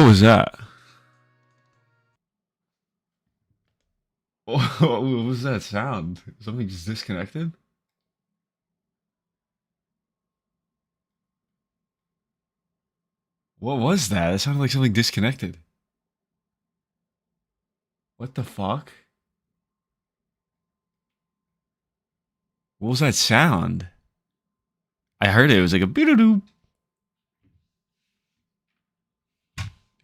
was that? What was that sound? Something just disconnected? What was that? It sounded like something disconnected. What the fuck? What was that sound? I heard it. It was like a boo-doo-doo.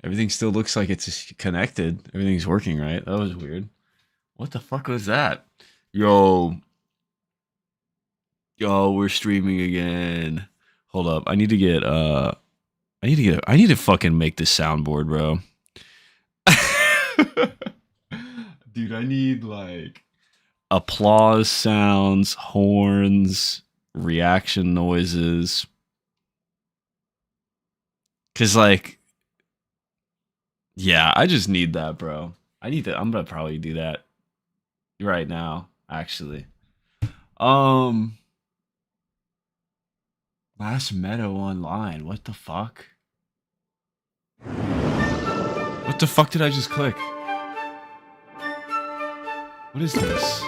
Everything still looks like it's connected. Everything's working, right? That was weird. What the fuck was that? Yo. Yo, we're streaming again. Hold up. I need to fucking make this soundboard, bro. Dude, I need like applause sounds, horns, reaction noises. Cause like, yeah, I just need that, bro. I'm gonna probably do that right now, actually. Last Meadow Online. What the fuck? What the fuck did I just click? What is this?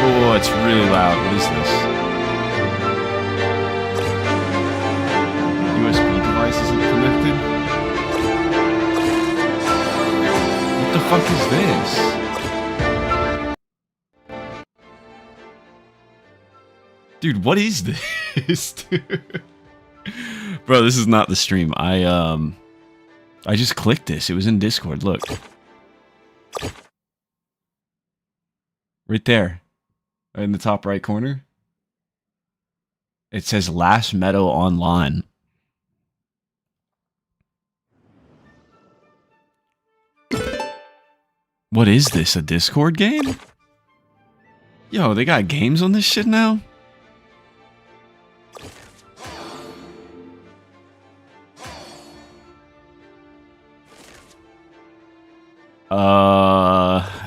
Oh, it's really loud. What is this? USB device isn't connected? What the fuck is this? Dude, what is this? Dude? Bro, this is not the stream. I just clicked this. It was in Discord. Look. Right there. Right in the top right corner. It says Last Meadow Online. What is this? A Discord game? Yo, they got games on this shit now?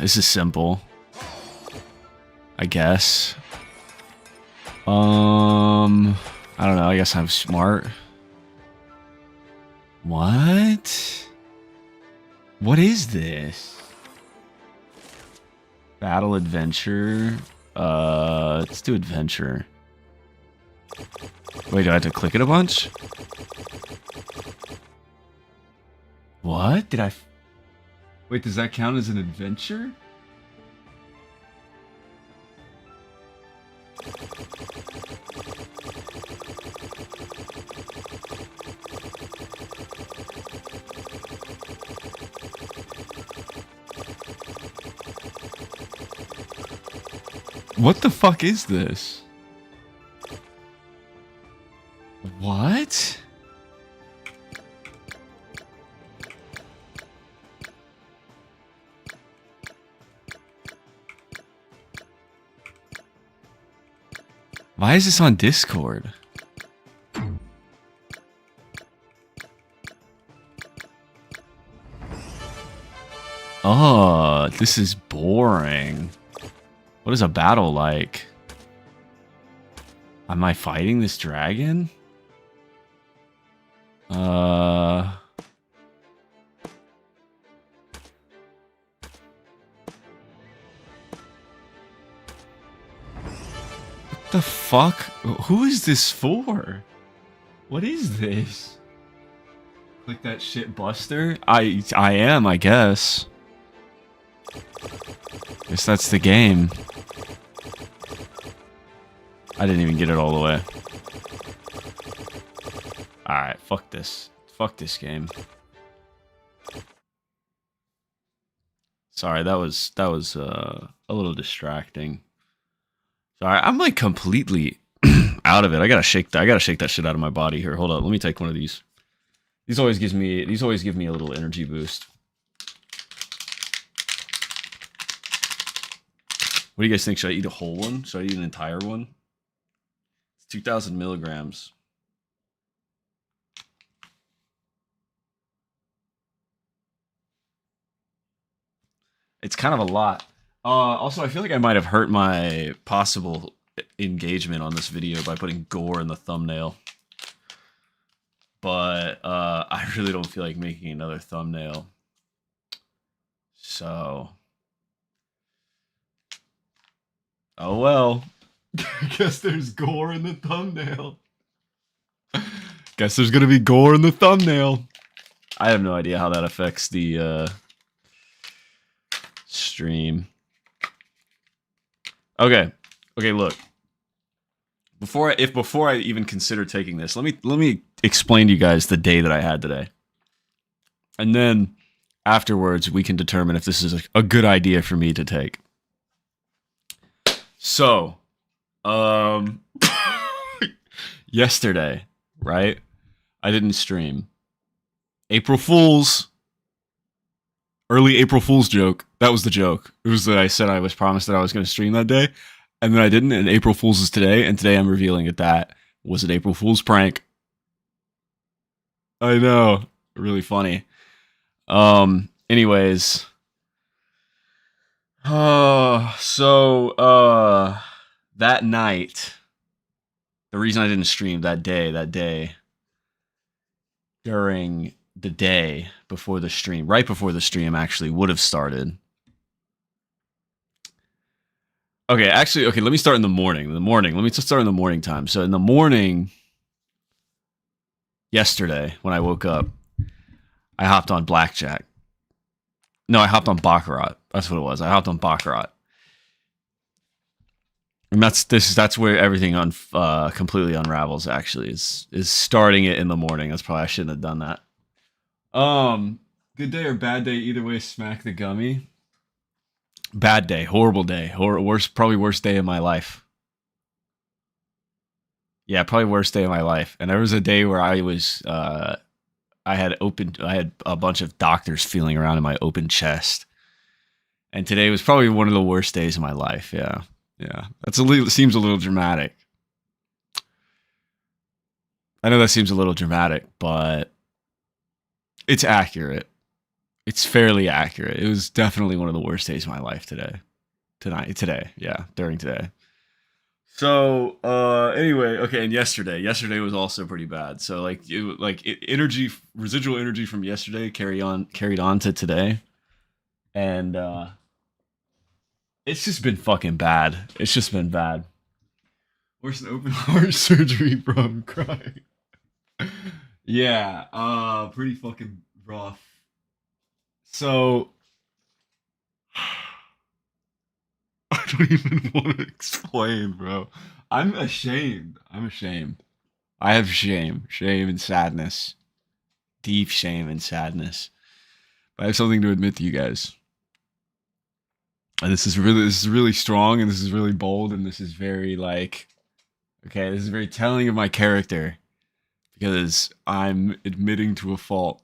This is simple. I guess. I don't know. I guess I'm smart. What? What is this? Battle adventure. Let's do adventure. Wait, do I have to click it a bunch? What? Did I... Wait, does that count as an adventure? What the fuck is this? What? Why is this on Discord? Oh, this is boring. What is a battle like? Am I fighting this dragon? What the fuck? Who is this for? What is this? Like that shit Buster? I am, I guess. Guess that's the game. I didn't even get it all the way. Alright, fuck this. Fuck this game. Sorry, that was a little distracting. Sorry, I'm like completely out of it. I gotta shake that shit out of my body here. Hold up, let me take one of these. These always give me a little energy boost. What do you guys think? Should I eat a whole one? Should I eat an entire one? It's 2,000 milligrams. It's kind of a lot. Also, I feel like I might have hurt my possible engagement on this video by putting gore in the thumbnail. but I really don't feel like making another thumbnail. So, oh well. Guess there's gore in the thumbnail. Guess there's gonna be gore in the thumbnail. I have no idea how that affects the stream. Okay, look. Before I even consider taking this, let me explain to you guys the day that I had today, and then afterwards we can determine if this is a good idea for me to take. So, yesterday, right? I didn't stream. April Fool's. Early April Fool's joke. That was the joke. It was that I said I was promised that I was going to stream that day, and then I didn't, and April Fool's is today, and today I'm revealing that was an April Fool's prank. I know. Really funny. Anyways. That night, the reason I didn't stream that day, during the day before the stream, right before the stream actually would have started. Okay, let me start in the morning. Let me just start in the morning time. So in the morning, yesterday, when I woke up, I hopped on Blackjack. No, I hopped on Baccarat. That's what it was. I hopped on Baccarat. And that's where everything completely unravels. Actually, is starting it in the morning. That's probably I shouldn't have done that. Good day or bad day, either way. Smack the gummy. Bad day, horrible day, probably worst day of my life. Yeah, probably worst day of my life. And there was a day where I was, I had a bunch of doctors feeling around in my open chest. And today was probably one of the worst days of my life. Yeah. Seems a little dramatic. I know that seems a little dramatic, but it's accurate. It's fairly accurate. It was definitely one of the worst days of my life today. Yeah, during today. So, anyway, okay, and yesterday was also pretty bad. So, residual energy from yesterday carried on to today, and it's just been fucking bad. It's just been bad. Worse than open heart surgery from crying. Yeah, pretty fucking rough. So, I don't even want to explain, bro. I'm ashamed. I have shame and sadness, deep shame and sadness. But I have something to admit to you guys. And this is really strong, and this is really bold, and this is very this is very telling of my character, because I'm admitting to a fault.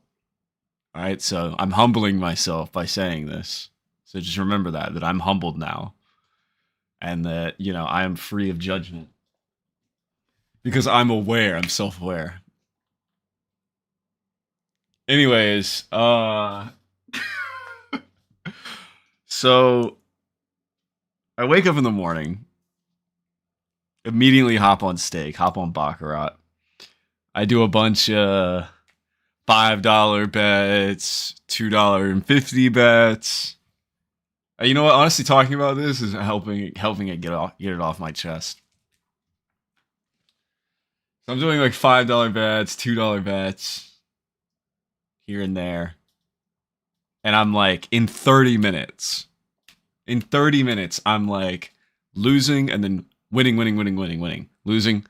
All right, so I'm humbling myself by saying this. So just remember that I'm humbled now, and that I am free of judgment, because I'm aware. I'm self-aware. Anyways, so I wake up in the morning, immediately hop on Baccarat. I do a bunch of $5 bets, $2.50 bets. You know what? Honestly, talking about this is helping it get it off my chest. So I'm doing like $5 bets, $2 bets, here and there, and I'm like, in 30 minutes, I'm like losing and then winning, losing, winning, losing,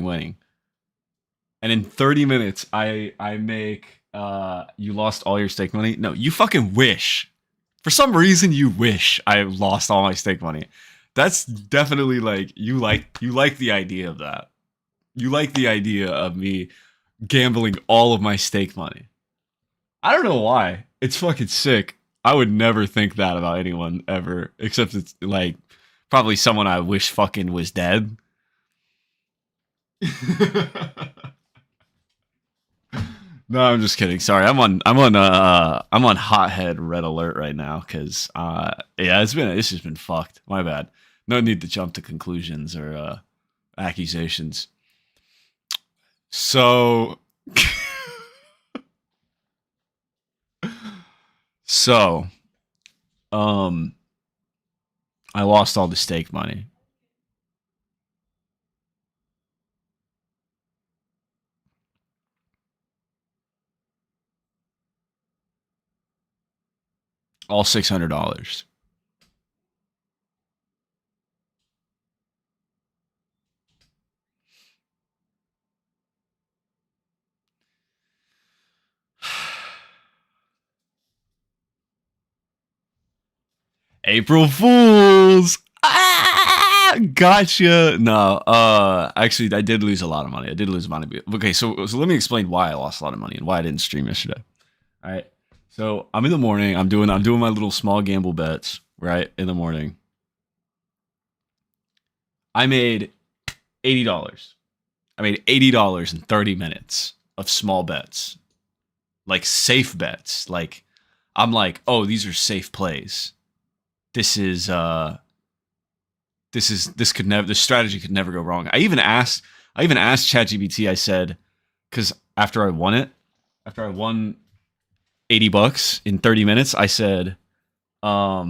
winning. And in 30 minutes, I make, you lost all your stake money? No, you fucking wish. For some reason, you wish I lost all my stake money. That's definitely you like the idea of that. You like the idea of me gambling all of my stake money. I don't know why. It's fucking sick. I would never think that about anyone ever, except it's probably someone I wish fucking was dead. No, I'm just kidding. Sorry, I'm on hothead red alert right now because it's just been fucked. My bad. No need to jump to conclusions or accusations. So, so, um, I lost all the stake money. All $600. April Fools. Ah, gotcha. No, actually, I did lose a lot of money. I did lose money. Okay, so let me explain why I lost a lot of money and why I didn't stream yesterday. All right. So I'm in the morning. I'm doing my little small gamble bets right in the morning. I made $80. I made $80 in 30 minutes of small bets, like safe bets. Like I'm like, oh, these are safe plays. This strategy could never go wrong. I even asked ChatGPT. I said, because after I won $80 in 30 minutes, I said, hey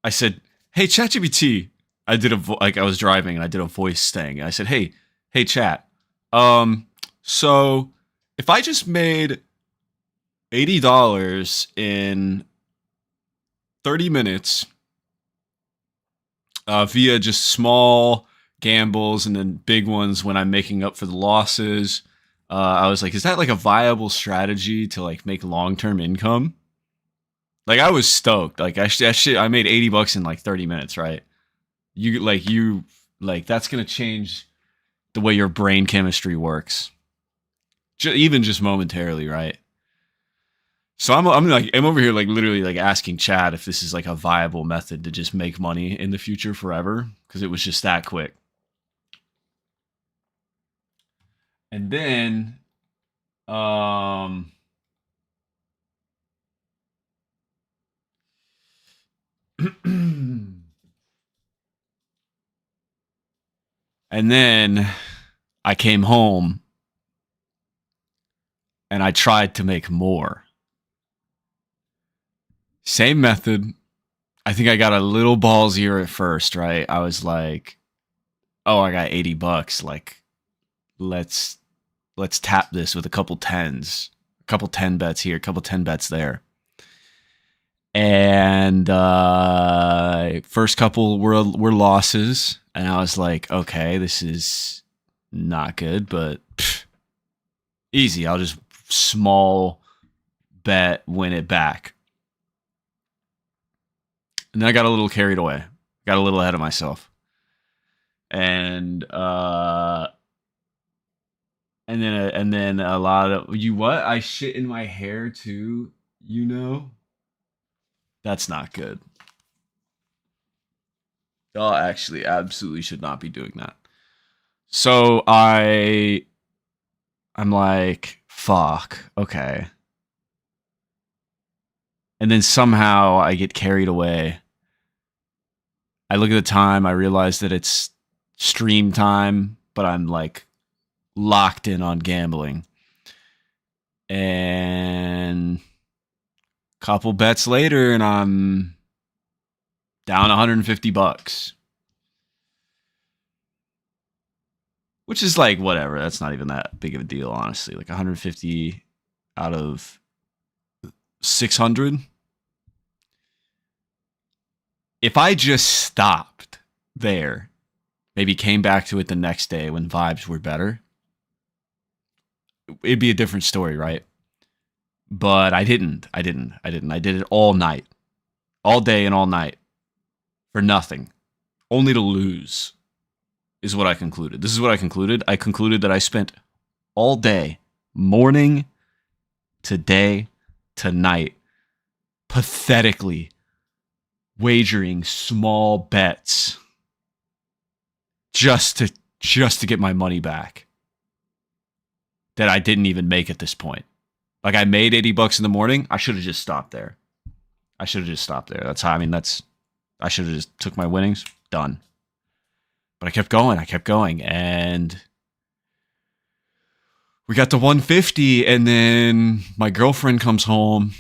ChatGPT. I did I was driving and I did a voice thing. And I said, hey chat. So if I just made $80 in 30 minutes via just small gambles and then big ones when I'm making up for the losses, I was like, is that like a viable strategy to like make long-term income? Like I was stoked. Like I made $80 in like 30 minutes, right? You that's gonna change the way your brain chemistry works, even just momentarily, right? So I'm over here like literally like asking Chad if this is like a viable method to just make money in the future forever, because it was just that quick. And then and then I came home and I tried to make more. Same method. I think I got a little ballsier at first, right? I was like, oh, I got $80. Like, let's tap this with a couple tens. A couple 10 bets here, a couple 10 bets there. And first couple were losses. And I was like, okay, this is not good, but easy. I'll just small bet, win it back. And then I got a little carried away. Got a little ahead of myself. And then a lot of what? I shit in my hair too, you know? That's not good. Y'all actually absolutely should not be doing that. So I'm like, fuck, okay. And then somehow I get carried away. I look at the time, I realize that it's stream time, but I'm like locked in on gambling. And a couple bets later, and I'm down $150. Which is like whatever. That's not even that big of a deal, honestly. Like 150 out of 600. If I just stopped there, maybe came back to it the next day when vibes were better, it'd be a different story, right? But I didn't. I did it all night, all day and all night for nothing, only to lose, is what I concluded. This is what I concluded. I concluded that I spent all day, morning to day to night, pathetically wagering small bets just to get my money back that I didn't even make at this point. Like I made $80 in the morning. I should have just stopped there. I should have just stopped there. That's how, I should have just took my winnings, done. But I kept going, and we got the 150, and then my girlfriend comes home.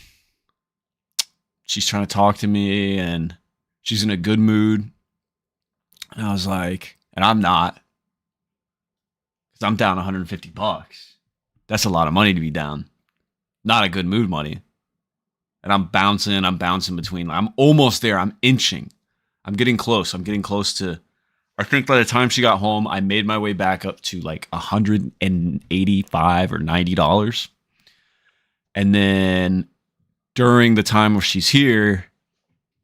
She's trying to talk to me, and she's in a good mood. And I was like, and I'm not, because I'm down $150. That's a lot of money to be down. Not a good mood money. And I'm bouncing between. I'm almost there. I'm inching. I'm getting close. To, I think by the time she got home, I made my way back up to like $185 or $90. And then during the time where she's here,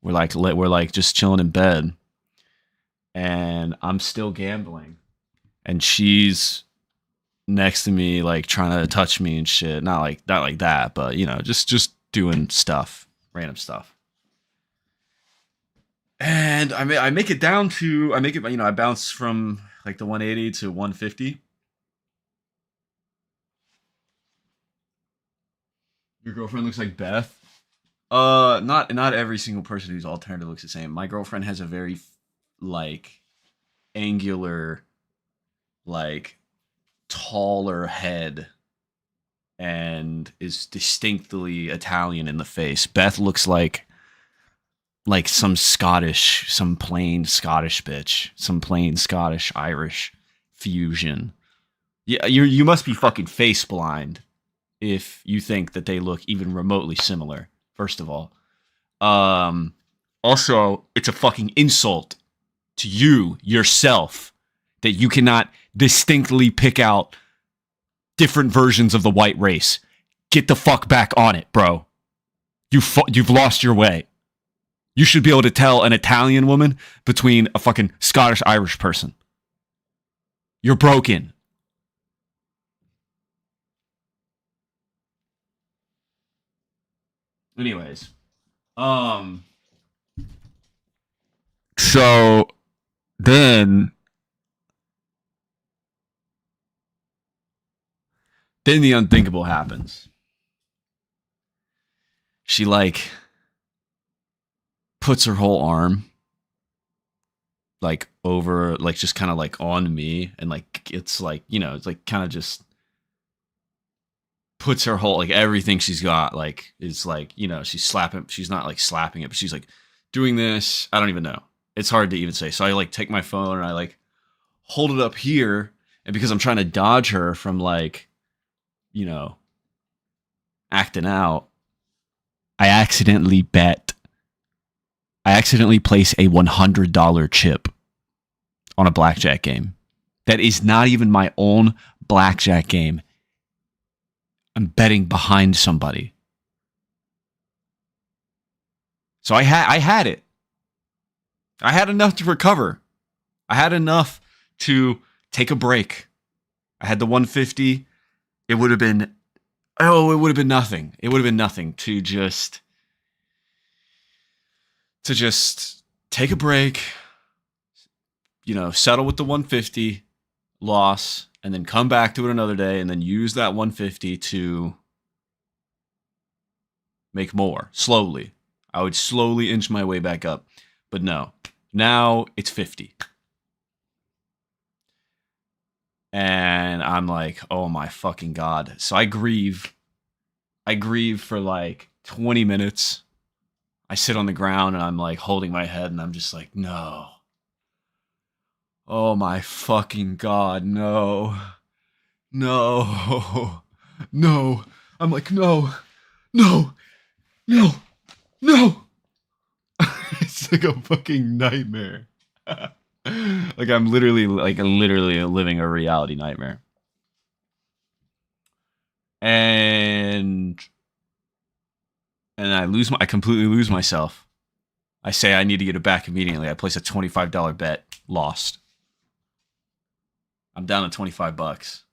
we're like just chilling in bed. And I'm still gambling. And she's next to me, like trying to touch me and shit. Not like that, but you know, just doing stuff, random stuff. And I make it, you know, I bounce from like the 180 to 150. Your girlfriend looks like Beth. Not every single person who's alternative looks the same. My girlfriend has a very like angular, like taller head and is distinctly Italian in the face. Beth looks like some plain Scottish bitch, some plain Scottish Irish fusion. Yeah, you must be fucking face blind if you think that they look even remotely similar. First of all, also it's a fucking insult to you yourself that you cannot distinctly pick out different versions of the white race. Get the fuck back on it, bro. You've lost your way. You should be able to tell an Italian woman between a fucking Scottish Irish person. You're broken. Anyways, so then the unthinkable happens. She like puts her whole arm like over, like just kind of like on me, and like it's like, you know, it's like kind of just puts her whole, like everything she's got, like is like, you know, she's not like slapping it, but she's like doing this. I don't even know. It's hard to even say. So I like take my phone and I like hold it up here, and because I'm trying to dodge her from like, you know, acting out, I accidentally place a $100 chip on a blackjack game. That is not even my own blackjack game. I'm betting behind somebody. So I had it. I had enough to recover. I had enough to take a break. I had the 150. It would have been nothing. It would have been nothing to just take a break, you know, settle with the 150 loss, and then come back to it another day, and then use that 150 to make more slowly. I would slowly inch my way back up, but no, now it's 50. And I'm like, oh my fucking God. So I grieve for like 20 minutes. I sit on the ground and I'm like holding my head, and I'm just like, no. Oh my fucking God, no. No. No. I'm like, no. No. No. No. It's like a fucking nightmare. Like I'm literally living a reality nightmare. And I completely lose myself. I say I need to get it back immediately. I place a $25 bet, lost. I'm down to $25.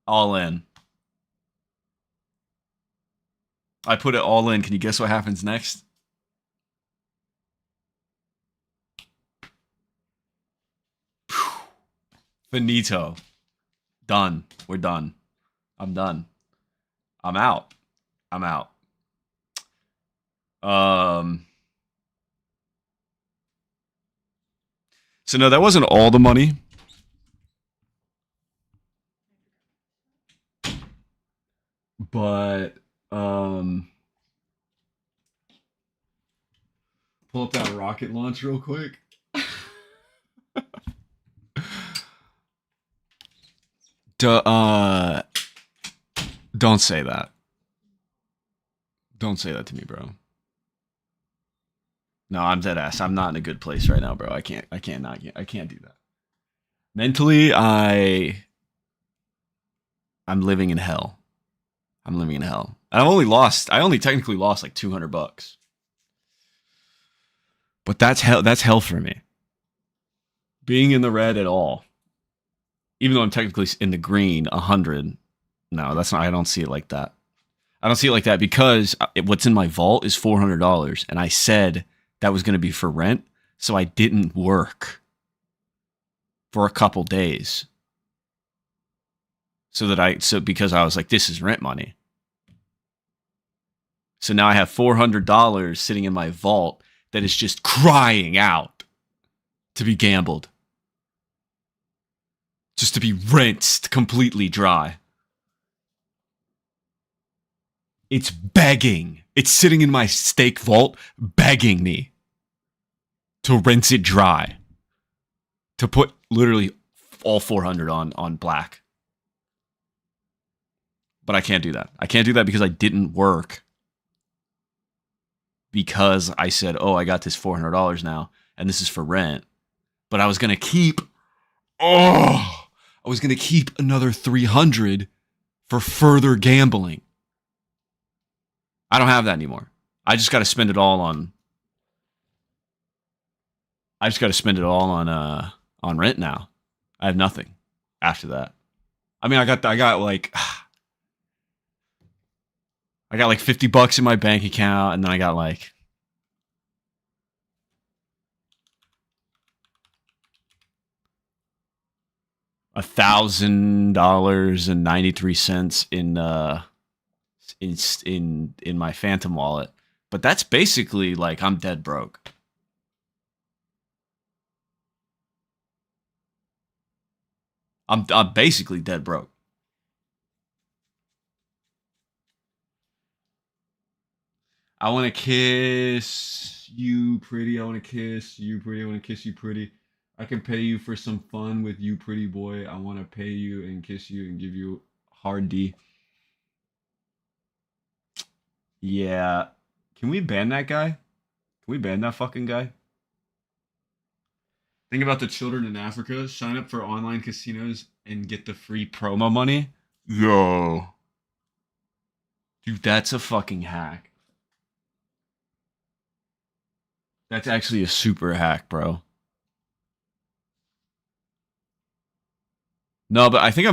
All in. I put it all in. Can you guess what happens next? Finito. Done. We're done. I'm done. I'm out. So no, that wasn't all the money. But pull up that rocket launch real quick. Don't say that. Don't say that to me, bro. No, I'm dead ass. I'm not in a good place right now, bro. I can't do that. Mentally, I'm living in hell. I'm living in hell. And I only technically lost like $200. But that's hell for me. Being in the red at all. Even though I'm technically in the green, 100. No, that's not, I don't see it like that. I don't see it like that because what's in my vault is $400, and I said that was going to be for rent, so I didn't work for a couple days. So because I was like, this is rent money. So now I have $400 sitting in my vault that is just crying out to be gambled. Just to be rinsed completely dry. It's begging. It's sitting in my stake vault begging me to rinse it dry. To put literally all 400 on black. But I can't do that. I can't do that because I didn't work. Because I said, oh, I got this $400 now, and this is for rent. But I was going to keep, I was going to keep another $300 for further gambling. I don't have that anymore. I just got to spend it all on rent now. I have nothing after that. I mean, I got like $50 in my bank account, and then I got like $1,000.93 in my Phantom wallet. But that's basically like I'm dead broke. I'm basically dead broke. I want to kiss you, pretty. I want to kiss you, pretty. I want to kiss you, pretty. I can pay you for some fun with you, pretty boy. I want to pay you and kiss you and give you hard D. Yeah. Can we ban that guy? Can we ban that fucking guy? Think about the children in Africa. Sign up for online casinos and get the free promo money. Yo. Dude, that's a fucking hack. That's actually a super hack, bro. No, but I think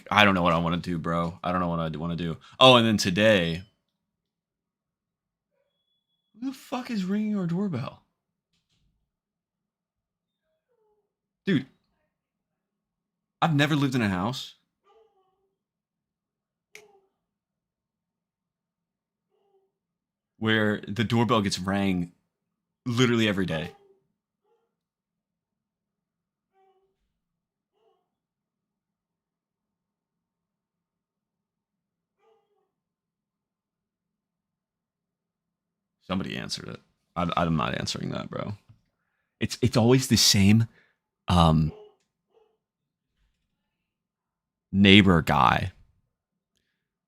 I don't know what I want to do, bro. I don't know what I want to do. Oh, and then today, who the fuck is ringing our doorbell? Dude, I've never lived in a house where the doorbell gets rang literally every day. Somebody answered it. I'm not answering that, bro. It's always the same neighbor guy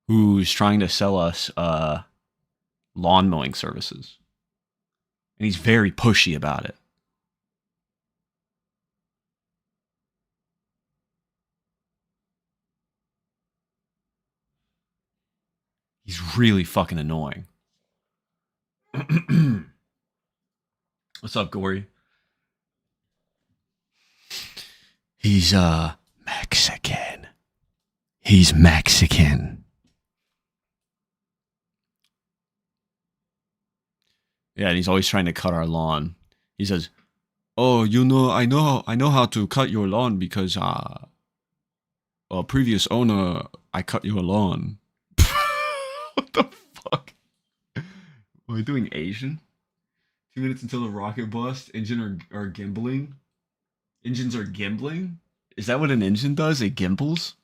who's trying to sell us lawn mowing services. And he's very pushy about it. He's really fucking annoying. What's up, Gory? He's Mexican. He's Mexican. Yeah, and he's always trying to cut our lawn. He says, "Oh, I know how to cut your lawn because a previous owner, I cut your lawn." What the fuck? Are we doing Asian? 2 minutes until the rocket bust. Engine are gimbling. Engines are gimbling? Is that what an engine does? It gimbals?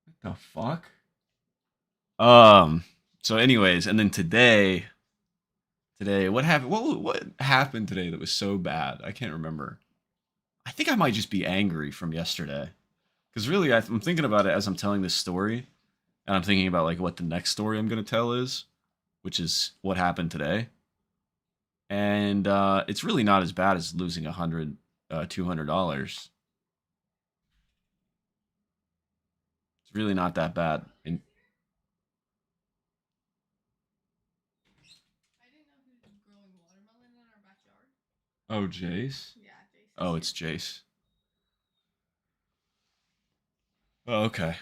What the fuck? So anyways, and then today what happened? What happened today that was so bad? I can't remember. I think I might just be angry from yesterday. Because really, I'm thinking about it as I'm telling this story, and I'm thinking about like what the next story I'm gonna tell is, which is what happened today. And it's really not as bad as losing $200. It's really not that bad. And oh, Jace. Oh, it's Jace. Oh, okay.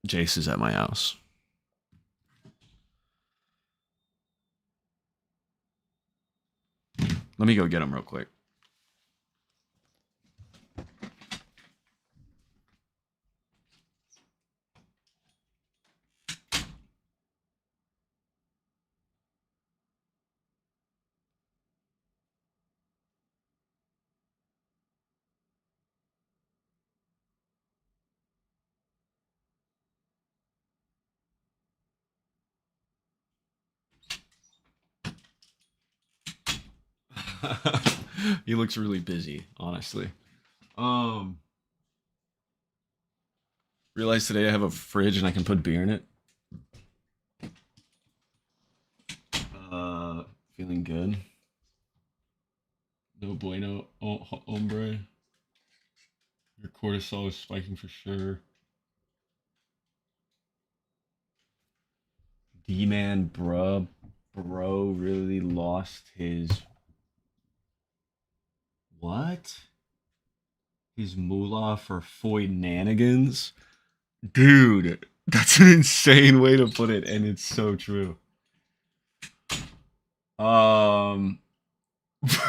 Jace is at my house. Let me go get him real quick. He looks really busy, honestly. Um, Realized today I have a fridge and I can put beer in it. Uh, Feeling good. No bueno, hombre. Your cortisol is spiking for sure. D-man, bro, really lost his what? His moolah for Foynanigans? Dude, that's an insane way to put it, and it's so true. Um, for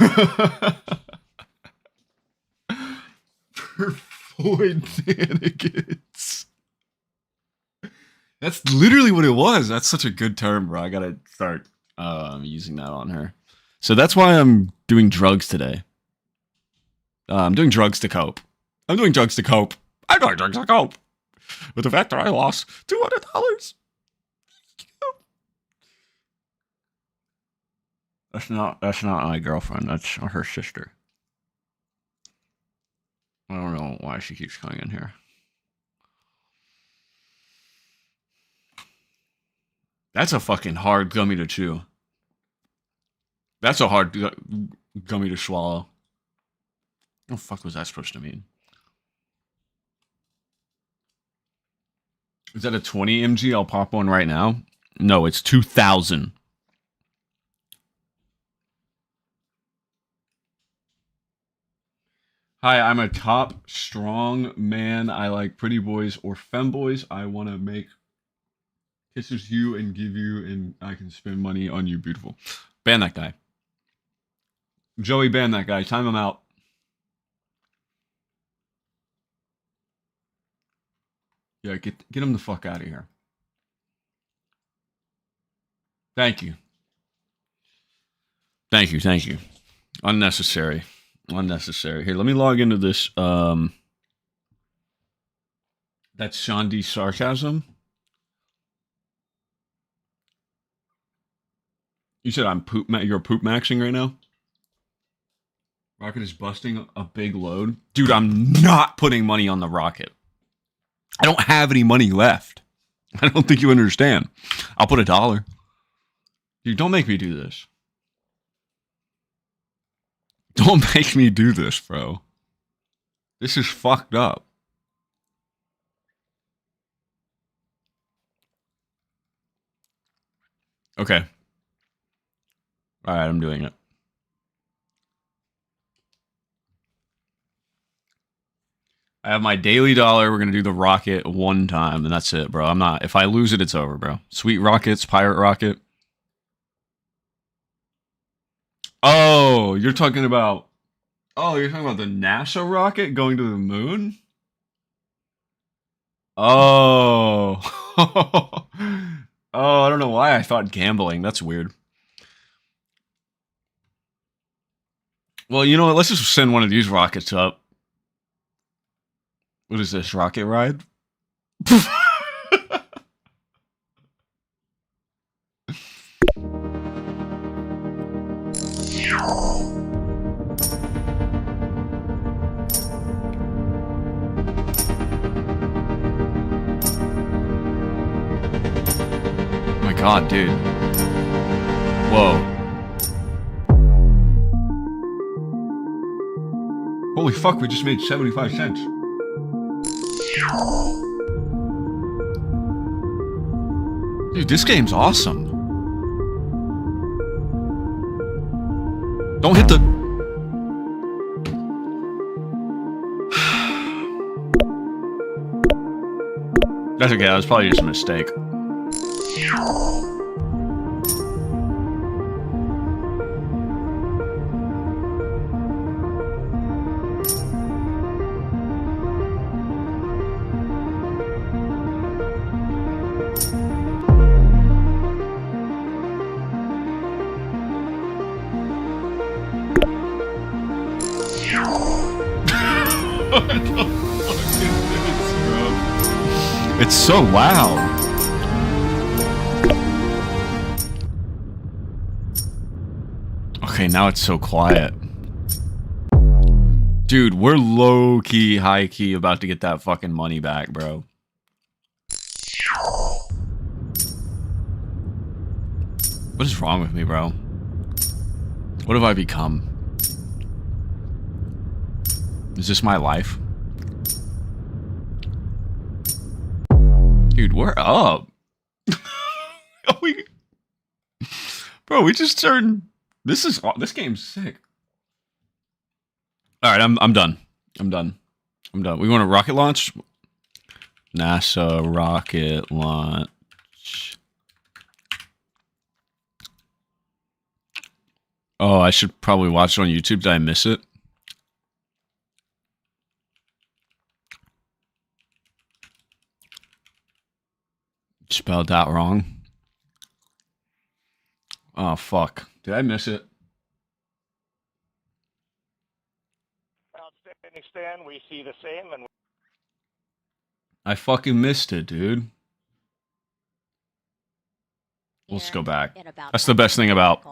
Foynanigans. That's literally what it was. That's such a good term, bro. I gotta start using that on her. So that's why I'm doing drugs today. I'm doing drugs to cope. I'm doing drugs to cope. I'm doing drugs to cope with the fact that I lost $200. That's not my girlfriend. That's her sister. I don't know why she keeps coming in here. That's a fucking hard gummy to chew. That's a hard gummy to swallow. What the fuck was that supposed to mean? Is that a 20 mg? I'll pop one right now. No, it's 2,000. Hi, I'm a top strong man. I like pretty boys or femboys. I want to make kisses you and give you, and I can spend money on you. Beautiful. Ban that guy. Joey, ban that guy. Time him out. Yeah, get him the fuck out of here. Thank you. Thank you. Thank you. Unnecessary. Unnecessary. Here, let me log into this. That's Sean D. Sarcasm. You said I'm poop. You're poop maxing right now. Rocket is busting a big load, dude. I'm not putting money on the rocket. I don't have any money left. I don't think you understand. I'll put $1. Dude, don't make me do this. Don't make me do this, bro. This is fucked up. Okay. All right, I'm doing it. I have my daily dollar. We're gonna do the rocket one time, and that's it, bro. I'm not. If I lose it, it's over, bro. Sweet rockets, pirate rocket. Oh, you're talking about. Oh, you're talking about the NASA rocket going to the moon. Oh. Oh, I don't know why I thought gambling. That's weird. Well, you know what? Let's just send one of these rockets up. What is this? Rocket ride? Oh my god, dude. Whoa. Holy fuck, we just made 75 cents. Dude, this game's awesome. Don't hit the... That's okay, that was probably just a mistake. What the fuck is this, bro? It's so loud. Okay, now it's so quiet. Dude, we're low-key, high-key about to get that fucking money back, bro. What is wrong with me, bro? What have I become? Is this my life? Dude, we're up. Bro, we just turned... This game's sick. Alright, I'm done. I'm done. We want a rocket launch? NASA rocket launch. Oh, I should probably watch it on YouTube. Did I miss it? Spelled that wrong. Oh, fuck. Did I miss it? Outstanding, Stan. We see the same, and I fucking missed it, dude. Let's go back. That's the best thing about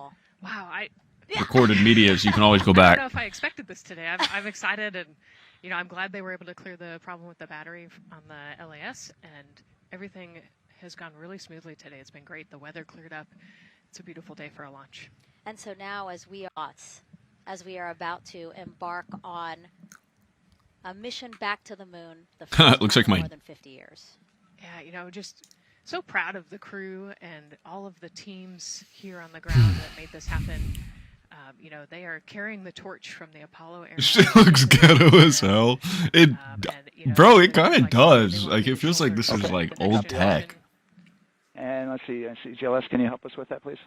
recorded media is you can always go back. I don't know if I expected this today. I'm excited, and you know, I'm glad they were able to clear the problem with the battery on the LAS, and everything has gone really smoothly today. It's been great. The weather cleared up. It's a beautiful day for a launch. And so now, as we are about to embark on a mission back to the moon, the first looks time like in my... more than 50 years. Yeah, you know, just so proud of the crew and all of the teams here on the ground that made this happen. You know, they are carrying the torch from the Apollo era. Shit looks ghetto as hell. It, you know, bro, it kind of like does. they Like, it feels like this is okay. like The old next generation. tech. And let's see, GLS, can you help us with that, please?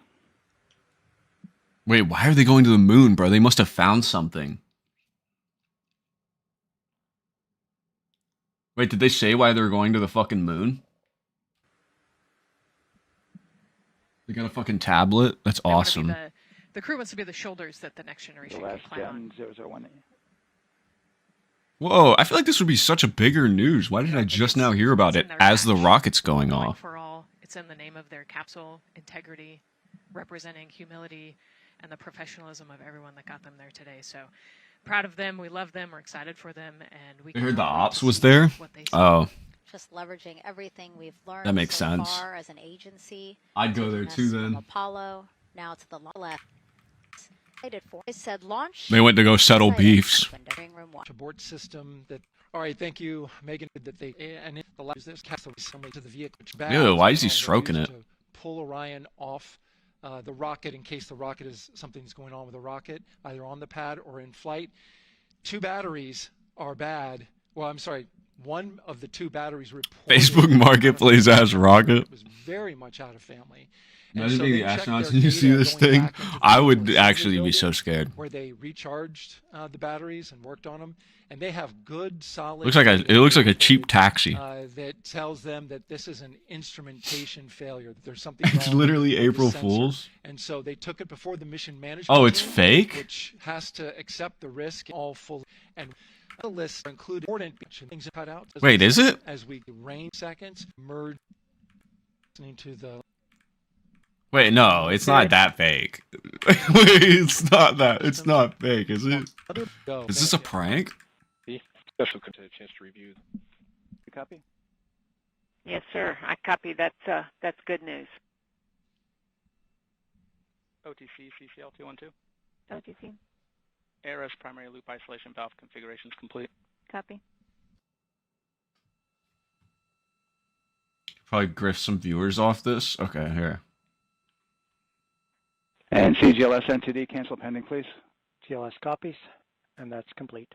Wait, why are they going to the moon, bro? They must have found something. Wait, did they say why they're going to the fucking moon? They got a fucking tablet? That's They wanna be awesome. The crew wants to be the shoulders that the next generation can GLS, climb on. 001. Whoa, I feel like this would be such a bigger news. Why did I just now hear about it as the rocket's going off? For all, it's in the name of their capsule, integrity, representing humility, and the professionalism of everyone that got them there today. So proud of them. We love them. We're excited for them, and we. I heard the cannot wait ops to was see there. what they see. Oh, Just leveraging everything we've learned that makes so sense. far as an agency. I'd go there taking too us from then. Apollo now to the left. They said launch. They went to go settle Excited. beefs. Window, room one. Abort system that. All right, thank you, Megan. That they and the last this cast somebody to the vehicle. Ew, why is he stroking it? To pull Orion off the rocket in case the rocket is something's going on with the rocket, either on the pad or in flight. 2 batteries are bad. Well, I'm sorry. One of the 2 batteries reported Facebook Marketplace has rocket. was very much out of family. Imagine so being they the checked astronauts their and you see data this going thing. back into the I would vehicle actually be building, so scared. where they recharged the batteries and worked on them, and they have good, solid. It looks like a cheap taxi. That tells them that this is an instrumentation failure. That there's something. It's wrong literally with the April sensor. Fools. And so they took it before the mission management. Oh, it's team, fake? Which has to accept the risk all full. And The lists are included important things cut out. Wait, is it? As we range seconds merge into the. Wait, no, it's not that fake. Wait, it's not that. It's not fake, is it? Is this a prank? Special could take a chance to review. You copy? Yes, sir. I copy. That's good news. OTC CCL 212. OTC. ARS primary loop isolation valve configurations complete. Copy. Probably griff some viewers off this. Okay, here. And CGLS NTD cancel pending, please. GLS copies, and that's complete.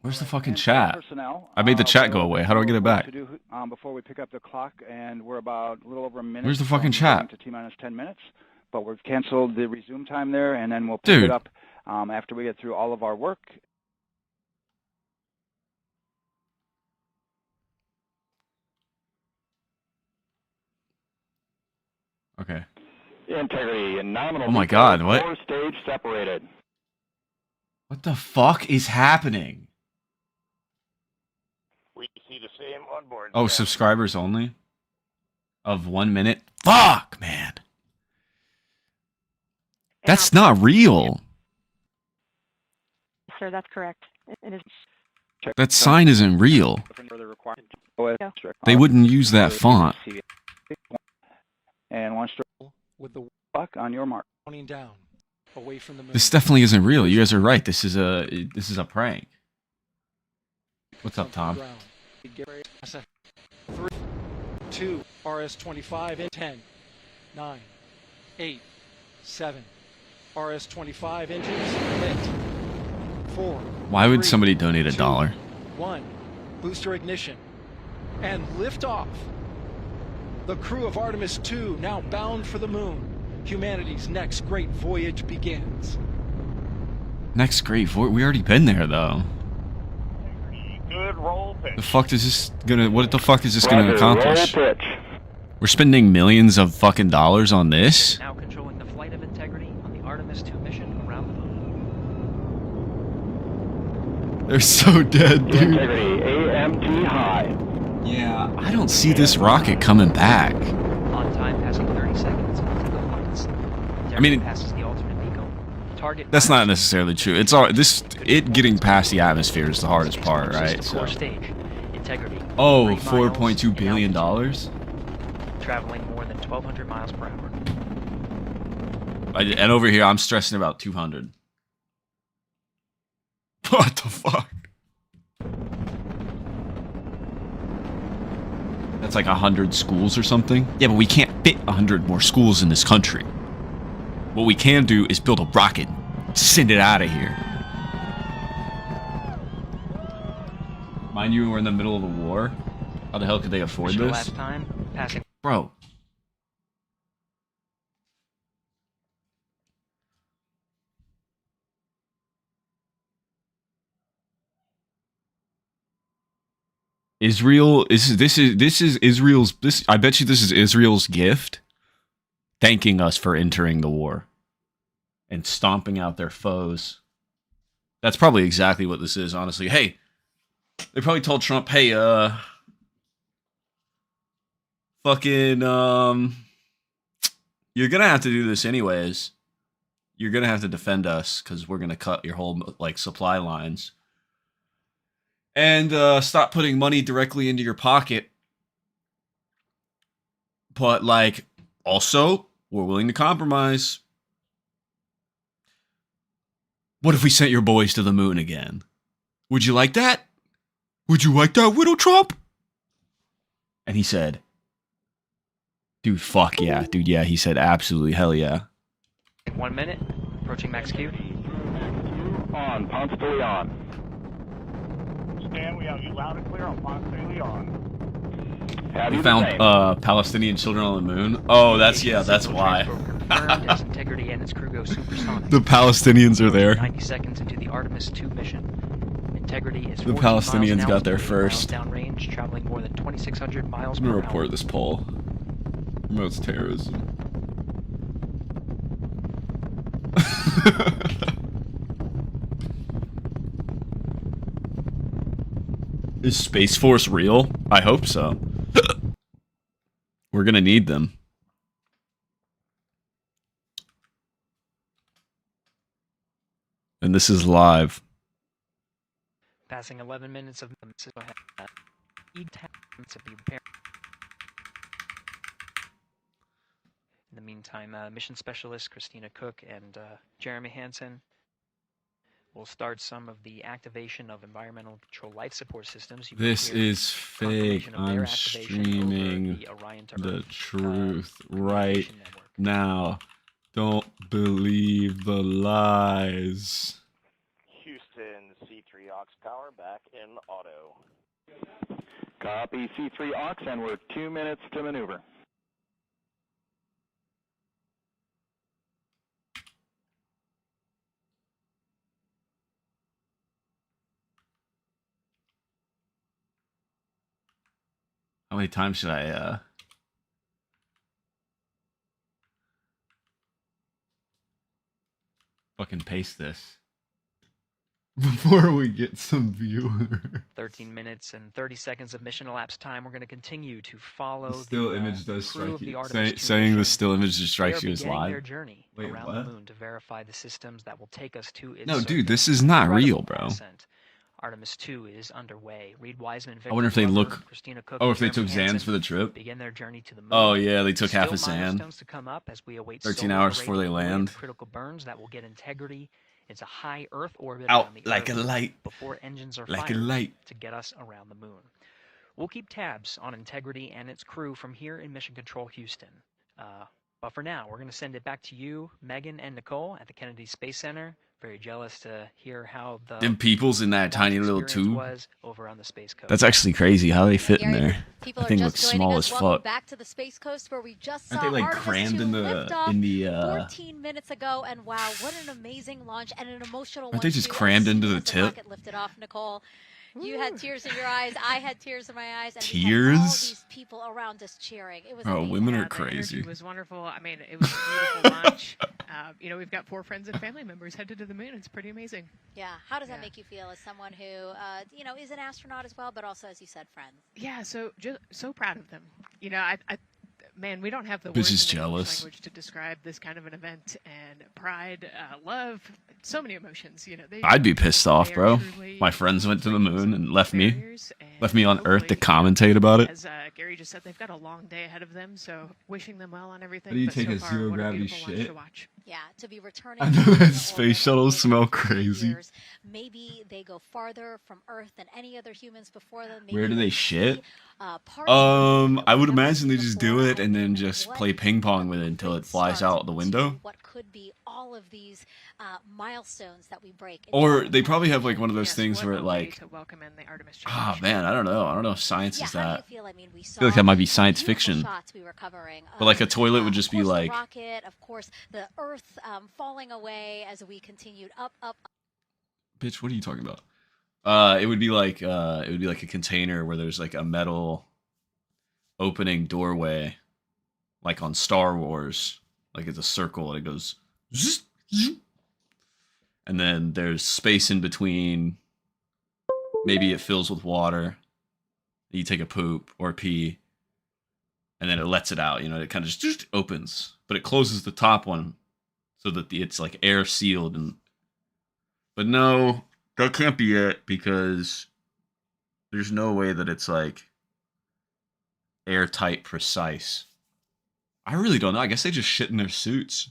Where's the fucking And chat? personnel, I made the chat go we're away. How do I get it back? to do, before we pick up the clock, and we're about a little over a minute. Where's the fucking from chat? going to T-minus 10 minutes, but we've canceled the resume time there, and then we'll pick Dude. it up after we get through all of our work. Okay. Integrity and nominal. Oh my God, what? 4-stage separated. What the fuck is happening? We see the same onboard. Oh, subscribers only? Of 1 minute? Fuck, man. That's not real. Sir, that's correct. It is. That sign isn't real. They wouldn't use that font. And one stroke With the clock on your mark. counting down away from the moon. This definitely isn't real. You guys are right. This is a prank. What's up, Tom? 3, 2, RS-25 in 10, 9, 8, 7, RS-25 engines lit. 4. Why would 3, somebody donate 2, $1? 1. Booster ignition. And liftoff. The crew of Artemis II now bound for the moon. Humanity's next great voyage begins. Next great voyage. We already been there though. Good roll pitch. The fuck is this gonna? What the fuck is this gonna accomplish? Roll pitch. We're spending millions of fucking dollars on this. Now controlling the flight of Integrity on the Artemis II mission around the moon. They're so dead, dude. Integrity AMT high. Yeah, I don't see this rocket coming back. On time passing 30 seconds into the flights. Integrity mean, passes the alternate beacon. Target. That's not necessarily true. It's all this. It getting past the atmosphere is the hardest part, right? Core So. stage. Integrity. Oh, 3 $4.2 miles billion in dollars. altitude, traveling more than 1,200 miles per hour. And over here, I'm stressing about 200. What the fuck? That's like 100 schools or something. Yeah, but we can't fit 100 more schools in this country. What we can do is build a rocket, send it out of here. Mind you, we're in the middle of a war. How the hell could they afford Mission this? last time passing. Bro. Israel is this is Israel's this I bet you this is Israel's gift thanking us for entering the war and stomping out their foes. That's probably exactly what this is, honestly. Hey, they probably told Trump, "Hey, fucking you're going to have to do this anyways. You're going to have to defend us cuz we're going to cut your whole like supply lines." And stop putting money directly into your pocket. But, like, also, we're willing to compromise. What if we sent your boys to the moon again? Would you like that? Would you like that, Widow Trump? And he said, dude, fuck yeah. Dude, yeah. He said, absolutely, hell yeah. 1 minute. Approaching max Q. On. Ponce de Leon. Stan, we have you loud and clear on Ponce de Leon. Have We you found the same. Palestinian children on the moon. Oh, that's why. Confirmed as Integrity and its crew go supersonic. The Palestinians are there. 90 seconds into the Artemis II mission. Integrity is The 14 miles Palestinians an hour, got there 30 miles first. downrange, traveling more than 2,600 miles I'm per gonna hour. report this poll. Promotes terrorism. Is Space Force real? I hope so. We're gonna need them. And this is live. Passing 11 minutes of need time to be prepared. In the meantime, mission specialist Christina Cook and Jeremy Hansen will start some of the activation of environmental control life support systems. This is fake. I'm streaming the truth right now. Don't believe the lies. Houston, C3 Aux Power back in auto. Copy C3 Aux, and we're 2 minutes to maneuver. How many times should I fucking paste this before we get some viewers? 13 minutes and 30 seconds of mission elapsed time. We're going to continue to follow The still the image does crew strike of the you. Artemis II Saying the mission. still image just strikes They you are as beginning their live. journey Wait, around what? the moon to verify the systems that will take us to its No, dude, surface. this is not Incredible real, bro. ascent. Artemis 2 is underway. Reed Wiseman, I wonder if they Victor Glover, look. Christina Cook, Oh, and if they Jeremy took Zans Hansen for the trip. begin their journey to the moon. Oh yeah, they took half a Still sand. milestones to come up as we await 13 solar hours before they irradiated land. critical burns that will get integrity into high Earth orbit Out around the like a Earth light. before engines are Like a fired light. to get us around the moon. We'll keep tabs on Integrity and its crew from here in Mission Control Houston. But for now, we're going to send it back to you, Megan and Nicole at the Kennedy Space Center. Very jealous to hear how the Them people's in that tiny little experience tube. was over on the Space Coast. That's actually crazy how they fit in Gary, there. people That thing are looks just joining small us. as Welcome fuck. back to the Space Coast where we just saw Aren't they like Artemis crammed 2 in lift the off 14 in minutes ago, and wow, what an amazing launch and an emotional one. Aren't they just too. crammed As into soon the as tip? rocket lifted off, Nicole. You had tears in your eyes. I had tears in my eyes. And we had Tears? all these people around us cheering. It was Bro, amazing. women are The crazy. energy was wonderful. I mean, it was a beautiful launch. You know, we've got 4 friends and family members headed to the moon. It's pretty amazing. Yeah. How does that Yeah. make you feel as someone who, you know, is an astronaut as well, but also, as you said, friends? Yeah, so proud of them. You know, man, we don't have the Bitch words is in the English jealous. language to describe this kind of an event, and pride, love, so many emotions. You know, I'd be pissed off, they are bro. truly My friends went to the moon and left me barriers, and on Earth to hopefully, commentate about it. As Gary just said, they've got a long day ahead of them, so wishing them well on everything. How do you but take so a far, zero what a gravity beautiful launch shit? to watch. Yeah, to be returning. I know to that the space orbit shuttles in smell 8 crazy. years. Maybe they go farther from Earth than any other humans before them. Maybe Where do they see, shit? parts of the moon I would that we've never imagine they seen just do before. it and then And just what play ping pong with it until it flies starts out the to window. What could be all of these milestones that we break. Or they probably have like one of those Yes, things what where a it way like, to welcome in the Artemis ah generation. man, I don't know. I don't know if science Yeah, is how do you that. feel? I mean, we I feel like saw that might be science beautiful fiction. shots we were covering. But like a toilet would Of just be course, the like, rocket, of course, the Earth falling away as we continued up. bitch, what are you talking about? It would be like a container where there's like a metal opening doorway, like on Star Wars, like it's a circle and it goes, zzz, zzz. And then there's space in between. Maybe it fills with water. You take a poop or a pee, and then it lets it out. You know, it kind of just opens, but it closes the top one so that it's like air sealed. And but no, that can't be it because there's no way that it's like airtight, precise. I really don't know. I guess they just shit in their suits.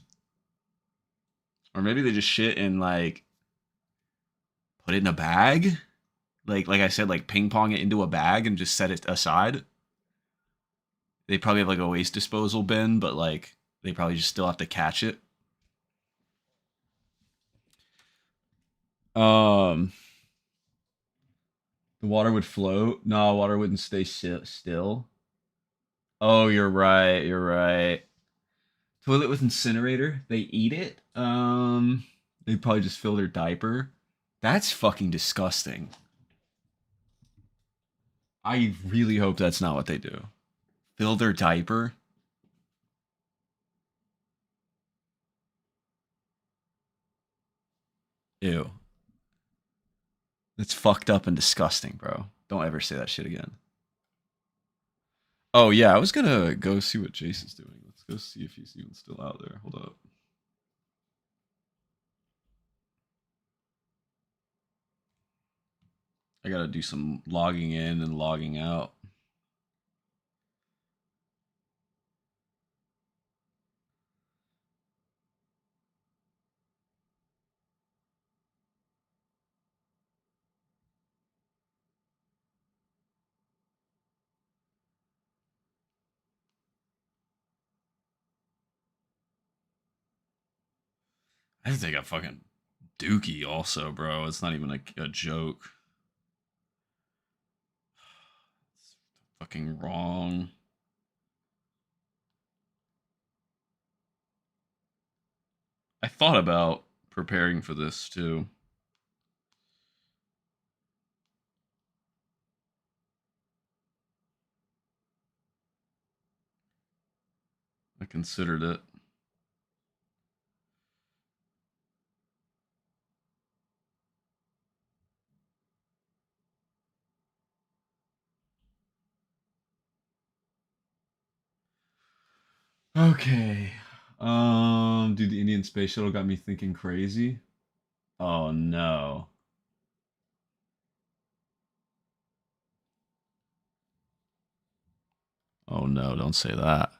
Or maybe they just shit and like put it in a bag. Like I said, like ping pong it into a bag and just set it aside. They probably have like a waste disposal bin, but like they probably just still have to catch it. The water would float. No, water wouldn't stay still. Oh, you're right. You're right. Toilet with incinerator. They eat it. They probably just fill their diaper. That's fucking disgusting. I really hope that's not what they do. Fill their diaper. Ew. That's fucked up and disgusting, bro. Don't ever say that shit again. Oh yeah, I was gonna go see what Jason's doing. Let's go see if he's even still out there. Hold up. I gotta do some logging in and logging out. I think they got fucking Dookie also, bro. It's not even a joke. It's fucking wrong. I thought about preparing for this too. I considered it. Okay. Dude, the Indian space shuttle got me thinking crazy. Oh no. Oh no, don't say that.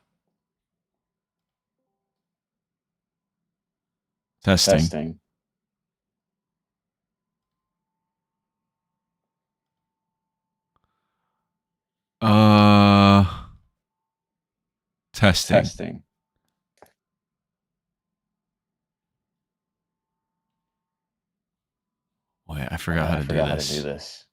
Testing. Testing. Wait, I forgot how to do this.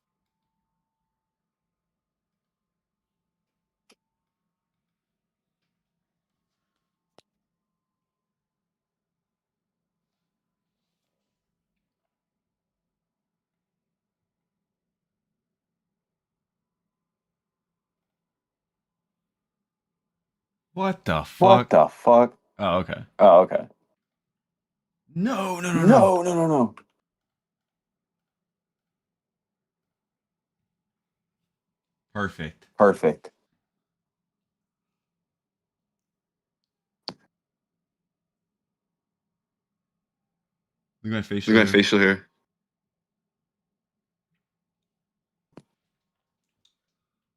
What the fuck? Oh, okay. No. No. Perfect. Look at my facial hair.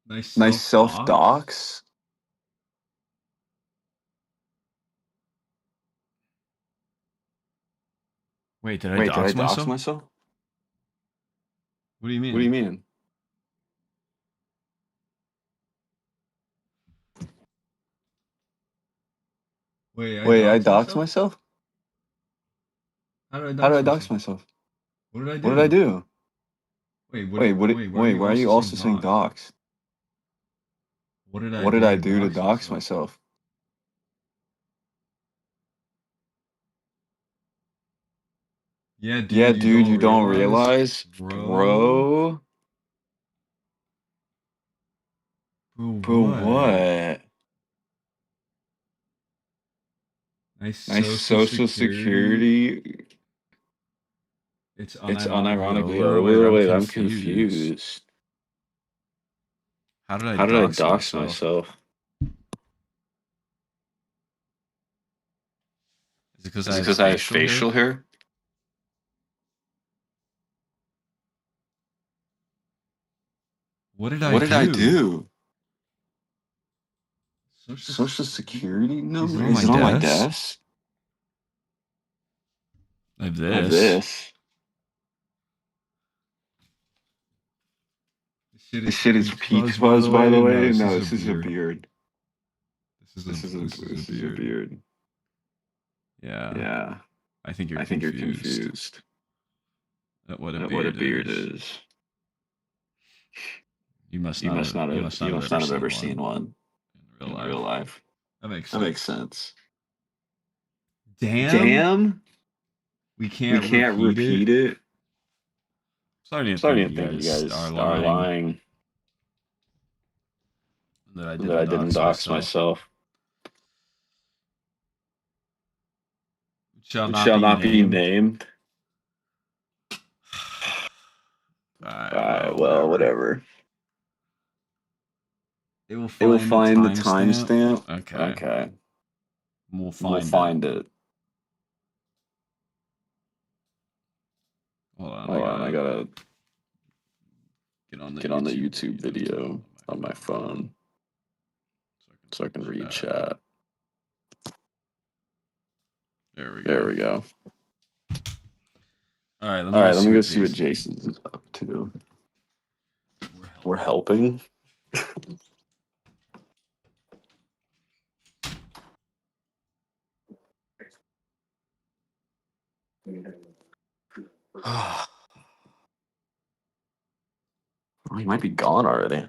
Nice self-docs. Wait, did I dox myself? What do you mean? Wait, I doxed myself? How did I dox myself? What did I do? Wait, why are you also saying dox? What did I do to dox myself? Yeah, dude, you don't realize, bro. Bro, what? Nice social security. It's unironically early. I'm confused. How did I dox myself? Is it because I have facial hair? What did I do? Social security number? Is it on my desk? I have this. This shit is peach fuzz, by the way. No, this is a beard. This is a beard. Yeah. I think you're confused. At what a beard is. You must not have ever seen one in real life. That makes sense. Damn. We can't repeat it. Starting to think you guys are lying. That I didn't dox myself. Shall not be named. Alright, well, whatever. It will It will find the find the timestamp. timestamp. Okay. Okay. We'll We'll find it. find it. Hold on, Hold on, I gotta get on the get on the YouTube YouTube video on my phone so I can read chat. There we go. There we go. All right, All right, let me go see what Jason's up to. We're helping. Oh, he might be gone already.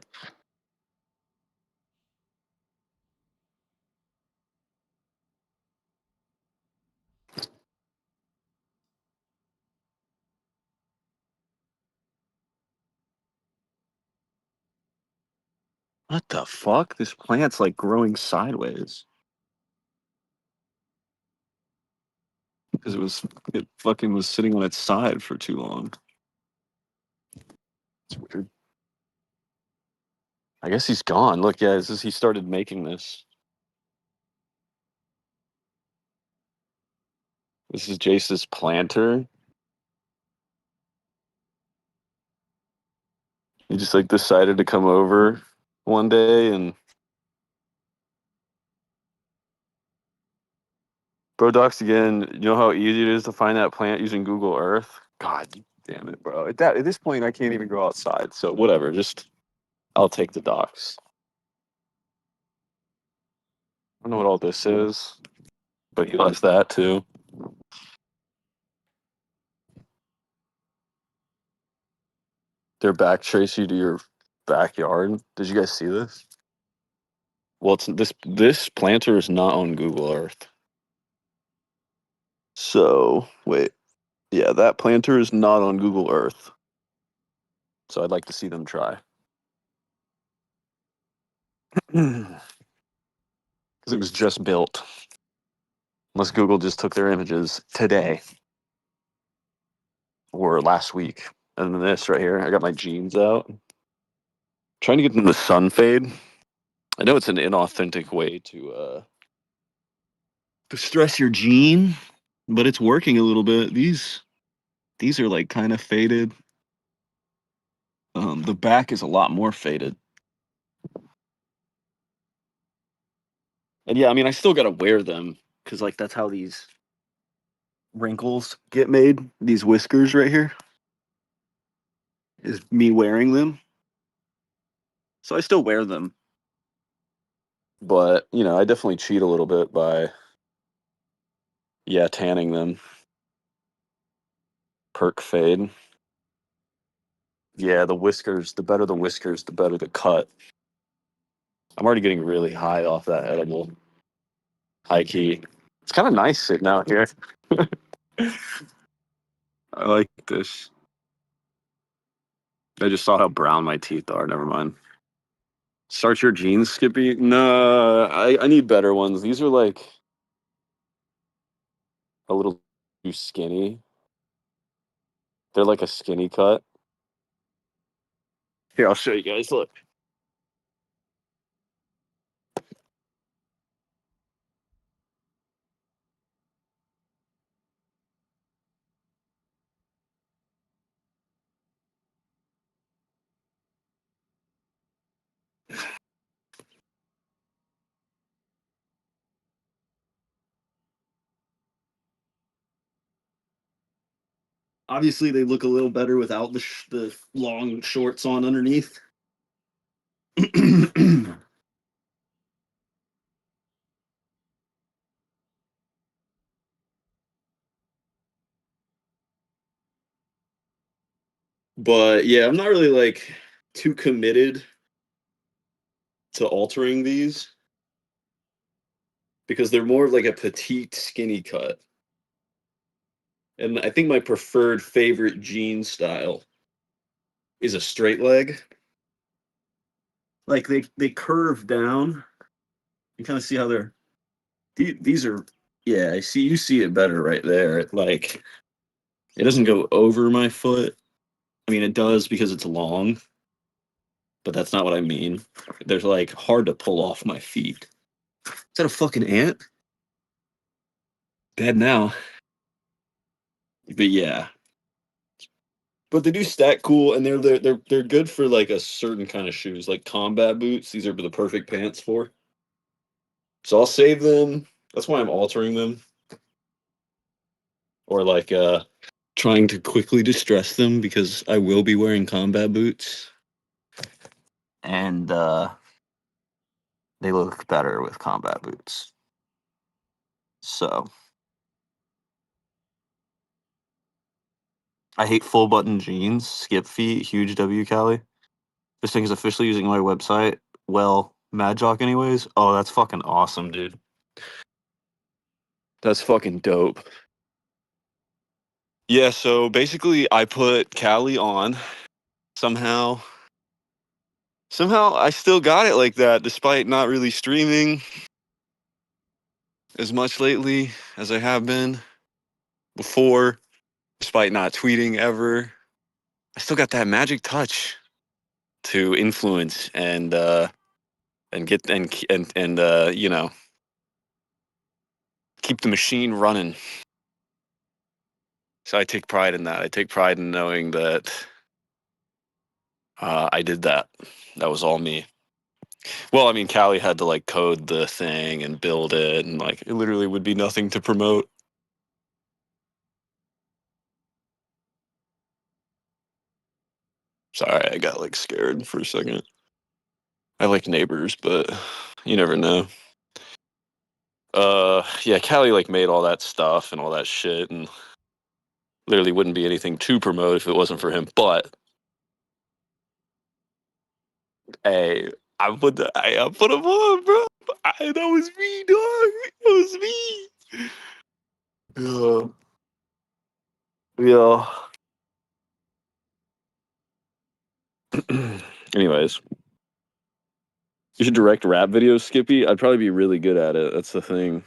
What the fuck? This plant's like growing sideways. Because it fucking was sitting on its side for too long. It's weird. I guess he's gone. Look, yeah, he started making this. This is Jace's planter. He just like decided to come over one day and Brodox again. You know how easy it is to find that plant using Google Earth? God damn it, bro. At this point, I can't even go outside. So whatever. I'll take the docs. I don't know what all this is, but he likes that too. Their back trace you to your backyard. Did you guys see this? Well, this planter is not on Google Earth. So wait, yeah, that planter is not on Google Earth. So I'd like to see them try. Because it was just built. Unless Google just took their images today or last week. And then this right here, I got my jeans out. Trying to get them to sun fade. I know it's an inauthentic way to stress your gene, but it's working a little bit. These are like kind of faded. The back is a lot more faded. And yeah, I mean, I still gotta wear them because like that's how these wrinkles get made. These whiskers right here is me wearing them. So I still wear them. But, you know, I definitely cheat a little bit by, yeah, tanning them. Perk fade. Yeah, the whiskers, the better the whiskers, the better the cut. I'm already getting really high off that edible. High key. It's kind of nice sitting out here. I like this. I just saw how brown my teeth are. Never mind. Start your jeans, Skippy? No, I need better ones. These are like a little too skinny. They're like a skinny cut. Here, I'll show you guys. Look. Obviously, they look a little better without the long shorts on underneath. But yeah, I'm not really like too committed to altering these because they're more of like a petite, skinny cut. And I think my preferred favorite jean style is a straight leg. Like they curve down. You kind of see how these are, yeah, you see it better right there. Like it doesn't go over my foot. I mean, it does because it's long, but that's not what I mean. They're like hard to pull off my feet. Is that a fucking ant? Dead now. But yeah. But they do stack cool, and they're good for like a certain kind of shoes, like combat boots. These are the perfect pants for. So I'll save them. That's why I'm altering them. Or like trying to quickly distress them because I will be wearing combat boots. And they look better with combat boots. So I hate full button jeans, skip feet, huge W Cali. This thing is officially using my website. Well, Mad Jock anyways. Oh, that's fucking awesome, dude. That's fucking dope. Yeah, so basically I put Cali on. Somehow I still got it like that despite not really streaming as much lately as I have been before, despite not tweeting ever. I still got that magic touch to influence and get and you know, keep the machine running. So I take pride in that. I take pride in knowing that I did that. That was all me. Well, I mean, Callie had to like code the thing and build it, and like it literally would be nothing to promote. Sorry, I got like scared for a second. I like neighbors, but you never know. Yeah, Callie like made all that stuff and all that shit, and literally wouldn't be anything to promote if it wasn't for him. But hey, I put him on, bro. That was me, dog. That was me. Yeah. Anyways, you should direct rap videos, Skippy. I'd probably be really good at it. That's the thing.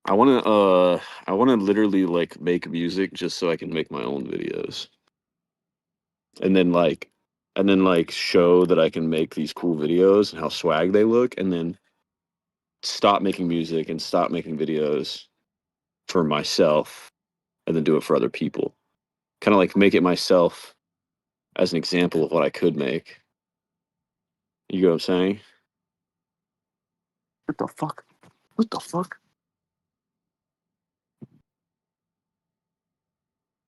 I wanna literally like make music just so I can make my own videos. And then like show that I can make these cool videos and how swag they look, and then stop making music and stop making videos for myself and then do it for other people. Kind of like make it myself as an example of what I could make. You know what I'm saying? What the fuck? What the fuck?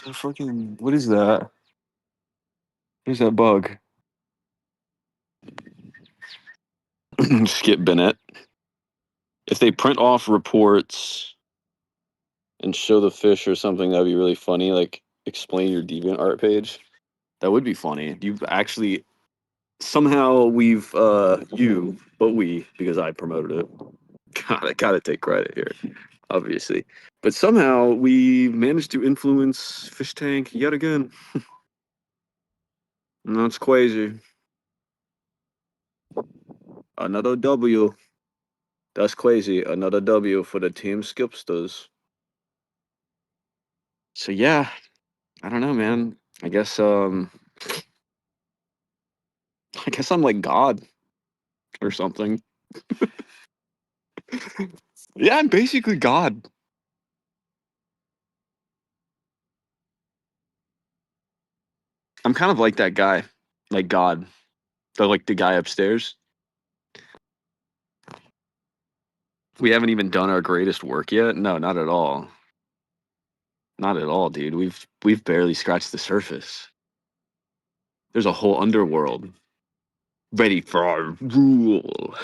The fucking what is that? What is that bug? Skip Bennett. If they print off reports and show the fish or something, that'd be really funny. Like explain your DeviantArt page. That would be funny. You actually somehow we've you, but we, because I promoted it. Gotta take credit here, obviously. But somehow we managed to influence Fish Tank yet again. And that's crazy. Another W. That's crazy. Another W for the Team Skipsters. So yeah, I don't know, man. I guess I'm like God or something. Yeah, I'm basically God. I'm kind of like that guy, like God, the guy upstairs. We haven't even done our greatest work yet. No, not at all. Not at all, dude. We've barely scratched the surface. There's a whole underworld ready for our rule.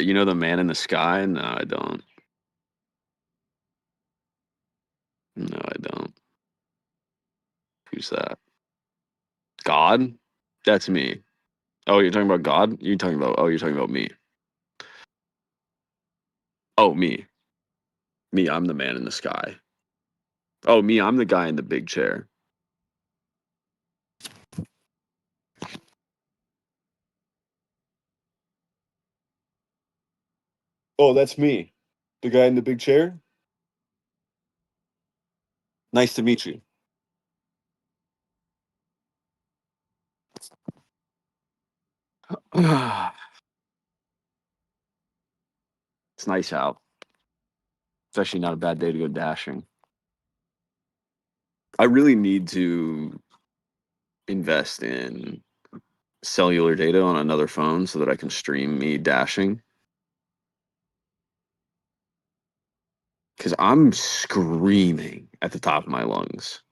You know the man in the sky? No, I don't. No, I don't. Who's that? God? That's me. Oh, you're talking about God? You're talking about me. Oh, me. Me, I'm the man in the sky. Oh, me, I'm the guy in the big chair. Oh, that's me. The guy in the big chair? Nice to meet you. It's nice out. It's actually not a bad day to go dashing. I really need to invest in cellular data on another phone so that I can stream me dashing. Because I'm screaming at the top of my lungs.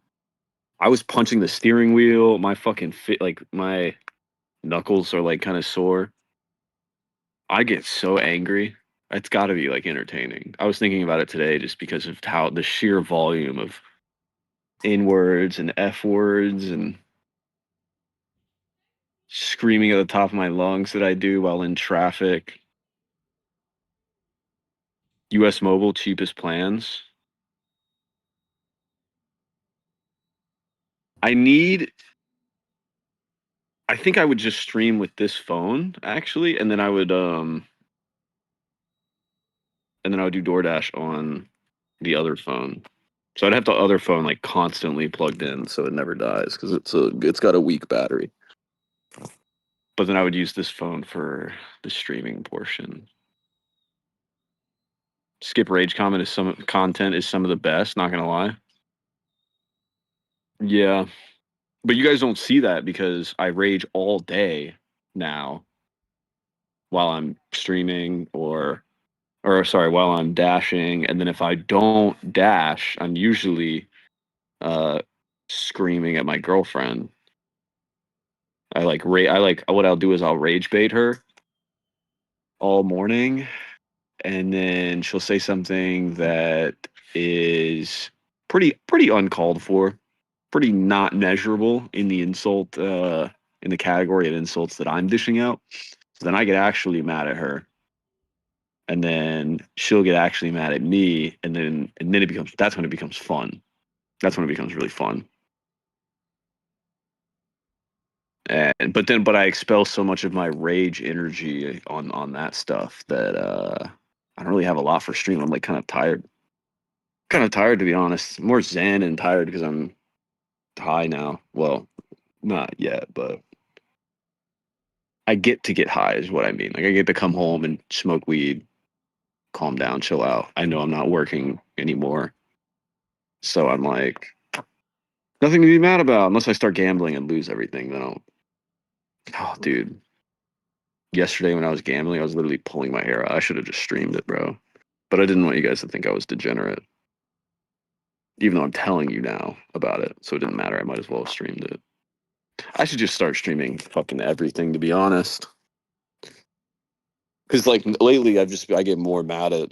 I was punching the steering wheel. My fucking my knuckles are like kind of sore. I get so angry. It's got to be like entertaining. I was thinking about it today just because of how the sheer volume of N words and F words and screaming at the top of my lungs that I do while in traffic. US Mobile, cheapest plans. I think I would just stream with this phone actually, and then I would do DoorDash on the other phone. So I'd have the other phone like constantly plugged in so it never dies because it's got a weak battery. But then I would use this phone for the streaming portion. Skip Rage content is some of the best, not gonna lie. Yeah. But you guys don't see that because I rage all day now while I'm streaming or sorry, while I'm dashing. And then if I don't dash, I'm usually screaming at my girlfriend. What I'll do is I'll rage bait her all morning, and then she'll say something that is pretty uncalled for, pretty not measurable in the insult in the category of insults that I'm dishing out. So then I get actually mad at her, and then she'll get actually mad at me, and then that's when it becomes fun. That's when it becomes really fun. But I expel so much of my rage energy on that stuff that I don't really have a lot for stream. I'm like kind of tired. Kind of tired, to be honest. More zen and tired because I'm high now. Well, not yet, but I get to get high is what I mean. Like I get to come home and smoke weed, calm down, chill out. I know I'm not working anymore. So I'm like, nothing to be mad about unless I start gambling and lose everything. Then oh, dude. Yesterday when I was gambling, I was literally pulling my hair out. I should have just streamed it, bro. But I didn't want you guys to think I was degenerate. Even though I'm telling you now about it, so it didn't matter. I might as well have streamed it. I should just start streaming fucking everything, to be honest. Because like lately, I get more mad at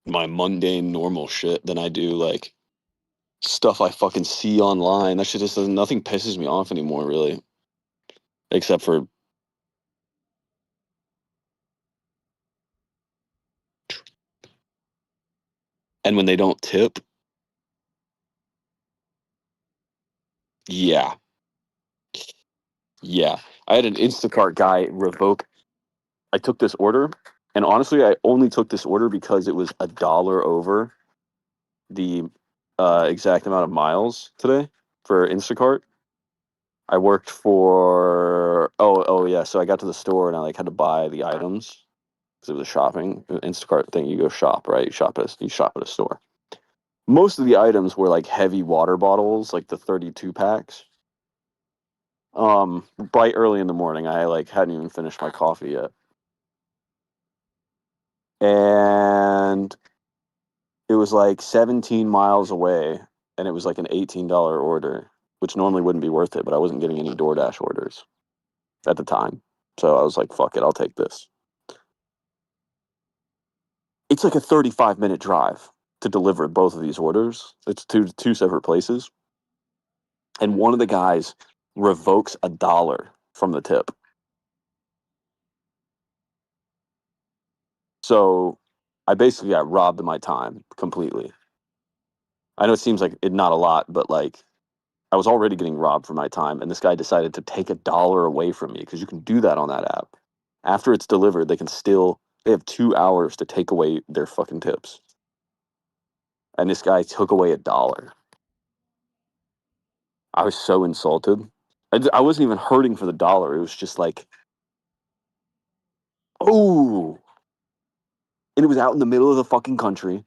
my mundane normal shit than I do like stuff I fucking see online. That shit just doesn't. Nothing pisses me off anymore, really, except for and when they don't tip. Yeah. Yeah. I had an Instacart guy revoke. I took this order, and honestly, I only took this order because it was $1 over the exact amount of miles today for Instacart. I worked for yeah, so I got to the store and I like had to buy the items because it was a shopping Instacart thing. You go shop, right? You shop at a store. Most of the items were like heavy water bottles, like the 32 packs. Bright early in the morning, I like hadn't even finished my coffee yet. And it was like 17 miles away, and it was like an $18 order, which normally wouldn't be worth it, but I wasn't getting any DoorDash orders at the time. So I was like, fuck it, I'll take this. It's like a 35-minute drive to deliver both of these orders. It's two separate places. And one of the guys revokes $1 from the tip. So I basically got robbed of my time completely. I know it seems like not a lot, but like I was already getting robbed for my time, and this guy decided to take $1 away from me because you can do that on that app. After it's delivered, they have 2 hours to take away their fucking tips. and this guy took away $1. I was so insulted. I wasn't even hurting for the dollar. It was just like, oh, and it was out in the middle of the fucking country.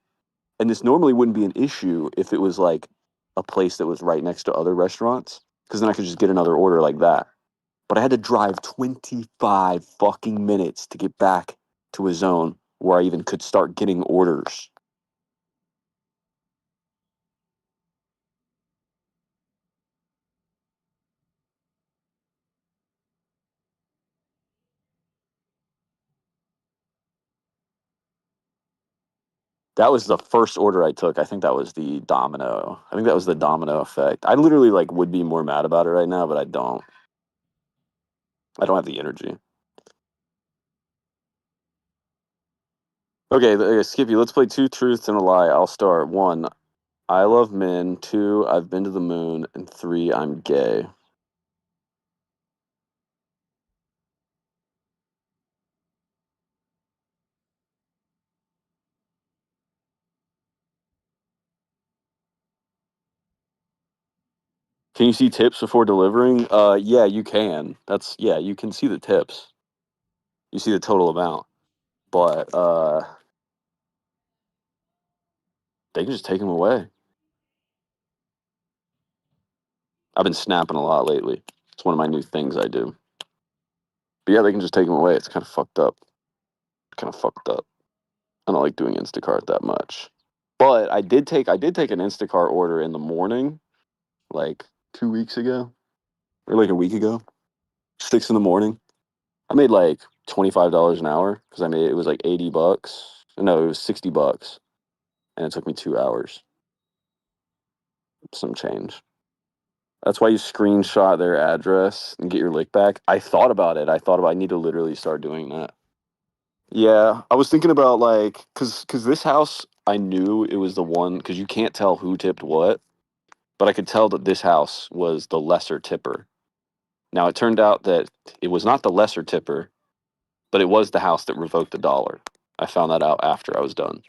And this normally wouldn't be an issue if it was like a place that was right next to other restaurants, because then I could just get another order like that. But I had to drive 25 fucking minutes to get back to a zone where I even could start getting orders. That was the first order I took. I think that was the domino. I think that was the domino effect. I literally like would be more mad about it right now, but I don't. I don't have the energy. Okay, Skippy, let's play 2 truths and a lie. I'll start. 1, I love men. 2, I've been to the moon. And 3, I'm gay. Can you see tips before delivering? Yeah, you can. You can see the tips. You see the total amount. But they can just take them away. I've been snapping a lot lately. It's one of my new things I do. But yeah, they can just take them away. It's kind of fucked up. I don't like doing Instacart that much. But I did take an Instacart order in the morning, like 2 weeks ago, or like a week ago. 6 in the morning. I made like $25 an hour because it was like $80. No, it was $60, and it took me 2 hours. Some change. That's why you screenshot their address and get your lick back. I thought about it. I need to literally start doing that. Yeah, I was thinking about like, cause this house, I knew it was the one, because you can't tell who tipped what, but I could tell that this house was the lesser tipper. Now it turned out that it was not the lesser tipper, but it was the house that revoked $1. I found that out after I was done.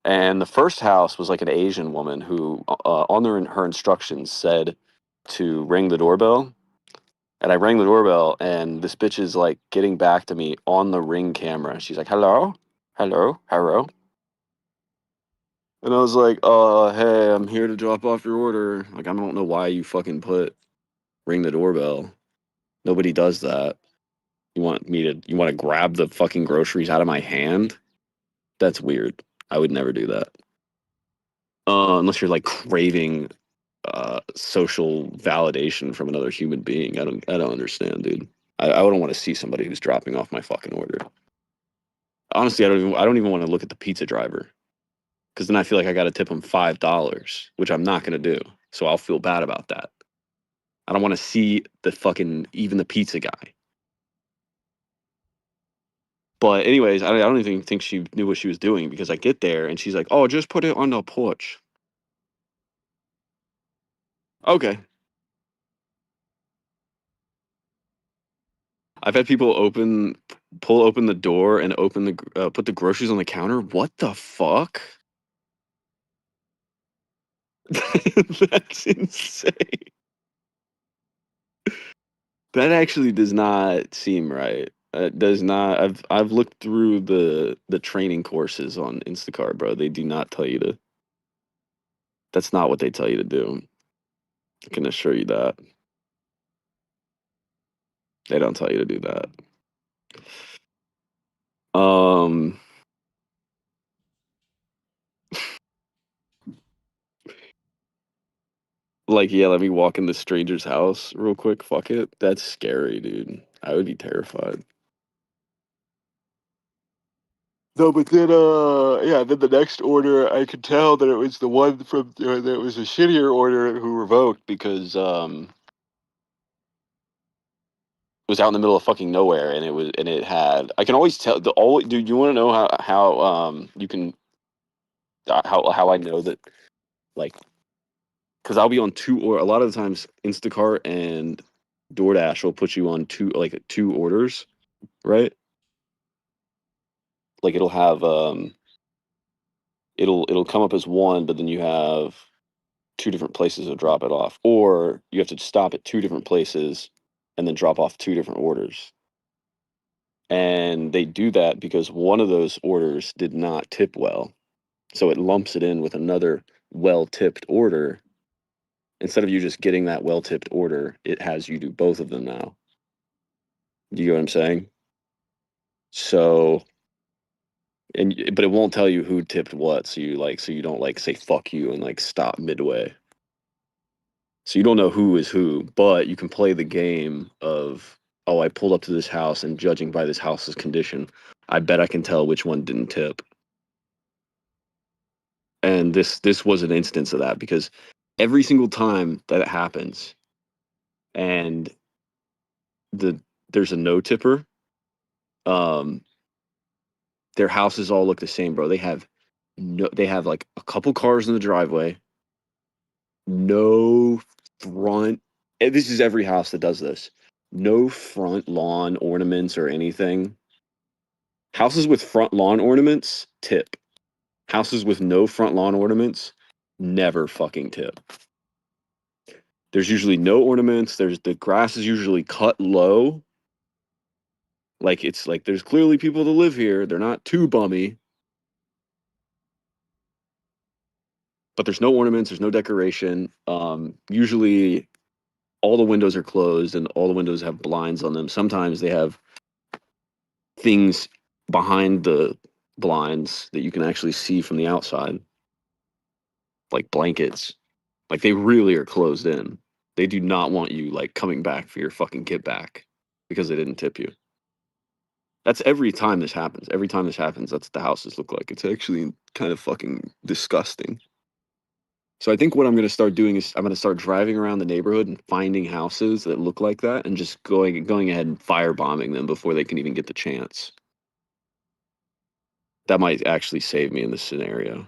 And the first house was like an Asian woman who, on her instructions, said to ring the doorbell. And I rang the doorbell, and this bitch is like getting back to me on the Ring camera. She's like, "Hello, hello, hello." And I was like, hey, I'm here to drop off your order. Like, I don't know why you fucking put ring the doorbell. Nobody does that. You want to grab the fucking groceries out of my hand? That's weird. I would never do that. Unless you're like craving social validation from another human being. I don't understand, dude. I don't want to see somebody who's dropping off my fucking order. Honestly, I don't even want to look at the pizza driver, because then I feel like I got to tip him $5, which I'm not gonna do. So I'll feel bad about that. I don't want to see even the pizza guy. But anyways, I don't even think she knew what she was doing, because I get there and she's like, "Oh, just put it on the porch." Okay. I've had people pull open the door and put the groceries on the counter. What the fuck? That's insane. That actually does not seem right. It does not. I've looked through the training courses on Instacart, bro. They do not tell you to. That's not what they tell you to do. I can assure you that. They don't tell you to do that. Like, yeah, let me walk in the stranger's house real quick. Fuck it. That's scary, dude. I would be terrified. No, but then, then the next order, I could tell that it was the one from that it was a shittier order who revoked, because it was out in the middle of fucking nowhere, and it had. I can always tell Do you want to know how you can how I know that, like, because I'll be on a lot of the times Instacart and DoorDash will put you on two orders, right? Like, it'll have it'll come up as one, but then you have two different places to drop it off, or you have to stop at two different places and then drop off two different orders. And they do that because one of those orders did not tip well. So it lumps it in with another well-tipped order. Instead of you just getting that well-tipped order, it has you do both of them now. Do you get what I'm saying? So, but it won't tell you who tipped what. So you don't like say fuck you and like stop midway. So you don't know who is who, but you can play the game of, oh, I pulled up to this house and judging by this house's condition, I bet I can tell which one didn't tip. And this was an instance of that, because every single time that it happens and there's a no tipper, their houses all look the same, bro. They have like a couple cars in the driveway, no front. And this is every house that does this. No front lawn ornaments or anything. Houses with front lawn ornaments tip. Houses with no front lawn ornaments never fucking tip. There's usually no ornaments. The grass is usually cut low. Like it's like there's clearly people that live here. They're not too bummy. But there's no ornaments, there's no decoration. Usually all the windows are closed and all the windows have blinds on them. Sometimes they have things behind the blinds that you can actually see from the outside, like blankets. Like they really are closed in. They do not want you like coming back for your fucking get back because they didn't tip you. That's every time this happens. Every time this happens, that's what the houses look like. It's actually kind of fucking disgusting. So I think what I'm going to start doing is I'm going to start driving around the neighborhood and finding houses that look like that and just going ahead and firebombing them before they can even get the chance. That might actually save me in this scenario.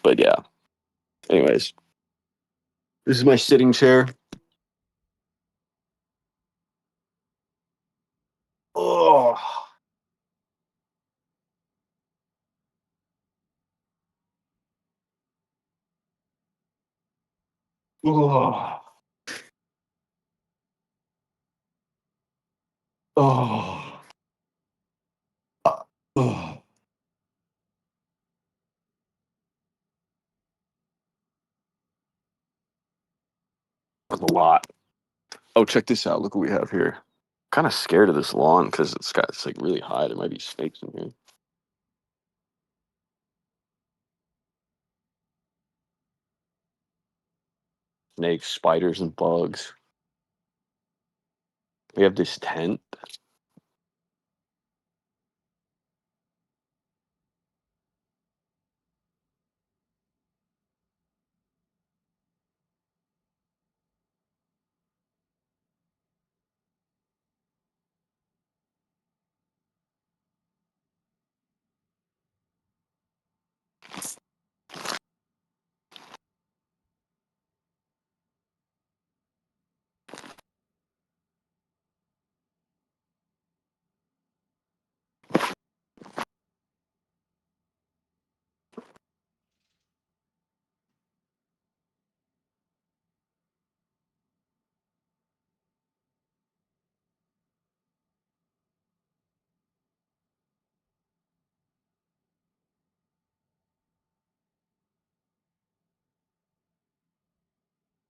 But yeah. Anyways, this is my sitting chair. Oh. Oh. Oh. Oh. That's a lot. Oh, check this out. Look what we have here. Kind of scared of this lawn because it's like really high. There might be snakes in here. Snakes, spiders, and bugs. We have this tent.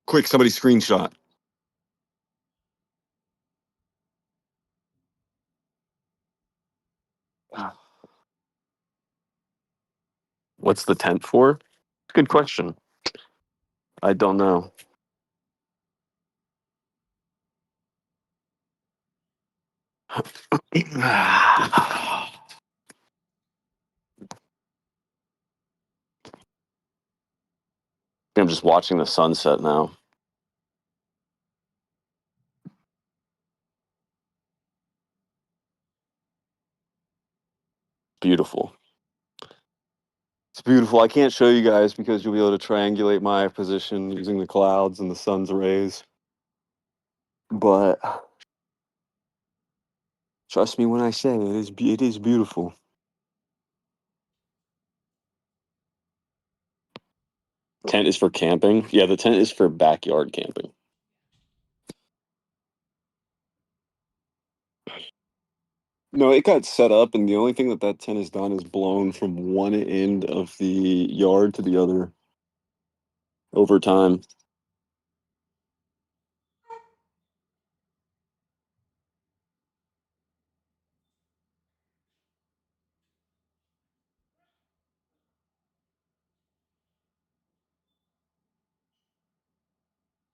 Quick, somebody screenshot. What's the tent for? Good question. I don't know. I'm just watching the sunset now. Beautiful. It's beautiful. I can't show you guys because you'll be able to triangulate my position using the clouds and the sun's rays. But Trust me when I say it is beautiful. Tent is for camping. Yeah, the tent is for backyard camping. No, it got set up, and the only thing that tent has done is blown from one end of the yard to the other over time.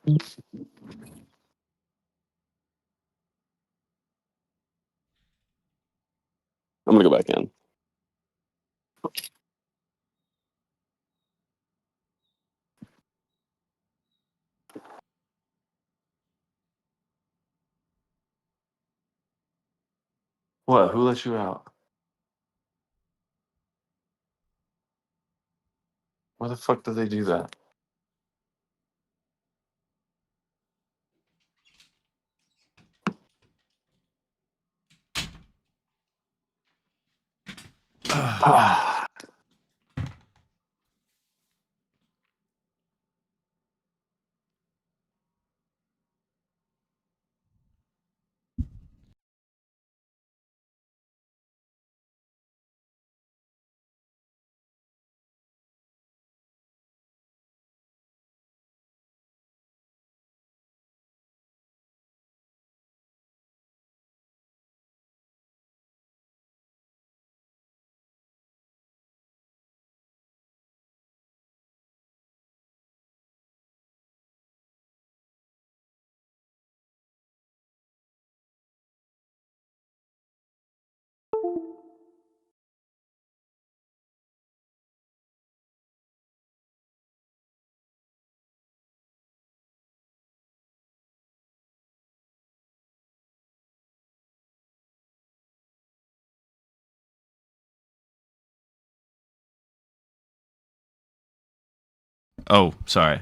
I'm gonna go back in. What? Who let you out? Why the fuck did they do that? Oh, sorry.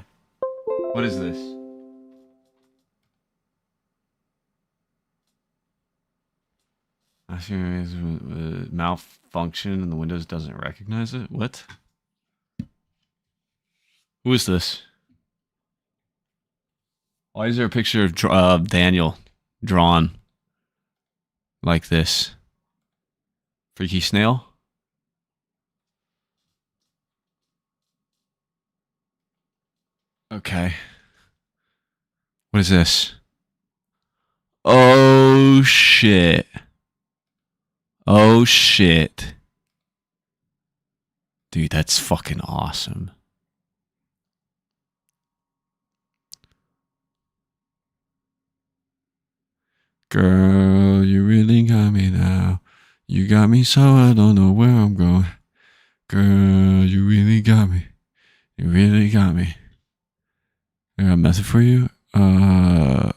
What is this? Malfunction and the Windows doesn't recognize it? What? Who is this? Why is there a picture of Daniel drawn like this? Freaky Snail? Okay. What is this? Oh, shit. Oh, shit. Dude, that's fucking awesome. Girl, you really got me now. You got me so I don't know where I'm going. Girl, you really got me. You really got me. I got a method for you? I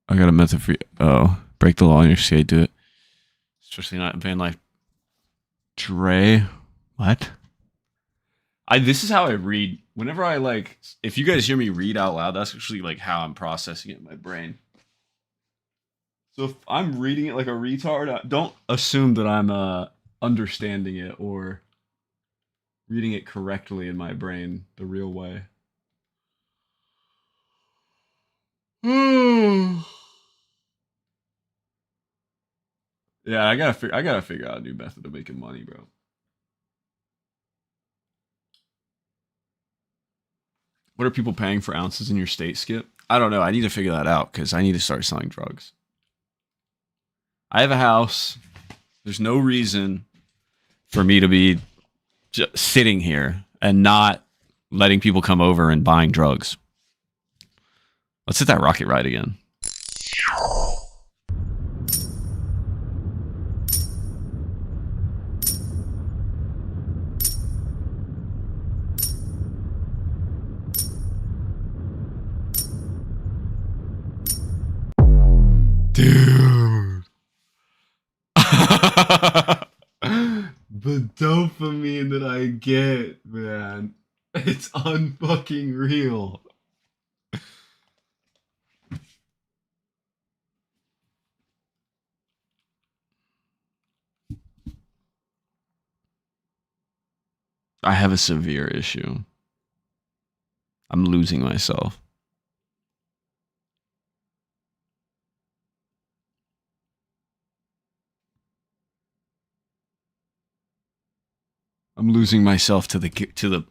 got a method for you. Oh, break the law in your state, do it. Especially not Van Life. Dre. What? This is how I read. Whenever I if you guys hear me read out loud, that's actually like how I'm processing it in my brain. So if I'm reading it like a retard, don't assume that I'm understanding it or reading it correctly in my brain the real way. Yeah, I gotta figure out a new method of making money, bro. What are people paying for ounces in your state, Skip? I don't know. I need to figure that out because I need to start selling drugs. I have a house. There's no reason for me to be just sitting here and not letting people come over and buying drugs. Let's hit that rocket ride again. Dude. The dopamine that I get, man. It's unfucking real. I have a severe issue. I'm losing myself. I'm losing myself to the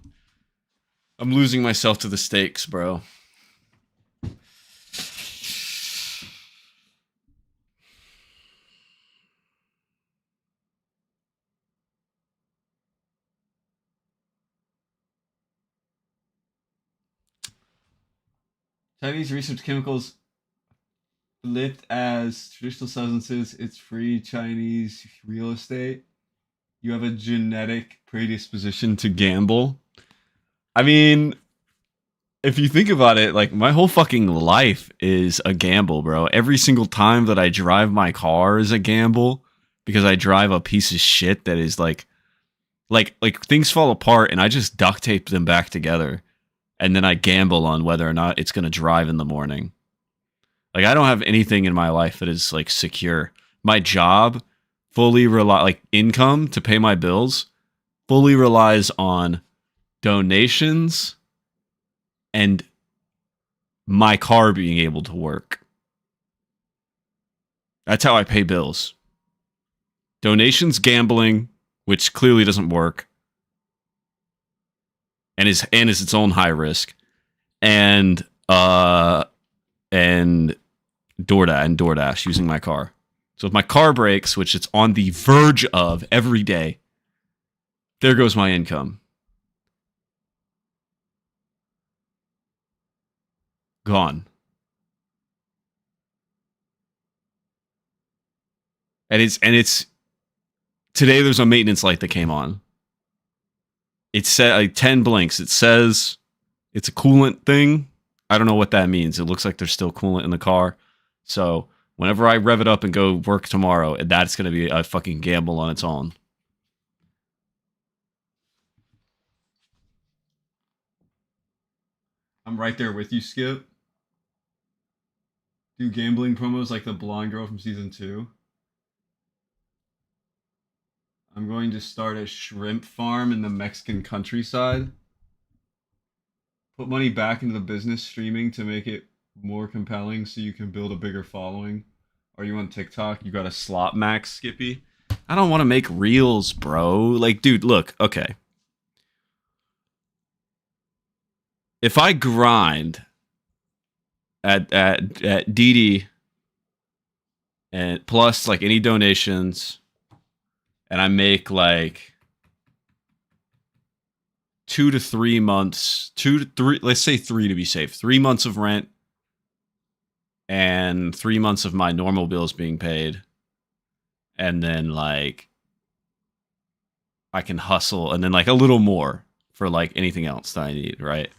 I'm losing myself to the stakes, bro. Chinese research chemicals flipped as traditional substances. It's free Chinese real estate. You have a genetic predisposition to gamble. I mean, if you think about it, like my whole fucking life is a gamble, bro. Every single time that I drive my car is a gamble because I drive a piece of shit that is like things fall apart and I just duct tape them back together and then I gamble on whether or not it's going to drive in the morning. Like I don't have anything in my life that is like secure. My job fully income to pay my bills fully relies on donations and my car being able to work. That's how I pay bills. Donations, gambling, which clearly doesn't work, and is its own high risk, and DoorDash using my car. So if my car breaks, which it's on the verge of every day, there goes my income. Gone. And it's today there's a maintenance light that came on. It said like 10 blinks. It says it's a coolant thing. I don't know what that means. It looks like there's still coolant in the car. So whenever I rev it up and go work tomorrow, that's going to be a fucking gamble on its own. I'm right there with you, Skip. Do gambling promos like the blonde girl from season 2. I'm going to start a shrimp farm in the Mexican countryside. Put money back into the business streaming to make it more compelling so you can build a bigger following. Are you on TikTok? You got a slot max, Skippy? I don't want to make reels, bro. Like, dude, look, okay. If I grind at DD and plus like any donations and I make like 2 to 3 months, 2 to 3, let's say 3 to be safe, 3 months of rent and 3 months of my normal bills being paid. And then like I can hustle and then like a little more for like anything else that I need, right?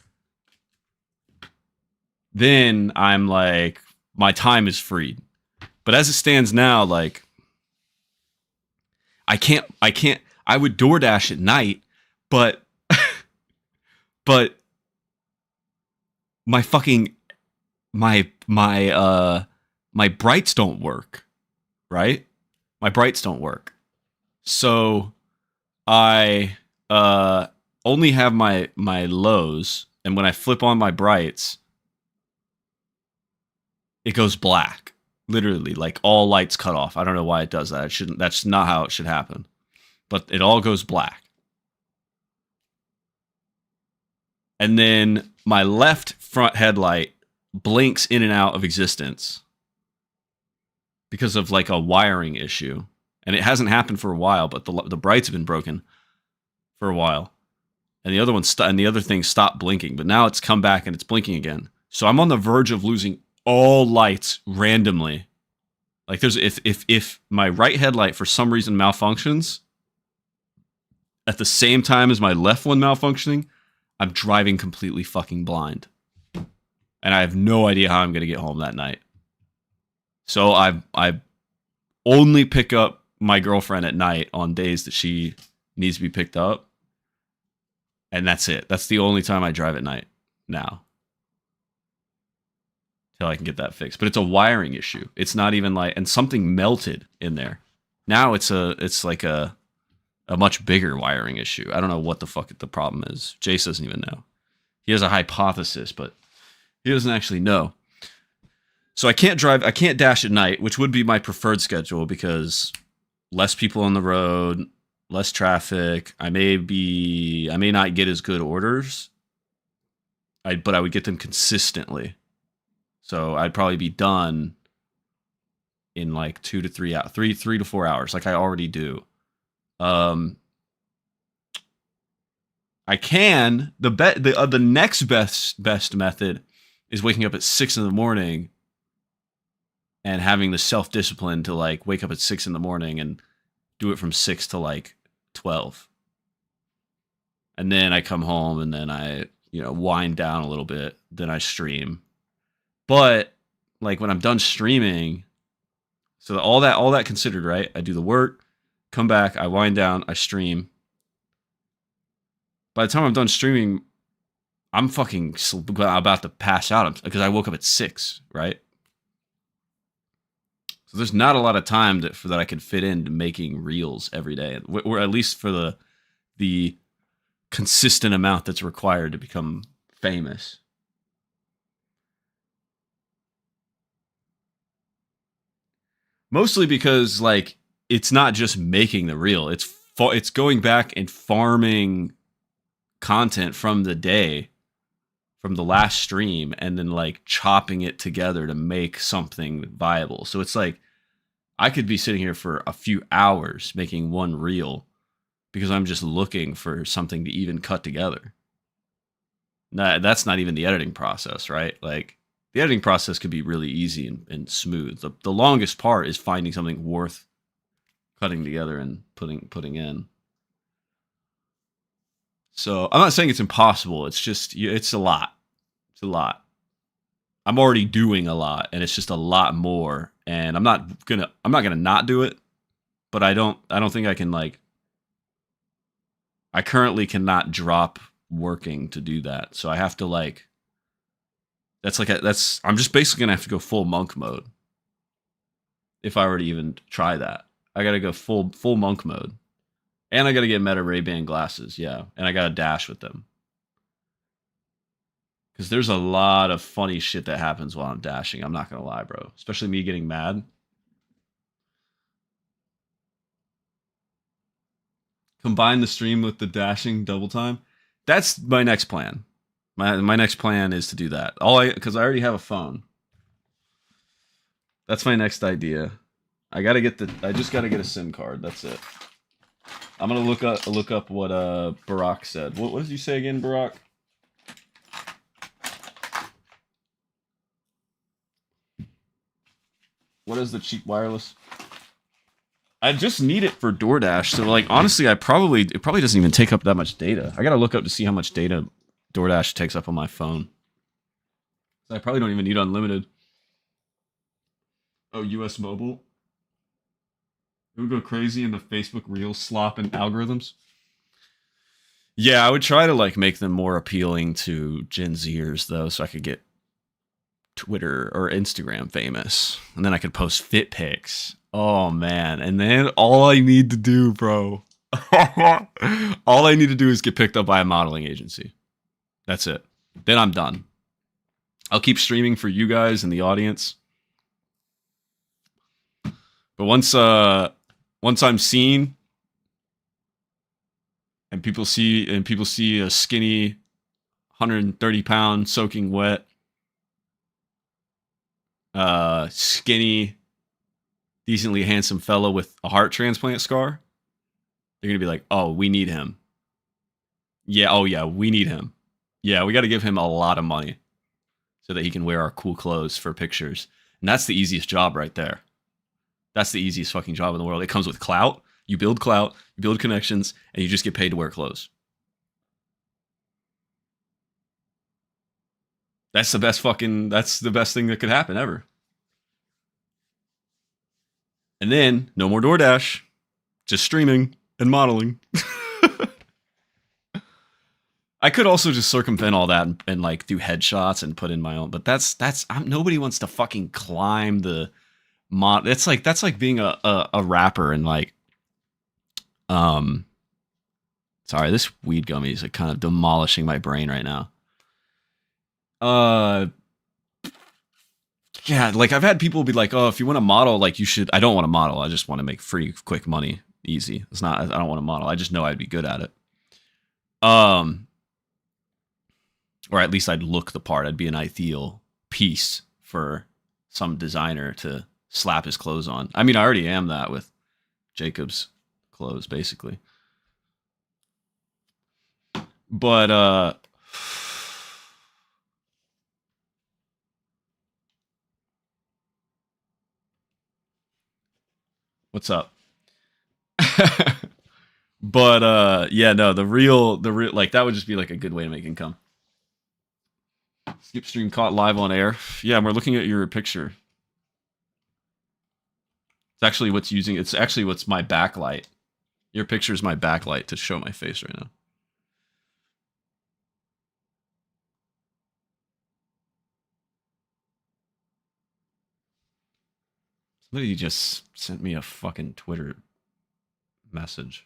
Then I'm like, my time is freed. But as it stands now, like, I would DoorDash at night, but, but my fucking, my brights don't work, right? My brights don't work. So I, only have my lows, and when I flip on my brights, it goes black. Literally, like all lights cut off. I don't know why it does that. It shouldn't. That's not how it should happen. But it all goes black. And then my left front headlight blinks in and out of existence because of like a wiring issue. And it hasn't happened for a while, but the brights have been broken for a while. And the other one and the other thing stopped blinking, but now it's come back and it's blinking again. So I'm on the verge of losing all lights randomly. Like there's if my right headlight for some reason malfunctions at the same time as my left one malfunctioning, I'm driving completely fucking blind. And I have no idea how I'm going to get home that night. So I only pick up my girlfriend at night on days that she needs to be picked up. And that's it. That's the only time I drive at night now. Till I can get that fixed. But it's a wiring issue. It's not even like, and something melted in there. Now it's like a a much bigger wiring issue. I don't know what the fuck the problem is. Jace doesn't even know. He has a hypothesis, but he doesn't actually know. So I can't dash at night, which would be my preferred schedule because less people on the road, less traffic. I may not get as good orders, but I would get them consistently. So I'd probably be done in like 2 to 3 hours, 3 to 4 hours, like I already do. I can the next best method is waking up at 6 in the morning and having the self-discipline to like wake up at 6 in the morning and do it from 6 to like 12. And then I come home and then I, wind down a little bit, then I stream. But like when I'm done streaming, so all that considered, right? I do the work, come back, I wind down, I stream. By the time I'm done streaming, I'm fucking about to pass out because I woke up at 6, right? So there's not a lot of time that I could fit into making reels every day, or at least for the consistent amount that's required to become famous. Mostly because like it's not just making the reel; it's going back and farming content from the day, from the last stream, and then like chopping it together to make something viable. So it's like I could be sitting here for a few hours making one reel because I'm just looking for something to even cut together. That's not even the editing process, right? Like the editing process could be really easy and smooth. The longest part is finding something worth cutting together and putting in. So I'm not saying it's impossible. It's just, it's a lot. It's a lot. I'm already doing a lot, and it's just a lot more. And I'm not gonna not do it, but I don't think I can like. I currently cannot drop working to do that, so I have to like. I'm just basically gonna have to go full monk mode. If I were to even try that, I gotta go full monk mode. And I gotta get Meta Ray-Ban glasses, yeah. And I gotta dash with them. Because there's a lot of funny shit that happens while I'm dashing. I'm not gonna lie, bro. Especially me getting mad. Combine the stream with the dashing double time. That's my next plan. My next plan is to do that. Because I already have a phone. That's my next idea. I just gotta get a SIM card. That's it. I'm gonna look up what Barack said. What did you say again, Barack? What is the cheap wireless? I just need it for DoorDash. So like honestly, it probably doesn't even take up that much data. I gotta look up to see how much data DoorDash takes up on my phone. So I probably don't even need unlimited. Oh, US Mobile. It would go crazy in the Facebook Reels slop and algorithms. Yeah, I would try to like make them more appealing to Gen Zers though, so I could get Twitter or Instagram famous, and then I could post fit pics. Oh man, and then all I need to do, bro, all I need to do is get picked up by a modeling agency. That's it. Then I'm done. I'll keep streaming for you guys and the audience. But once I'm seen and people see a skinny 130-pound soaking wet skinny decently handsome fellow with a heart transplant scar, they're gonna be like, oh, we need him. Yeah, oh yeah, we need him. Yeah, we got to give him a lot of money so that he can wear our cool clothes for pictures. And that's the easiest job right there. That's the easiest fucking job in the world. It comes with clout. You build clout, you build connections, and you just get paid to wear clothes. That's the best thing that could happen ever. And then, no more DoorDash. Just streaming and modeling. I could also just circumvent all that and like do headshots and put in my own, but nobody wants to fucking climb the that's like being a rapper and like Sorry, this weed gummy is like kind of demolishing my brain right now. Yeah, like I've had people be like, "Oh, if you want to model, like you should." I don't want to model. I just want to make free, quick money, easy. It's not. I don't want to model. I just know I'd be good at it. Or at least I'd look the part. I'd be an ideal piece for some designer to slap his clothes on. I mean, I already am that with Jacob's clothes, basically. But what's up? But yeah, no, the real like that would just be like a good way to make income. Skip stream caught live on air. Yeah, we're looking at your picture. It's actually what's my backlight. Your picture is my backlight to show my face right now. Somebody just sent me a fucking Twitter message.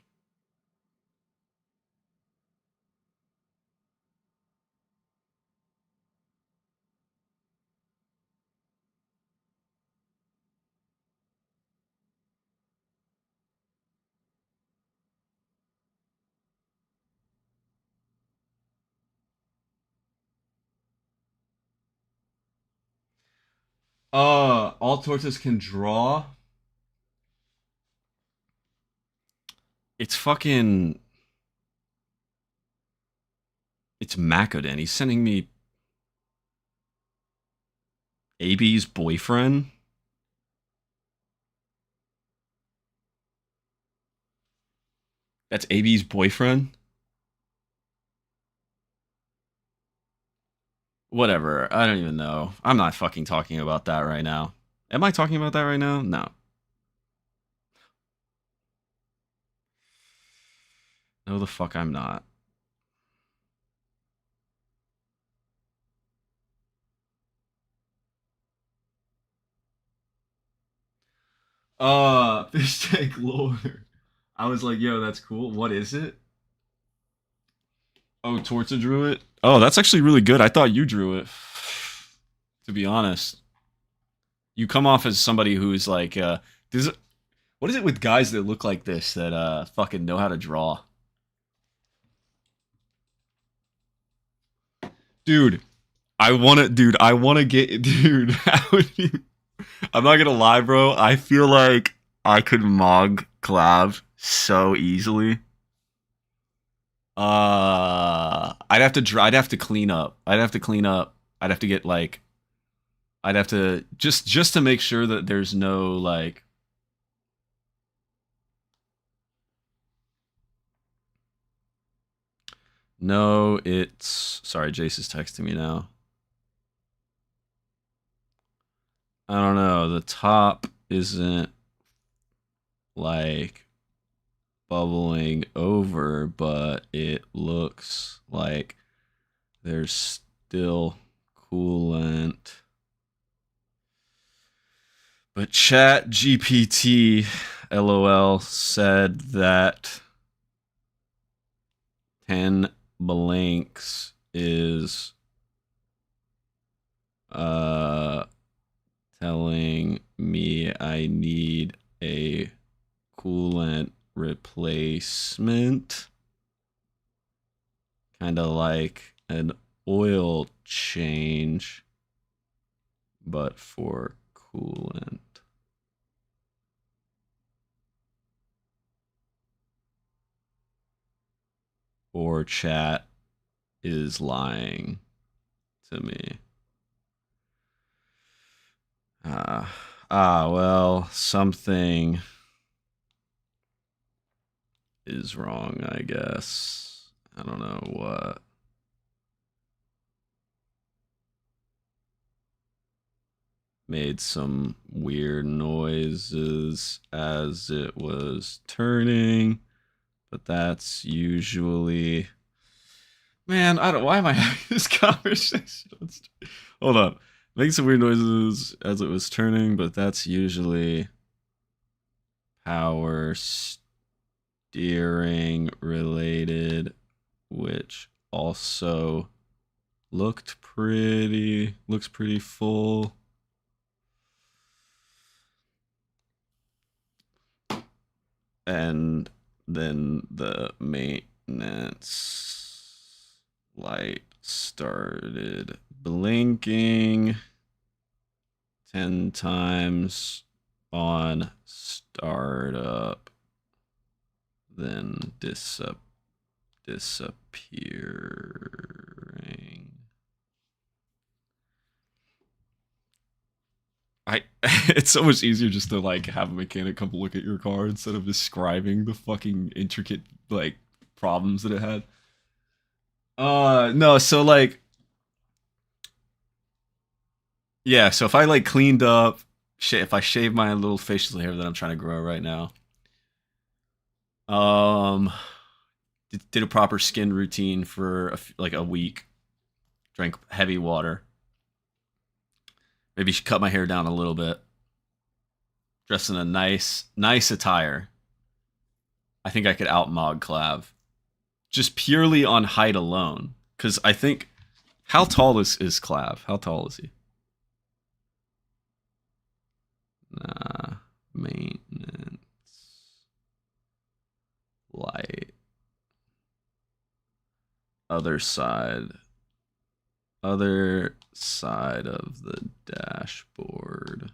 All tortoise can draw. It's fucking... It's Makoden. He's sending me... AB's boyfriend? That's AB's boyfriend? Whatever. I don't even know. I'm not fucking talking about that right now. Am I talking about that right now? No. No, the fuck I'm not. Fish tank lore. I was like, yo, that's cool. What is it? Oh, Torta drew it? Oh, that's actually really good. I thought you drew it. To be honest. You come off as somebody who's like, what is it with guys that look like this that fucking know how to draw? Dude, I wanna get, dude, I'm not gonna lie, bro. I feel like I could mog Clav so easily. I'd have to clean up. I'd have to get like, I'd have to just to make sure that there's no like. No, it's sorry. Jace is texting me now. I don't know. The top isn't like bubbling over, but it looks like there's still coolant. But Chat GPT, LOL, said that 10 blanks is telling me I need a coolant replacement, kind of like an oil change, but for coolant. Or chat is lying to me. Well, something is wrong, I guess. I don't know what. Made some weird noises as it was turning, but that's usually... Man, why am I having this conversation? Hold on. Making some weird noises as it was turning, but that's usually power steering related. also looks pretty full. And then the maintenance light started blinking 10 times on startup, then disappearing. It's so much easier just to like have a mechanic come look at your car instead of describing the fucking intricate like problems that it had. No, so like, yeah, so if I like cleaned up, if I shave my little facial hair that I'm trying to grow right now, did a proper skin routine for like a week, drank heavy water. Maybe cut my hair down a little bit. Dress in a nice attire. I think I could outmog Clav. Just purely on height alone. Because I think... How tall is Clav? How tall is he? Nah. Maintenance. Light. Other side of the dashboard.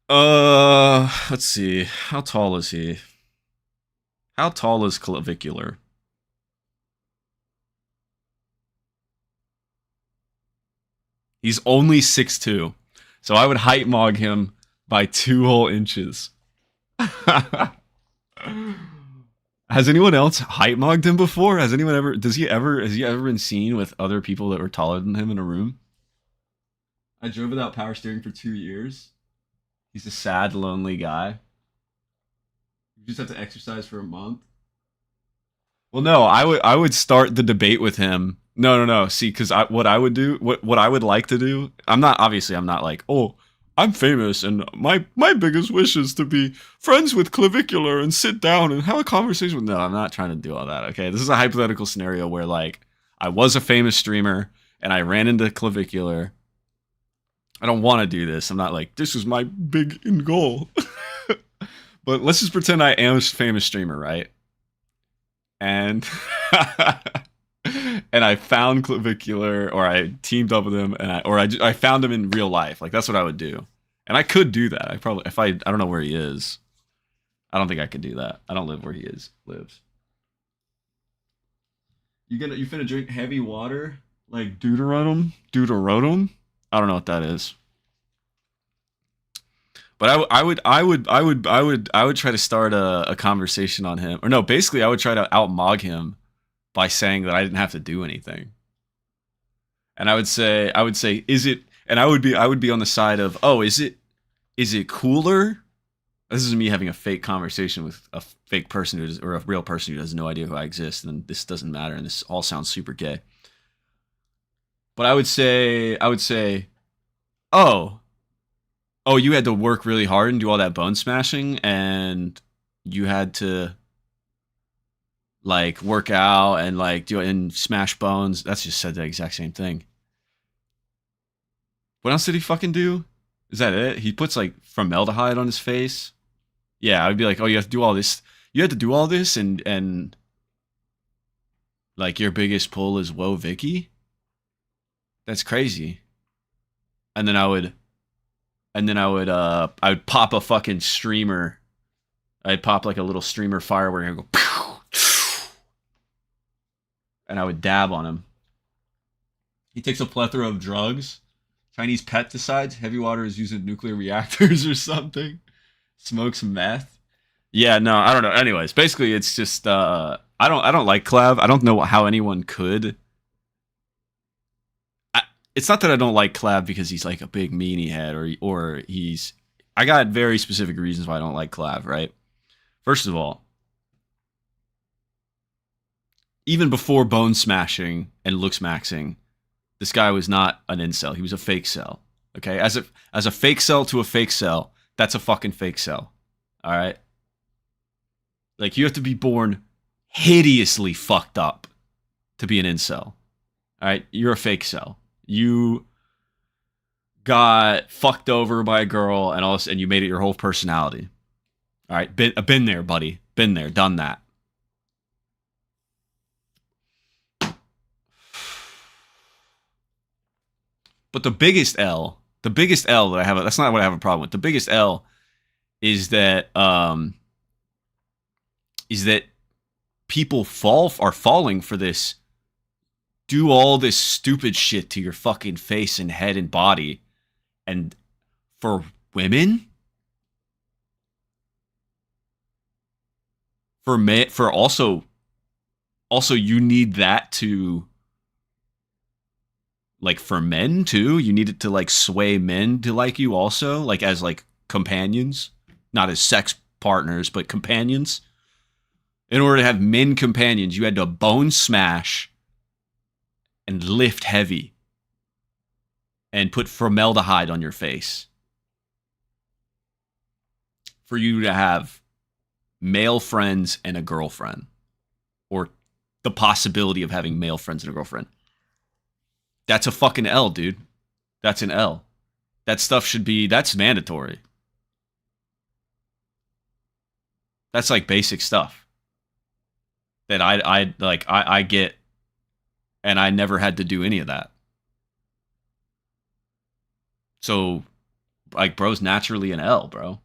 Let's see. How tall is he? How tall is Clavicular? He's only 6'2". So I would height mog him by 2 whole inches. Has anyone else height mogged him before? Has he ever been seen with other people that were taller than him in a room? I drove without power steering for 2 years. He's a sad, lonely guy. You just have to exercise for a month. Well, no, I would start the debate with him. No. See, because what I would like to do. I'm not like, oh, I'm famous and my biggest wish is to be friends with Clavicular and sit down and have a conversation with... No, I'm not trying to do all that, okay? This is a hypothetical scenario where, like, I was a famous streamer and I ran into Clavicular. I don't want to do this. I'm not like, this is my big end goal. But let's just pretend I am a famous streamer, right? And... and I found Clavicular, or I teamed up with him, and I found him in real life. Like, that's what I would do. And I could do that. I don't know where he is. I don't think I could do that. I don't live where he lives. You finna drink heavy water? Like deuterotum? I don't know what that is. But I would try to start a conversation on him. Or no, basically I would try to outmog him by saying that I didn't have to do anything. And I would say, is it, and I would be on the side of, oh, is it cooler? This is me having a fake conversation with a fake person or a real person who has no idea who I exist, and this doesn't matter, and this all sounds super gay. But I would say, oh, you had to work really hard and do all that bone smashing, and you had to like work out and like do it and smash bones. That's just said the exact same thing. What else did he fucking do? Is that it? He puts like formaldehyde on his face. Yeah, I would be like, oh, you have to do all this. You had to do all this, and like your biggest pull is whoa Vicky. That's crazy. And then I would pop a fucking streamer. I'd pop like a little streamer firework and go pew! And I would dab on him. He takes a plethora of drugs. Chinese pet decides heavy water is used in nuclear reactors or something. Smokes meth. Yeah, no, I don't know. Anyways, basically it's just I don't like Clav. I don't know how anyone could. It's not that I don't like Clav because he's like a big meanie head or he's... I got very specific reasons why I don't like Clav, right? First of all, even before bone smashing and looks maxing, this guy was not an incel. He was a fake cell. Okay? As a fake cell to a fake cell, that's a fucking fake cell. All right? Like, you have to be born hideously fucked up to be an incel. All right, you're a fake cell. You got fucked over by a girl and you made it your whole personality. All right, been there, buddy. Been there, done that. But the biggest L that I have, that's not what I have a problem with. The biggest L is that people are falling for this, do all this stupid shit to your fucking face and head and body. And for women, for also you need that to, like, for men too, you need it to like sway men to like you also, like as like companions, not as sex partners, but companions. In order to have men companions, you had to bone smash and lift heavy and put formaldehyde on your face for you to have male friends and a girlfriend, or the possibility of having male friends and a girlfriend. That's a fucking L, dude. That's an L. That stuff that's mandatory. That's like basic stuff that I get, and I never had to do any of that. So, like, bro's naturally an L, bro.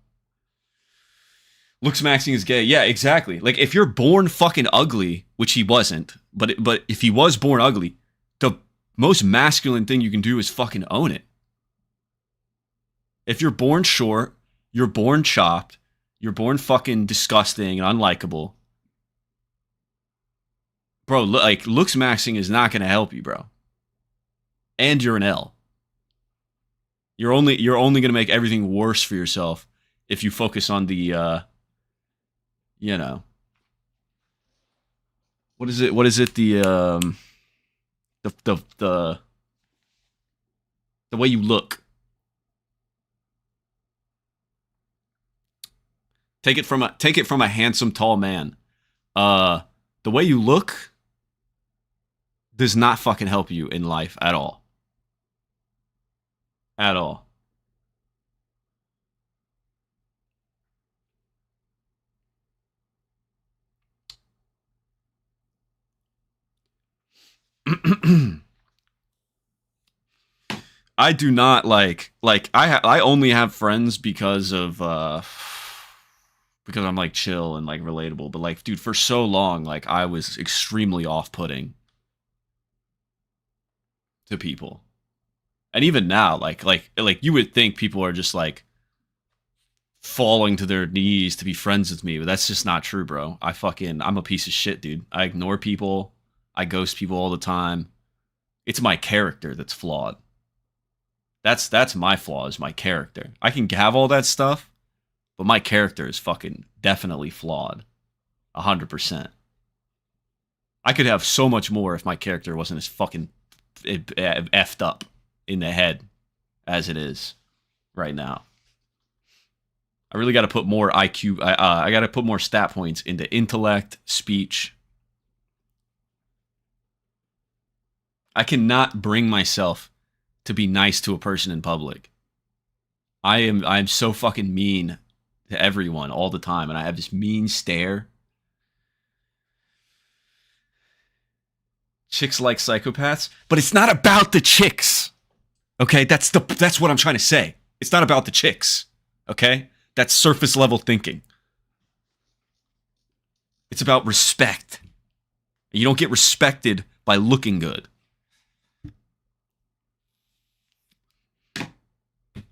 Looks maxing is gay. Yeah, exactly. Like, if you're born fucking ugly, which he wasn't, but if he was born ugly, the most masculine thing you can do is fucking own it. If you're born short, you're born chopped, you're born fucking disgusting and unlikable, bro, like, looks maxing is not going to help you, bro. And you're an L. You're only going to make everything worse for yourself if you focus on the what is it the way you look. Take it from a handsome tall man. The way you look does not fucking help you in life at all. At all. I do not like I only have friends because I'm like chill and like relatable, but like, dude, for so long, like, I was extremely off-putting to people. And even now, like you would think people are just like falling to their knees to be friends with me, but that's just not true, bro. I'm a piece of shit, dude. I ignore people. I ghost people all the time. It's my character that's flawed. That's my flaw, is my character. I can have all that stuff, but my character is fucking definitely flawed. 100%. I could have so much more if my character wasn't as fucking effed up in the head as it is right now. I really got to put more IQ. I got to put more stat points into intellect, speech. I cannot bring myself to be nice to a person in public. I'm so fucking mean to everyone all the time, and I have this mean stare. Chicks like psychopaths, but it's not about the chicks. Okay, that's what I'm trying to say. It's not about the chicks. Okay? That's surface level thinking. It's about respect. You don't get respected by looking good.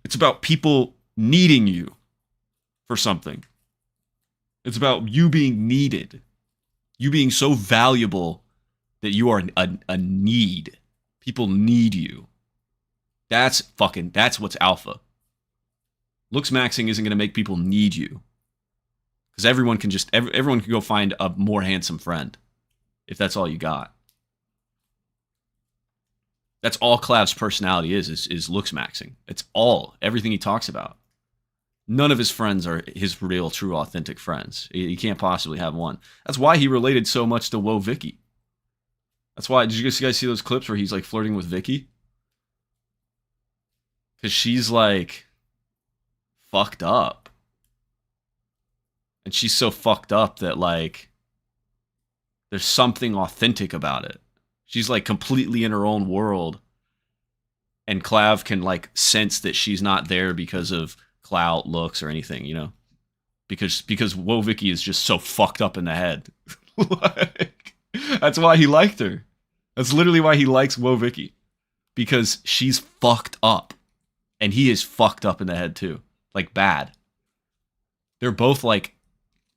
It's about people needing you for something. It's about you being needed. You being so valuable that you are a need. People need you. That's what's alpha. Looks maxing isn't going to make people need you. Because everyone can go find a more handsome friend if that's all you got. That's all Clav's personality is looks maxing. It's everything he talks about. None of his friends are his real, true, authentic friends. He can't possibly have one. That's why he related so much to Woah Vicky. That's why. Did you guys see those clips where he's like flirting with Vicky? Because she's like fucked up. And she's so fucked up that like there's something authentic about it. She's like completely in her own world. And Clav can like sense that she's not there because of clout, looks, or anything, you know? Because Woah Vicky is just so fucked up in the head. Like, that's why he liked her. That's literally why he likes Woah Vicky. Because she's fucked up. And he is fucked up in the head too. Like bad. They're both like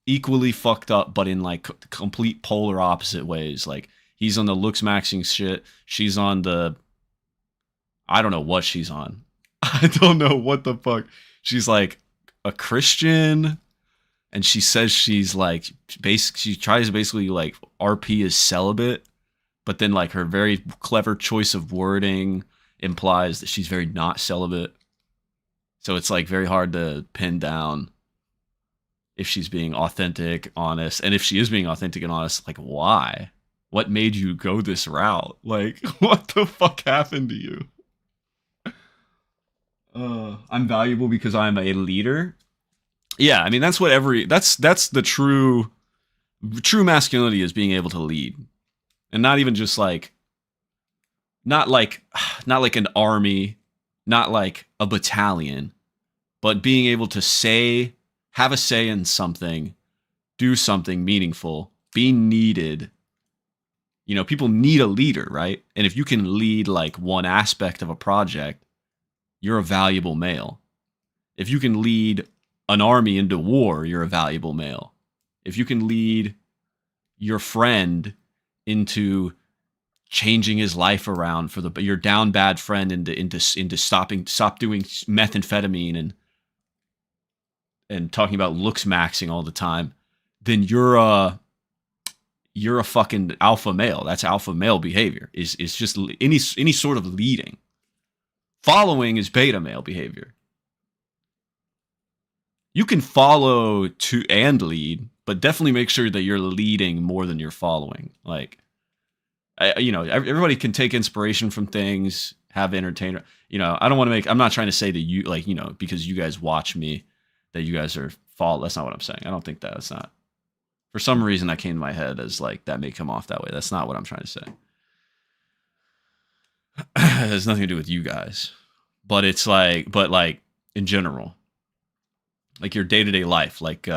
equally fucked up, but in like complete polar opposite ways. Like he's on the looks maxing shit. She's on the, I don't know what she's on. I don't know what the fuck. She's like a Christian, and she says she's like, she tries to basically like RP as celibate, but then like her very clever choice of wording implies that she's very not celibate. So it's like very hard to pin down if she's being authentic, honest, and if she is being authentic and honest, like why? What made you go this route? Like, what the fuck happened to you? I'm valuable because I'm a leader. Yeah, I mean that's what that's the true masculinity is, being able to lead, and not even just like, not like an army, not like a battalion, but being able to have a say in something, do something meaningful, be needed. You know, people need a leader, right? And if you can lead like one aspect of a project, you're a valuable male. If you can lead an army into war, you're a valuable male. If you can lead your friend into changing his life around for your down bad friend into stop doing methamphetamine and talking about looks maxing all the time, then you're a fucking alpha male. That's alpha male behavior. Is just any sort of leading. Following is beta male behavior. You can follow and lead, but definitely make sure that you're leading more than you're following. Like, everybody can take inspiration from things, have entertainment. You know, I'm not trying to say that you, like, you know, because you guys watch me, that you guys are That's not what I'm saying. I don't think that's not. For some reason, that came to my head as like, that may come off that way. That's not what I'm trying to say. It has nothing to do with you guys, but it's like, in general, like your day-to-day life, like you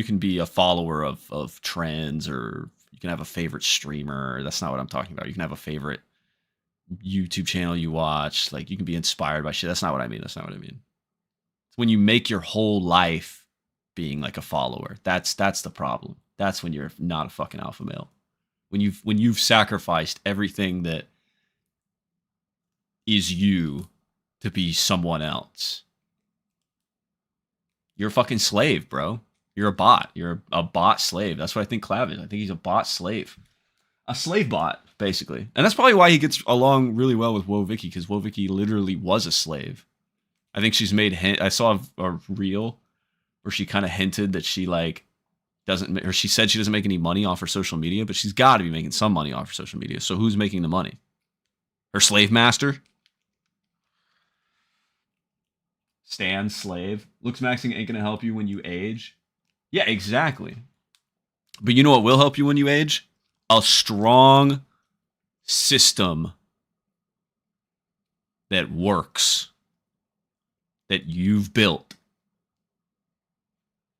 can be a follower of trends, or you can have a favorite streamer. That's not what I'm talking about. You can have a favorite YouTube channel you watch. Like, you can be inspired by shit. That's not what I mean. It's when you make your whole life being like a follower. That's the problem. That's when you're not a fucking alpha male. When you've sacrificed everything that is you to be someone else. You're a fucking slave, bro. You're a bot. You're a bot slave. That's what I think Clav is. I think he's a bot slave. A slave bot, basically. And that's probably why he gets along really well with Woah Vicky, because Woah Vicky literally was a slave. I think she's made I saw a reel where she kind of hinted that she like doesn't, or she said she doesn't make any money off her social media, but she's got to be making some money off her social media. So who's making the money? Her slave master? Stan, slave. Looks maxing ain't gonna help you when you age. Yeah, exactly. But you know what will help you when you age? A strong system that works, that you've built.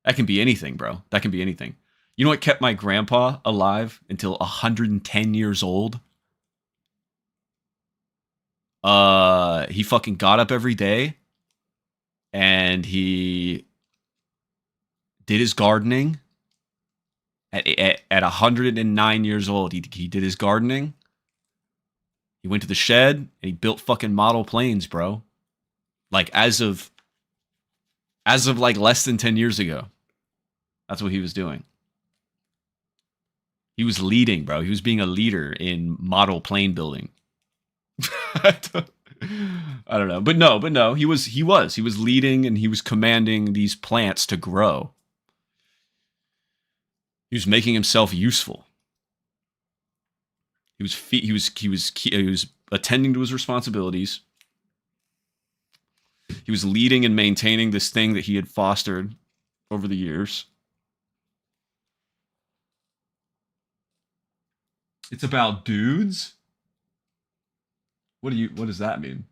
That can be anything, bro. That can be anything. You know what kept my grandpa alive until 110 years old? He fucking got up every day and he did his gardening. At 109 years old, he did his gardening. He went to the shed and he built fucking model planes, bro. Like as of like less than 10 years ago. That's what he was doing. He was leading, bro. He was being a leader in model plane building. I don't know. But no, he was leading and he was commanding these plants to grow. He was making himself useful. He was attending to his responsibilities. He was leading and maintaining this thing that he had fostered over the years. It's about dudes? What does that mean?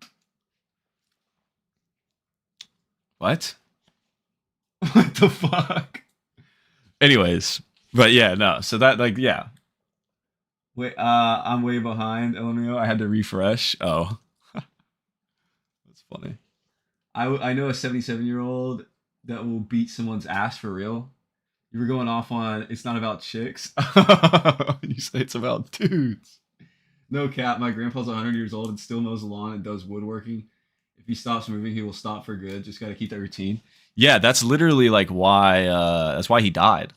What? What the fuck? Anyways, but yeah, no. So that, like, yeah. Wait, I'm way behind, LMAO. I had to refresh. Oh. That's funny. I know a 77-year-old that will beat someone's ass for real. You were going off on it's not about chicks. You say it's about dudes. No cap, my grandpa's 100 years old and still mows the lawn and does woodworking. If he stops moving, he will stop for good. Just gotta keep that routine. Yeah, that's literally like why that's why he died.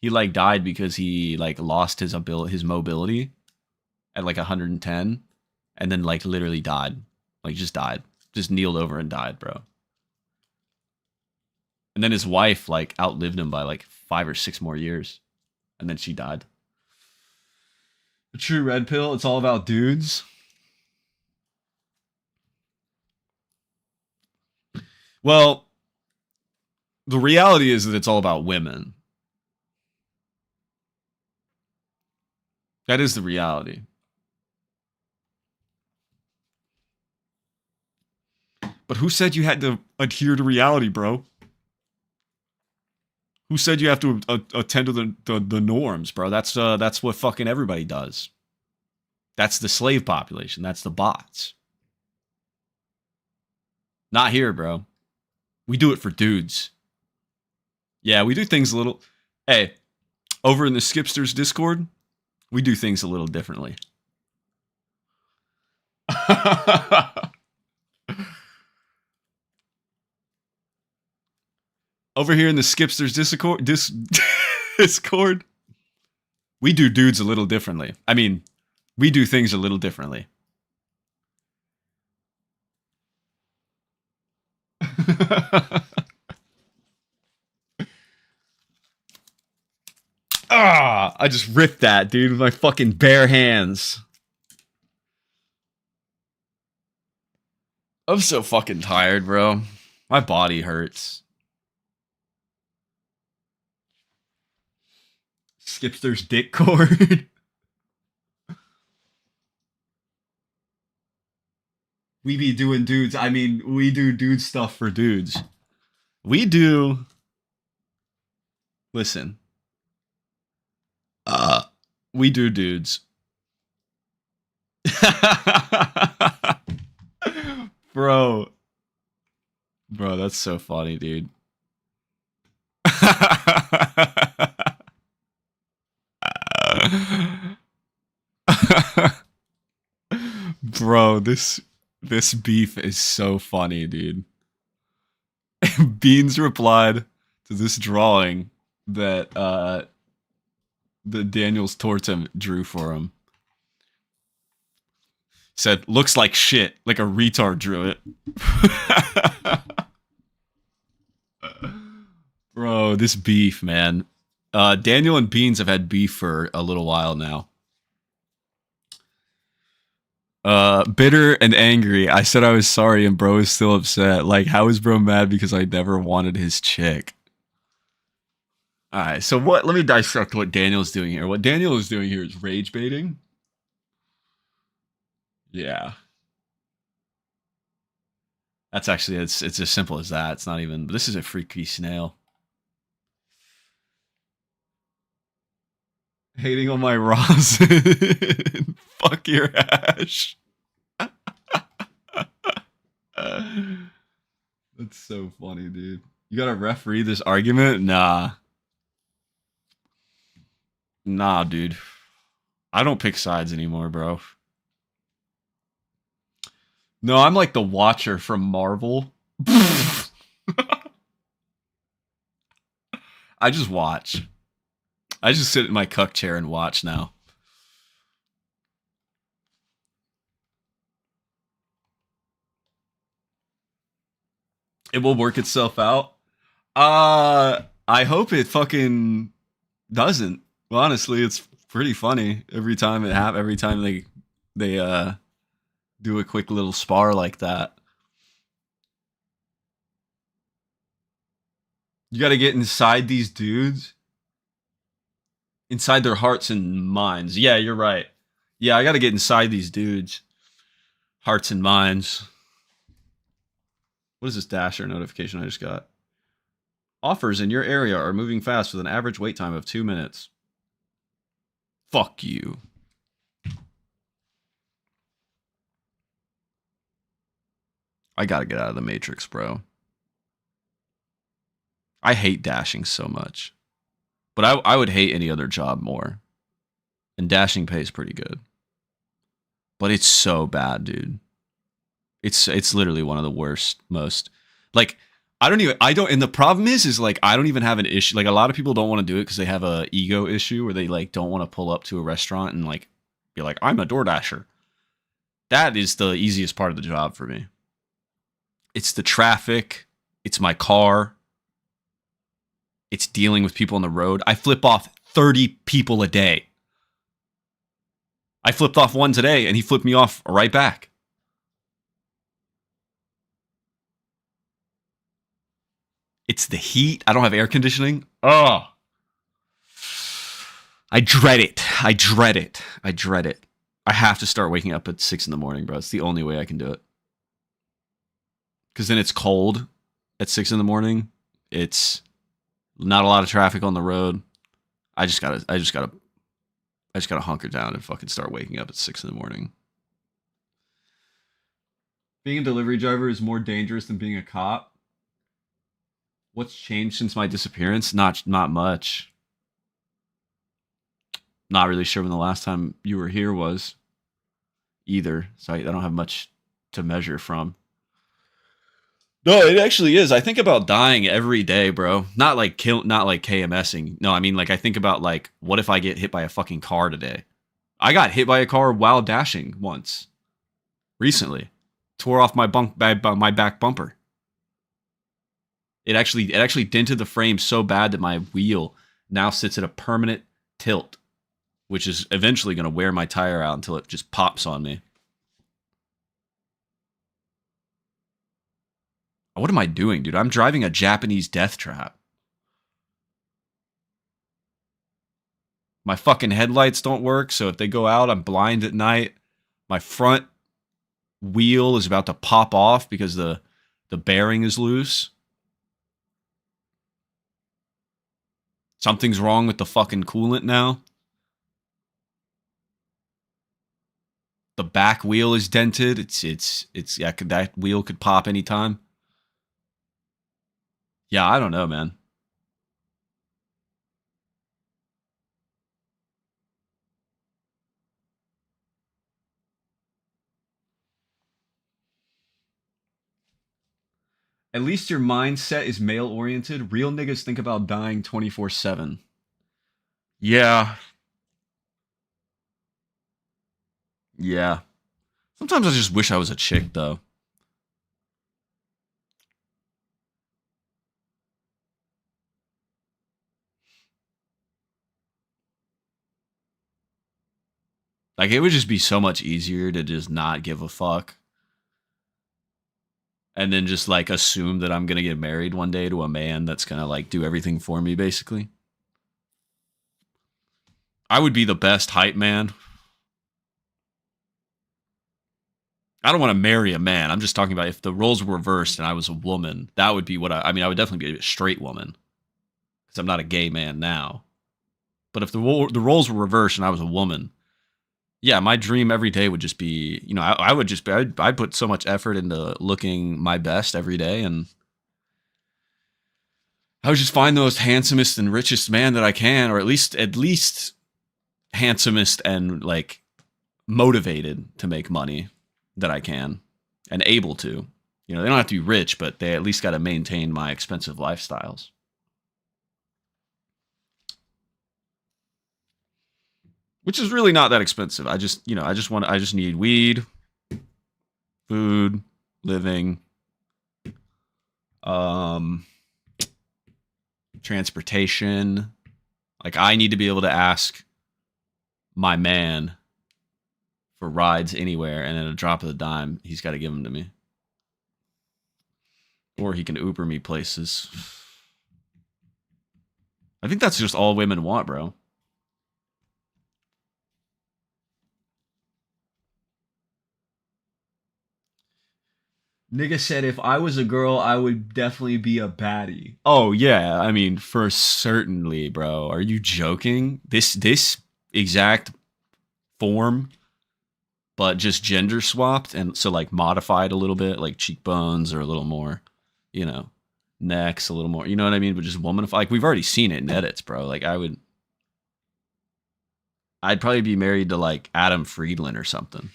He like died because he like lost his mobility at like 110 and then like literally died. Like just died. Just kneeled over and died, bro. And then his wife like outlived him by like 5 or 6 more years. And then she died. The true red pill, it's all about dudes. Well, the reality is that it's all about women. That is the reality. But who said you had to adhere to reality, bro? Who said you have to attend to the norms, bro? That's what fucking everybody does. That's the slave population. That's the bots. Not here, bro. We do it for dudes. Yeah, we do things a little... Hey, over in the Skipsters Discord, we do things a little differently. Over here in the Skipsters Discord, we do dudes a little differently. I mean, we do things a little differently. I just ripped that, dude, with my fucking bare hands. I'm so fucking tired, bro. My body hurts. Skipster's dick cord. We be doing dudes. I mean, we do dude stuff for dudes. We do. Listen. We do dudes. Bro, that's so funny, dude. Bro, this beef is so funny, dude. Beans replied to this drawing that Daniels Tortem drew for him. Said, looks like shit, like a retard drew it. Bro, this beef, man. Daniel and Beans have had beef for a little while now. Bitter and angry. I said I was sorry and bro is still upset. Like, how is bro mad because I never wanted his chick? Alright, so let me dissect what Daniel's doing here. What Daniel is doing here is rage baiting. Yeah. That's actually, it's as simple as that. It's not even, but this is a freaky snail. Hating on my rosin. Fuck your ash. That's so funny, dude. You gotta referee this argument? Nah. Nah, dude. I don't pick sides anymore, bro. No, I'm like the Watcher from Marvel. I just watch. I just sit in my cuck chair and watch now. It will work itself out. I hope it fucking doesn't. Well, honestly, it's pretty funny every time every time they do a quick little spar like that. You got to get inside these dudes, inside their hearts and minds. Yeah, you're right. Yeah, I got to get inside these dudes' hearts and minds. What is this Dasher notification I just got? Offers in your area are moving fast with an average wait time of 2 minutes. Fuck you. I gotta get out of the Matrix, bro. I hate dashing so much. But I would hate any other job more. And dashing pays pretty good. But it's so bad, dude. It's literally one of the worst, most... Like, and the problem is like, I don't even have an issue. Like, a lot of people don't want to do it because they have a ego issue where they, like, don't want to pull up to a restaurant and, like, be like, I'm a DoorDasher. That is the easiest part of the job for me. It's the traffic. It's my car. It's dealing with people on the road. I flip off 30 people a day. I flipped off one today, and he flipped me off right back. It's the heat. I don't have air conditioning. Oh. I dread it. I dread it. I dread it. I have to start waking up at 6 in the morning, bro. It's the only way I can do it. Because then it's cold at 6 in the morning. It's not a lot of traffic on the road. I just gotta hunker down and fucking start waking up at 6 in the morning. Being a delivery driver is more dangerous than being a cop. What's changed since my disappearance? Not much. Not really sure when the last time you were here was either. So I don't have much to measure from. No, it actually is. I think about dying every day, bro. Not like KMSing. No, I mean, like, I think about, like, what if I get hit by a fucking car today? I got hit by a car while dashing once. Recently. Tore off my back bumper. It actually dented the frame so bad that my wheel now sits at a permanent tilt, which is eventually going to wear my tire out until it just pops on me. What am I doing, dude? I'm driving a Japanese death trap. My fucking headlights don't work, so if they go out, I'm blind at night. My front wheel is about to pop off because the bearing is loose. Something's wrong with the fucking coolant now. The back wheel is dented. That wheel could pop anytime. Yeah, I don't know, man. At least your mindset is male-oriented. Real niggas think about dying 24/7. Yeah. Yeah. Sometimes I just wish I was a chick, though. Like, it would just be so much easier to just not give a fuck. And then just, like, assume that I'm going to get married one day to a man that's going to, like, do everything for me, basically. I would be the best hype man. I don't want to marry a man. I'm just talking about if the roles were reversed and I was a woman, that would be what I would definitely be a straight woman. Because I'm not a gay man now. But if the roles were reversed and I was a woman, yeah, my dream every day would just be, you know, I'd put so much effort into looking my best every day, and I would just find the most handsomest and richest man that I can, or at least handsomest and, like, motivated to make money that I can, and able to. You know, they don't have to be rich, but they at least got to maintain my expensive lifestyles. Which is really not that expensive. I just need weed, food, living, Transportation. Like, I need to be able to ask my man for rides anywhere, and at a drop of a dime, he's got to give them to me. Or he can Uber me places. I think that's just all women want, bro. Nigga said if I was a girl, I would definitely be a baddie. Oh yeah, I mean, for certainly, bro. Are you joking? This exact form, but just gender swapped, and so like modified a little bit, like cheekbones are a little more, you know, necks a little more, you know what I mean? But just womanified. Like, we've already seen it in edits, bro. Like, I'd probably be married to like Adam Friedland or something.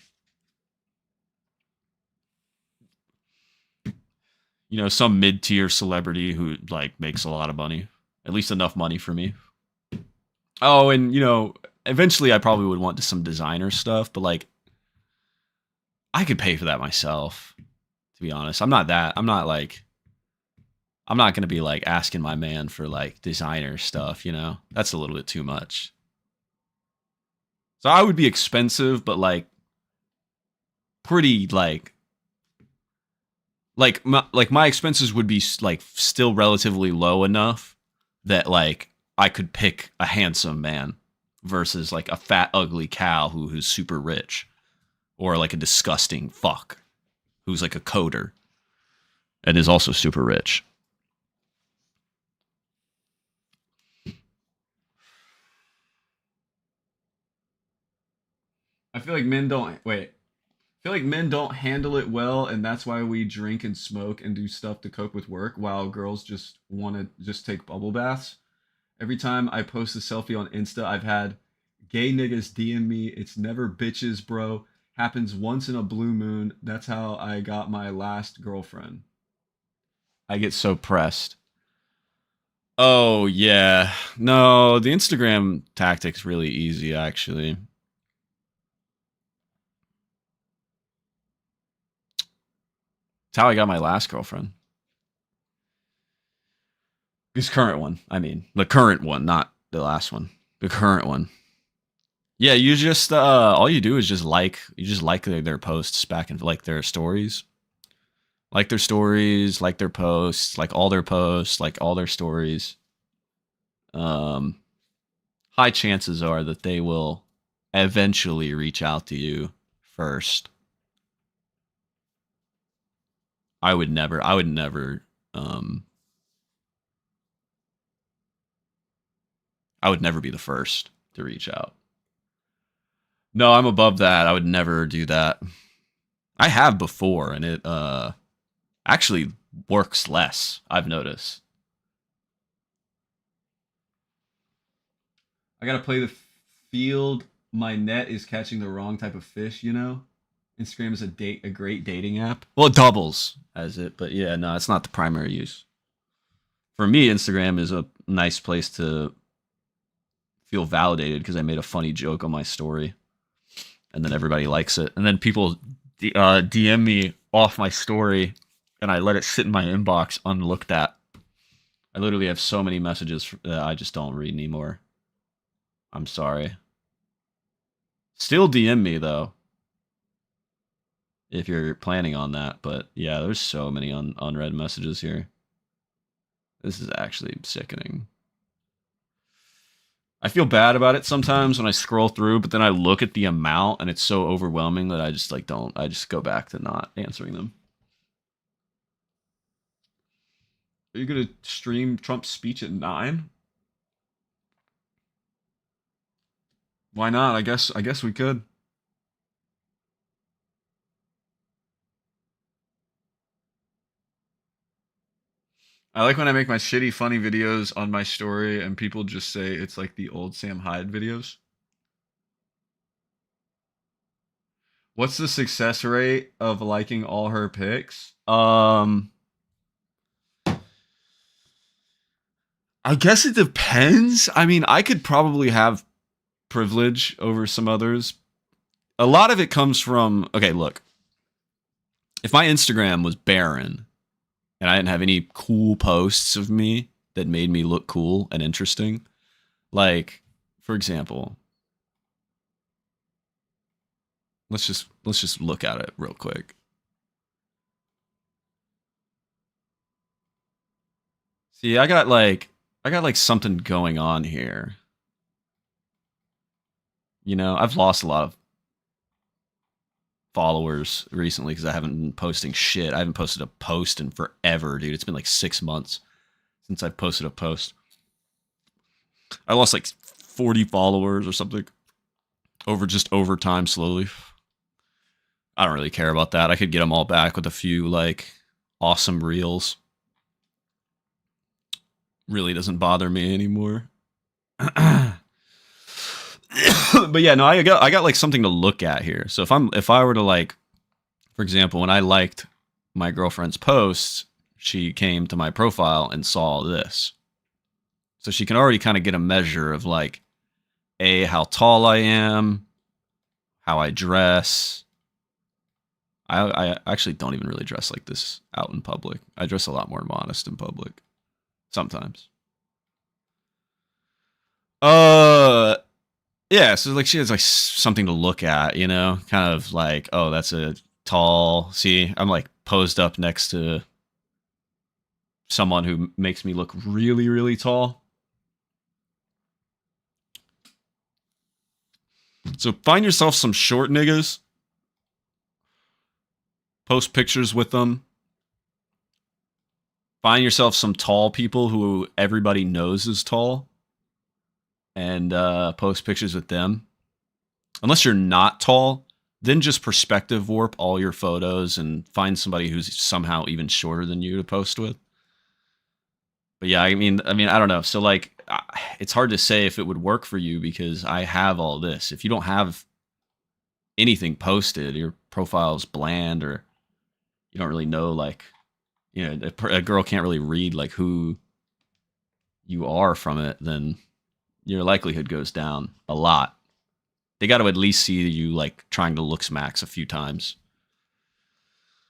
You know, some mid-tier celebrity who like makes a lot of money, at least enough money for me. Oh, and you know, eventually I probably would want some designer stuff, but like, I could pay for that myself, to be honest. I'm not going to be like asking my man for like designer stuff, you know? That's a little bit too much. So I would be expensive, but like pretty like my expenses would be like still relatively low enough that like I could pick a handsome man versus like a fat ugly cow who's super rich, or like a disgusting fuck who's like a coder and is also super rich. I feel like men don't handle it well, and that's why we drink and smoke and do stuff to cope with work, while girls just want to just take bubble baths. Every time I post a selfie on Insta, I've had gay niggas DM me. It's never bitches, bro. Happens once in a blue moon. That's how I got my last girlfriend. I get so pressed. Oh, yeah. No, the Instagram tactic's really easy, actually. It's how I got my last girlfriend. This current one. I mean, the current one, not the last one. The current one. Yeah, you just all you do is just like their posts back and like their stories. Like their stories, like their posts, like all their posts, like all their stories. High chances are that they will eventually reach out to you first. I would never I would never be the first to reach out. No, I'm above that. I would never do that. I have before, and it actually works less, I've noticed. I gotta play the field. My net is catching the wrong type of fish, you know? Instagram is a great dating app. Well, it doubles as it, but yeah, no, it's not the primary use. For me, Instagram is a nice place to feel validated because I made a funny joke on my story, and then everybody likes it, and then people DM me off my story, and I let it sit in my inbox unlooked at. I literally have so many messages that I just don't read anymore. I'm sorry. Still DM me though, if you're planning on that. But yeah, there's so many unread messages here. This is actually sickening. I feel bad about it sometimes when I scroll through, but then I look at the amount and it's so overwhelming that I just like I just go back to not answering them. Are you gonna stream Trump's speech at 9? Why not? I guess we could. I like when I make my shitty funny videos on my story and people just say it's like the old Sam Hyde videos. What's the success rate of liking all her pics? I guess it depends. I mean, I could probably have privilege over some others. A lot of it comes from, okay, look. If my Instagram was barren and I didn't have any cool posts of me that made me look cool and interesting. Like, for example, let's just look at it real quick. See, I got like something going on here. You know, I've lost a lot of followers recently because I haven't been posting shit. I haven't posted a post in forever, dude. It's been like 6 months since I posted a post. I lost like 40 followers or something over time slowly. I don't really care about that. I could get them all back with a few like awesome reels. Really doesn't bother me anymore. But yeah, no, I got like something to look at here. So if I were to like, for example, when I liked my girlfriend's posts, she came to my profile and saw this. So she can already kind of get a measure of like, how tall I am, how I dress. I actually don't even really dress like this out in public. I dress a lot more modest in public. Sometimes. Yeah, so like she has like something to look at, you know, kind of like, oh, that's a tall. See, I'm like posed up next to someone who makes me look really, really tall. So find yourself some short niggas. Post pictures with them. Find yourself some tall people who everybody knows is tall. And post pictures with them. Unless you're not tall, then just perspective warp all your photos and find somebody who's somehow even shorter than you to post with. But yeah, I mean, I don't know. So like, it's hard to say if it would work for you because I have all this. If you don't have anything posted, your profile is bland, or you don't really know, like, you know, a girl can't really read like who you are from it, then your likelihood goes down a lot. They got to at least see you like trying to looks max a few times.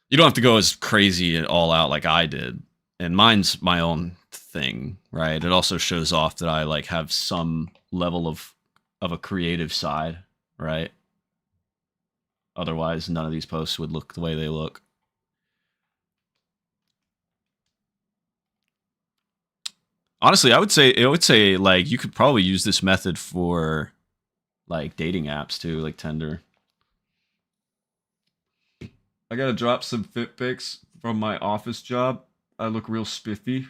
You don't have to go as crazy and all out like I did. And mine's my own thing, right? It also shows off that I like have some level of a creative side, right? Otherwise, none of these posts would look the way they look. Honestly, I would say like you could probably use this method for like dating apps too, like Tinder. I gotta drop some fit pics from my office job. I look real spiffy.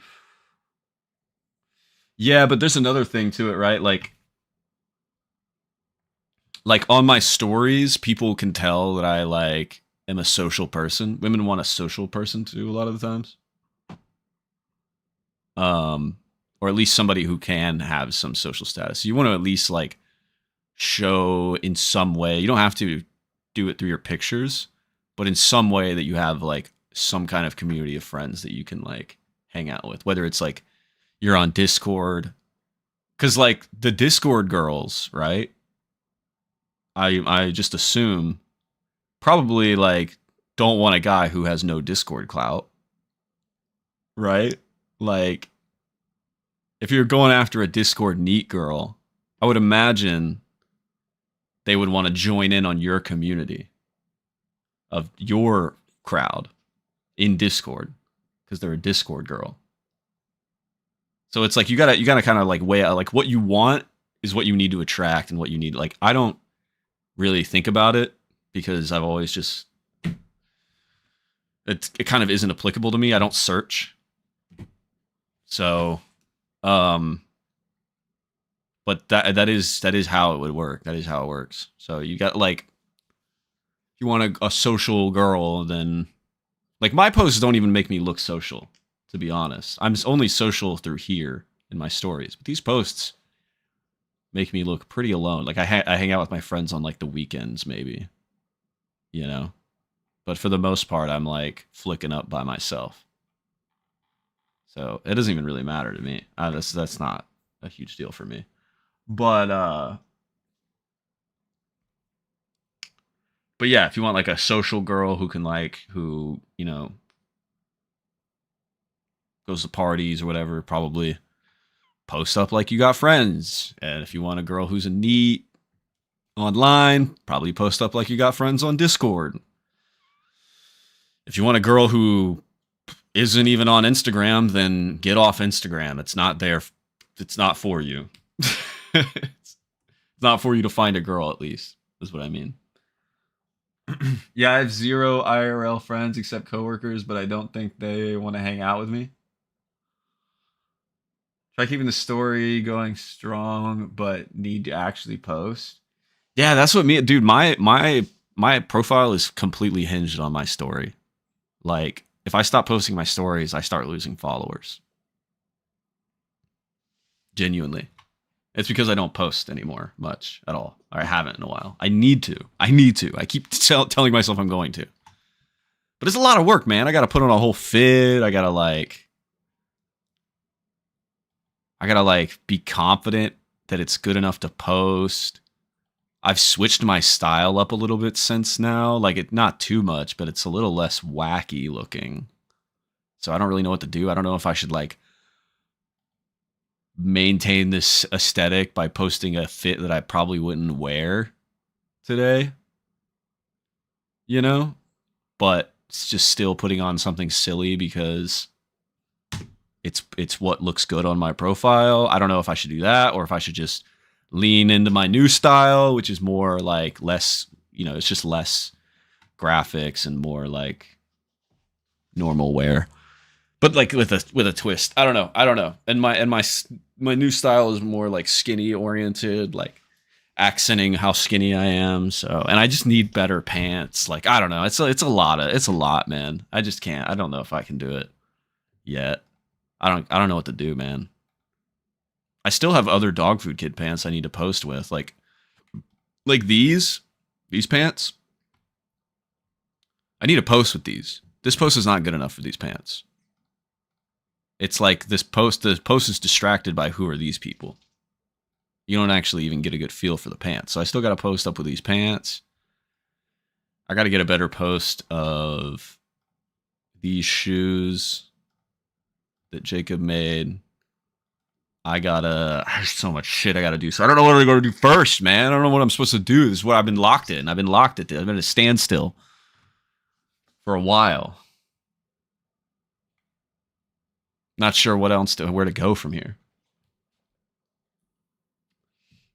Yeah, but there's another thing to it, right? Like on my stories, people can tell that I like am a social person. Women want a social person too a lot of the times. Or at least somebody who can have some social status. You want to at least like show in some way. You don't have to do it through your pictures, but in some way that you have like some kind of community of friends that you can like hang out with. Whether it's like you're on Discord, because like the Discord girls, right? I just assume probably like don't want a guy who has no Discord clout, right? Like, if you're going after a Discord neat girl, I would imagine they would want to join in on your community of your crowd in Discord because they're a Discord girl. So it's like you gotta kind of like weigh out like what you want is what you need to attract and what you need. Like I don't really think about it because I've always just it kind of isn't applicable to me. I don't search. So but that is how it would work. That is how it works. So you got like, if you want a social girl, then like my posts don't even make me look social, to be honest. I'm only social through here in my stories, but these posts make me look pretty alone. Like I hang out with my friends on like the weekends, maybe, you know, but for the most part, I'm like flicking up by myself. So it doesn't even really matter to me. That's not a huge deal for me. But yeah, if you want like a social girl who can like, who, you know, goes to parties or whatever, probably post up like you got friends. And if you want a girl who's a neat online, probably post up like you got friends on Discord. If you want a girl who isn't even on Instagram, then get off Instagram. It's not there. It's not for you. It's not for you to find a girl, at least, is what I mean. Yeah, I have 0 IRL friends except coworkers, but I don't think they want to hang out with me. Try keeping the story going strong, but need to actually post. Yeah, that's what me, dude. My profile is completely hinged on my story. Like, if I stop posting my stories, I start losing followers. Genuinely. It's because I don't post anymore much at all. Or I haven't in a while. I need to. I keep telling myself I'm going to. But it's a lot of work, man. I got to put on a whole fit. I got to be confident that it's good enough to post. I've switched my style up a little bit since now. Like, not too much, but it's a little less wacky looking. So I don't really know what to do. I don't know if I should maintain this aesthetic by posting a fit that I probably wouldn't wear today. You know? But it's just still putting on something silly because it's what looks good on my profile. I don't know if I should do that or if I should just lean into my new style, which is more less, it's just less graphics and more normal wear. But with a twist. I don't know. And my new style is more skinny oriented, accenting how skinny I am. So, and I just need better pants. I don't know. It's a lot, man. I just can't. I don't know if I can do it yet. I don't know what to do, man. I still have other dog food kid pants I need to post with, like these pants. I need to post with these. This post is not good enough for these pants. It's like the post is distracted by who are these people. You don't actually even get a good feel for the pants. So I still got to post up with these pants. I got to get a better post of these shoes that Jacob made. There's so much shit I gotta do. So I don't know what I'm gonna do first, man. I don't know what I'm supposed to do. This is what I've been locked in. I've been at a standstill for a while. Not sure where to go from here.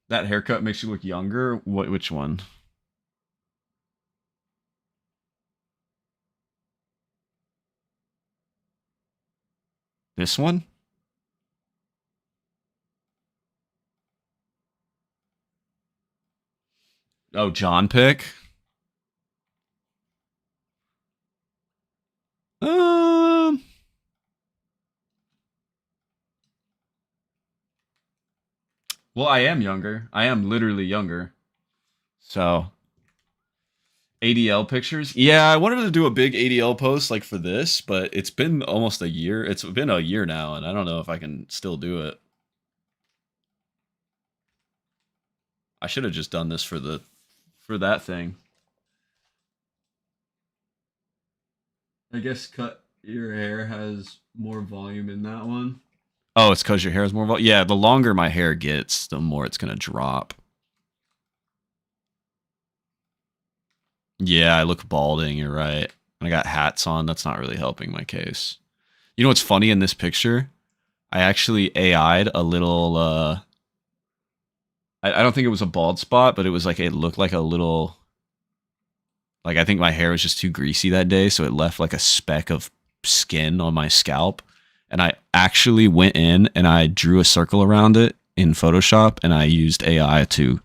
That haircut makes you look younger. Which one? This one? Oh, John pick? Well, I am younger. I am literally younger. So, ADL pictures? Yeah, I wanted to do a big ADL post for this, but it's been almost a year. It's been a year now, and I don't know if I can still do it. I should have just done this for that thing. I guess cut your hair has more volume in that one. Oh, it's because your hair has more volume? Yeah, the longer my hair gets, the more it's going to drop. Yeah, I look balding, you're right. I got hats on, that's not really helping my case. You know what's funny in this picture? I actually AI'd a little, I don't think it was a bald spot, but it was it looked like a little, I think my hair was just too greasy that day, so it left a speck of skin on my scalp. And I actually went in and I drew a circle around it in Photoshop, and I used AI to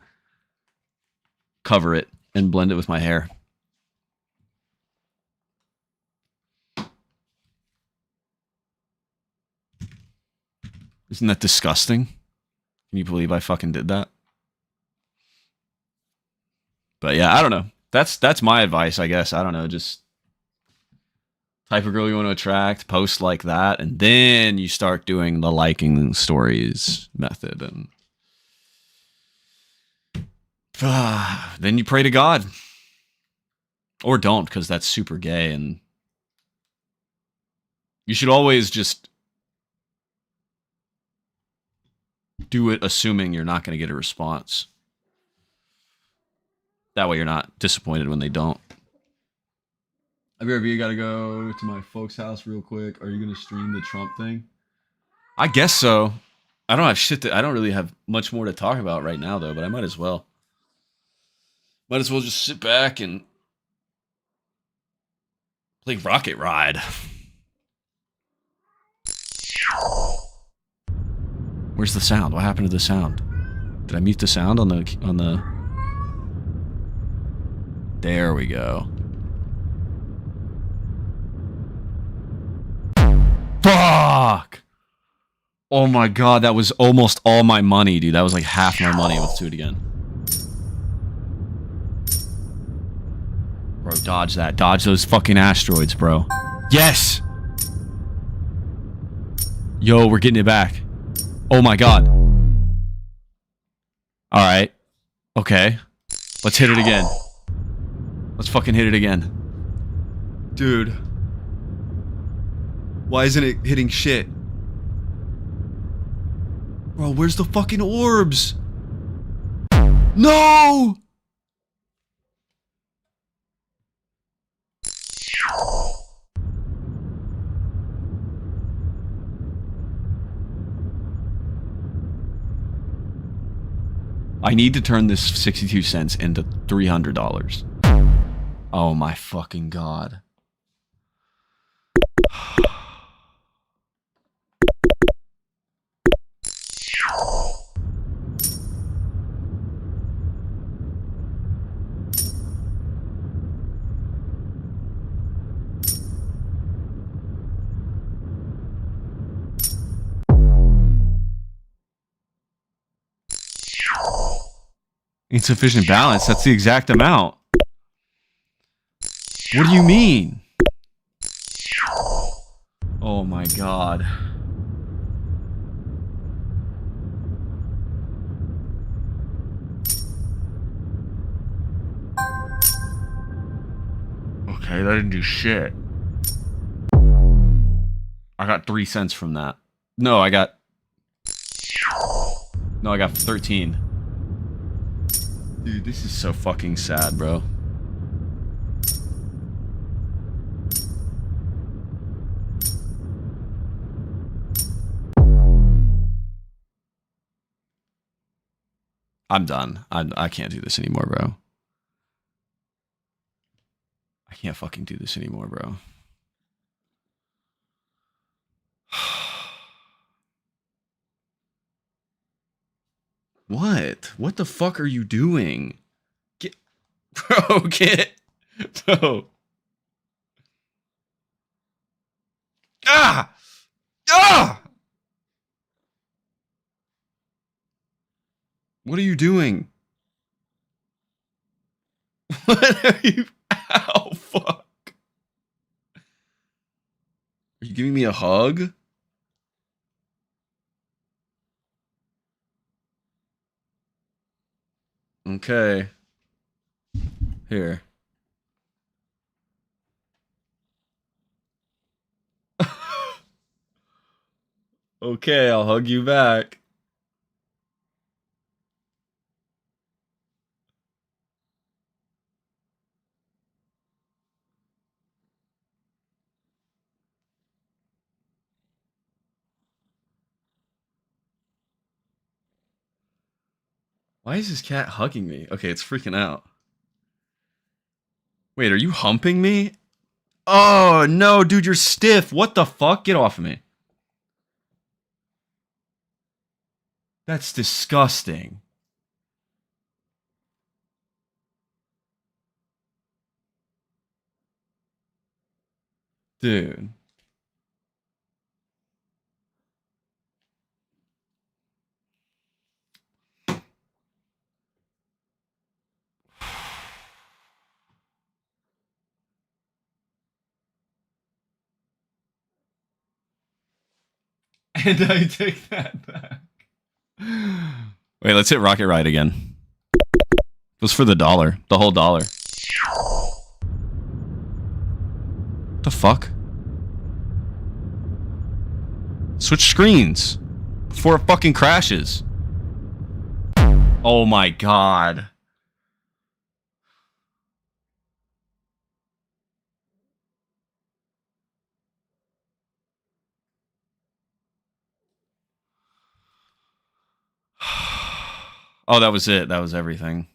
cover it and blend it with my hair. Isn't that disgusting? Can you believe I fucking did that? But yeah, I don't know. That's my advice, I guess. I don't know, just type of girl you want to attract, post like that, and then you start doing the liking stories method, and then you pray to God. Or don't, because that's super gay, and you should always just do it assuming you're not going to get a response. That way you're not disappointed when they don't. You got to go to my folks' house real quick. Are you going to stream the Trump thing? I guess so. I don't have shit I don't really have much more to talk about right now, though, but I might as well. Might as well just sit back and play Rocket Ride. Where's the sound? What happened to the sound? Did I mute the sound on the... There we go. Fuck! Oh my god, that was almost all my money, dude. That was like half my money. Let's do it again. Bro, dodge that. Dodge those fucking asteroids, bro. Yes! Yo, we're getting it back. Oh my god. Alright. Okay. Let's hit it again. Let's fucking hit it again. Dude. Why isn't it hitting shit? Bro, where's the fucking orbs? No! I need to turn this 62 cents into $300. Oh my fucking god. Insufficient balance? That's the exact amount. What do you mean? Oh my god. Okay, that didn't do shit. I got 3 cents from that. No, I got 13. Dude, this is so fucking sad, bro. I'm done. I can't do this anymore, bro. I can't fucking do this anymore, bro. What? What the fuck are you doing? Get... Bro, get... Bro. Ah! Ah! What are you doing? What are you... Ow, fuck. Are you giving me a hug? Okay. Here. Okay, I'll hug you back. Why is this cat hugging me? Okay, it's freaking out. Wait, are you humping me? Oh, no, dude, you're stiff. What the fuck? Get off of me. That's disgusting. Dude. And I take that back. Wait, let's hit Rocket Ride again. It was for the dollar. The whole dollar. What the fuck? Switch screens before it fucking crashes. Oh my god. Oh, that was it. That was everything.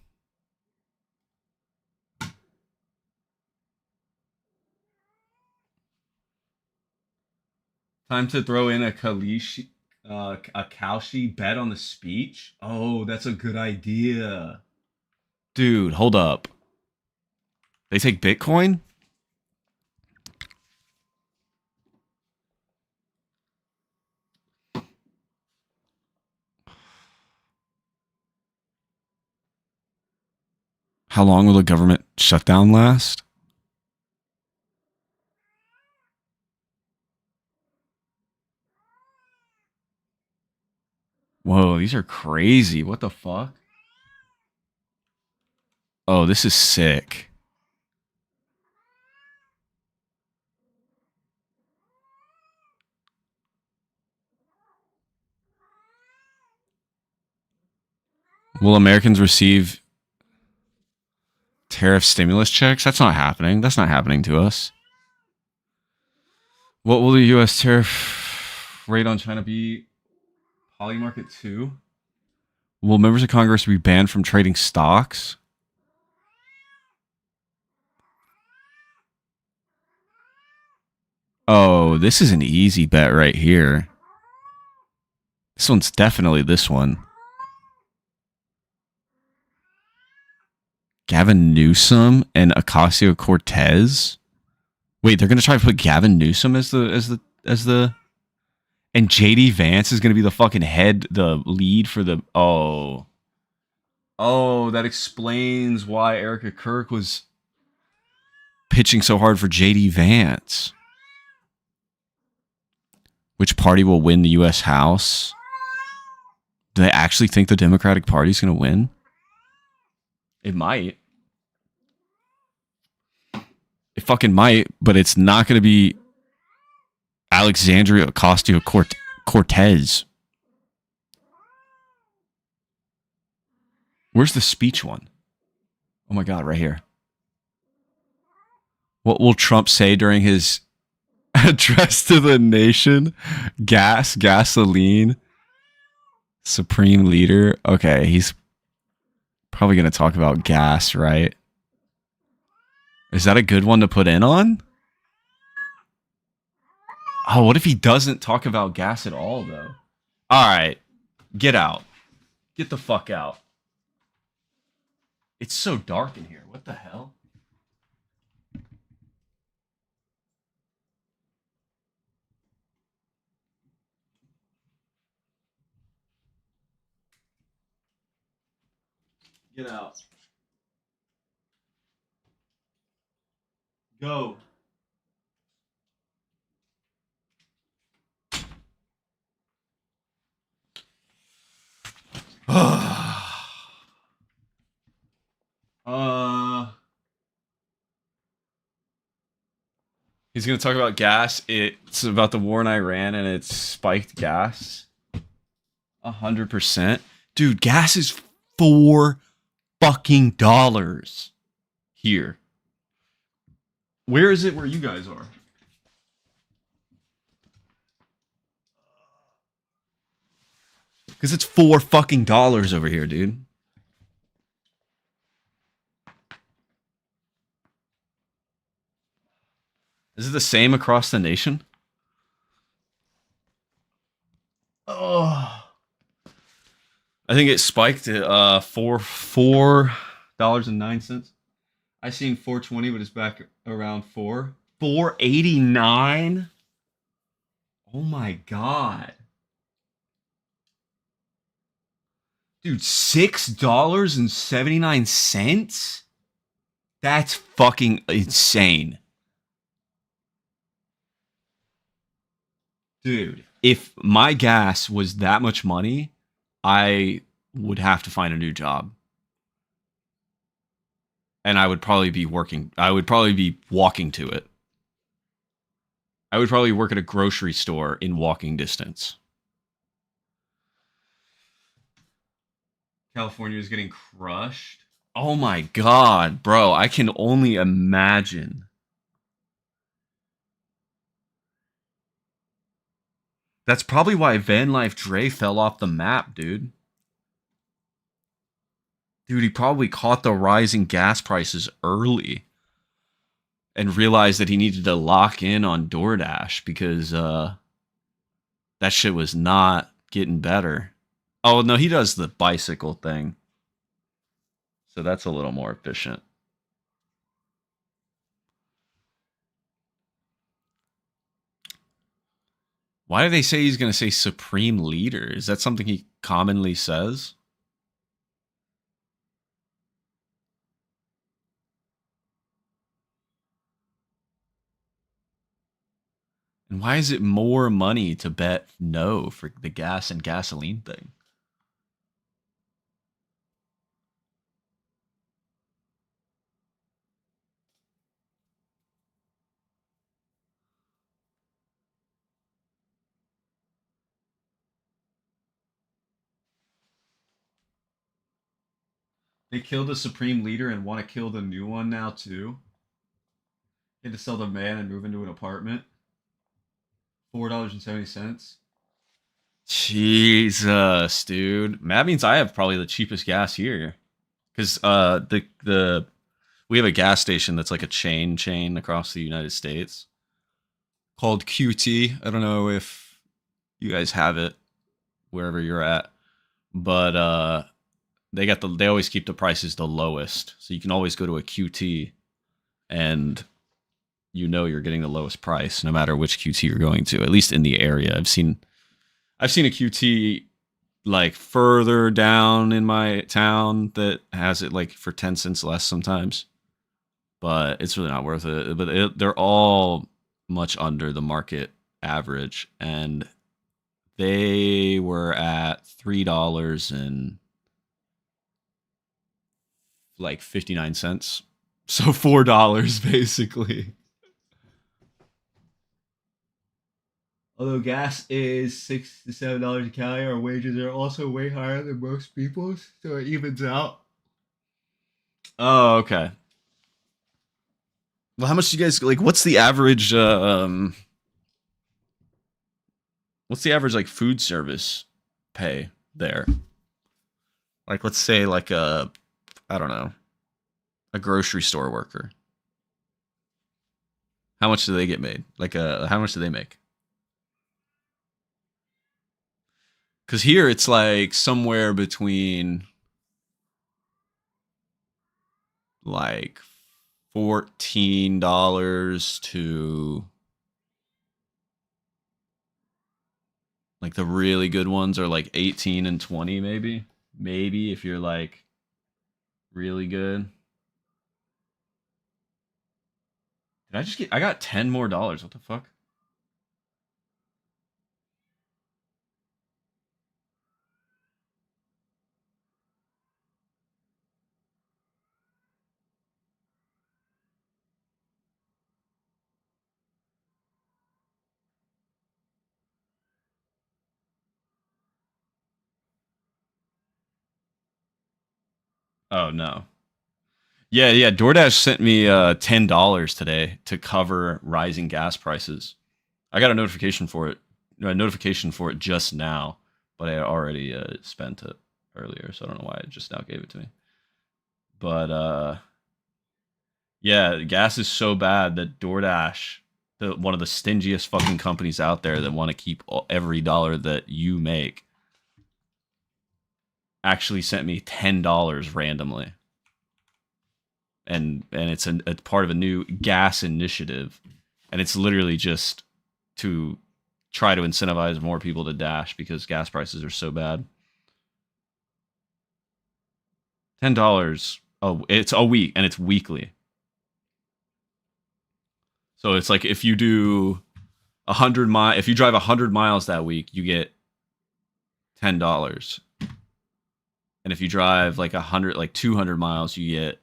Time to throw in a Kalshi bet on the speech. Oh, that's a good idea. Dude, hold up. They take Bitcoin? How long will the government shutdown last? Whoa, these are crazy. What the fuck? Oh, this is sick. Will Americans receive tariff stimulus checks? That's not happening. That's not happening to us. What will the U.S. tariff rate on China be? Poly Market 2? Will members of Congress be banned from trading stocks? Oh, this is an easy bet right here. This one's definitely this one. Gavin Newsom and Ocasio-Cortez? Wait, they're gonna try to put Gavin Newsom as the and JD Vance is gonna be the fucking the lead for the oh. Oh, that explains why Erica Kirk was pitching so hard for JD Vance. Which party will win the US House? Do they actually think the Democratic Party is gonna win? It might. It fucking might, but it's not going to be Alexandria Ocasio-Cortez. Where's the speech one? Oh my God, right here. What will Trump say during his address to the nation? Gasoline, supreme leader. Okay, he's probably going to talk about gas, right? Is that a good one to put in on? Oh, what if he doesn't talk about gas at all, though? All right. Get out. Get the fuck out. It's so dark in here. What the hell? Get out. Go. He's going to talk about gas. It's about the war in Iran and it's spiked gas. 100%. Dude, gas is $4 fucking here. Where is it where you guys are? Because it's $4 fucking over here, dude. Is it the same across the nation? Oh. I think it spiked at $4.09. I seen 420, but it's back around 4. 489. Oh my God. Dude, $6.79? That's fucking insane. Dude, if my gas was that much money, I would have to find a new job. And I would probably be walking to it. I would probably work at a grocery store in walking distance. California is getting crushed. Oh my god, bro. I can only imagine. That's probably why Van Life Dre fell off the map, dude. Dude, he probably caught the rising gas prices early and realized that he needed to lock in on DoorDash because that shit was not getting better. Oh, no, he does the bicycle thing. So that's a little more efficient. Why do they say he's going to say Supreme Leader? Is that something he commonly says? And why is it more money to bet no for the gas and gasoline thing? They killed the Supreme Leader and want to kill the new one now too. They had to sell the man and move into an apartment. $4.70. Jesus, dude. That means I have probably the cheapest gas here. Because we have a gas station that's like a chain across the United States called QT. I don't know if you guys have it wherever you're at, but they always keep the prices the lowest, so you can always go to a QT and you know you're getting the lowest price no matter which QT you're going to, at least in the area. I've seen a QT like further down in my town that has it like for 10 cents less sometimes, but it's really not worth it. But they're all much under the market average, and they were at $3 and like 59 cents. So $4 basically. Although gas is $6 to $7 a gallon, our wages are also way higher than most people's, so it evens out. Oh, okay. Well, how much do you guys like? What's the average? What's the average like food service pay there? Like, let's say like I don't know, a grocery store worker. How much do they get made? Like, how much do they make? Because here it's like somewhere between like $14 to like the really good ones are like 18 and 20 maybe. Maybe if you're like really good. I got $10 more. What the fuck? Oh no. Yeah. DoorDash sent me $10 today to cover rising gas prices. I got a notification for it. Just now, but I already spent it earlier, so I don't know why it just now gave it to me. But yeah, gas is so bad that DoorDash, one of the stingiest fucking companies out there that want to keep every dollar that you make, actually sent me $10 randomly. And it's a part of a new gas initiative, and it's literally just to try to incentivize more people to dash because gas prices are so bad. $10. Oh, it's a week, and it's weekly. So it's like if you do 100 miles, if you drive 100 miles that week, you get $10. And if you drive like 200 miles, you get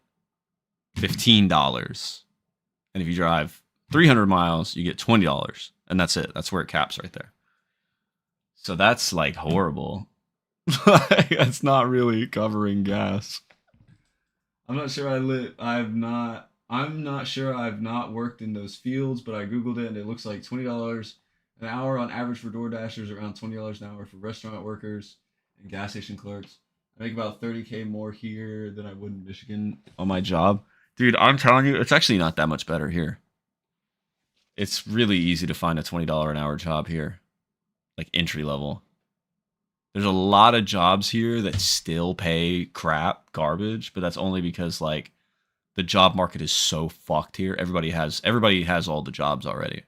$15. And if you drive 300 miles, you get $20. And that's it. That's where it caps right there. So that's like horrible. That's not really covering gas. I'm not sure I'm not sure I've not worked in those fields, but I googled it and it looks like $20 an hour on average for DoorDashers, around $20 an hour for restaurant workers and gas station clerks. I make about 30K more here than I would in Michigan on my job. Dude, I'm telling you, it's actually not that much better here. It's really easy to find a $20 an hour job here, like entry level. There's a lot of jobs here that still pay crap, garbage, but that's only because like the job market is so fucked here. Everybody has all the jobs already.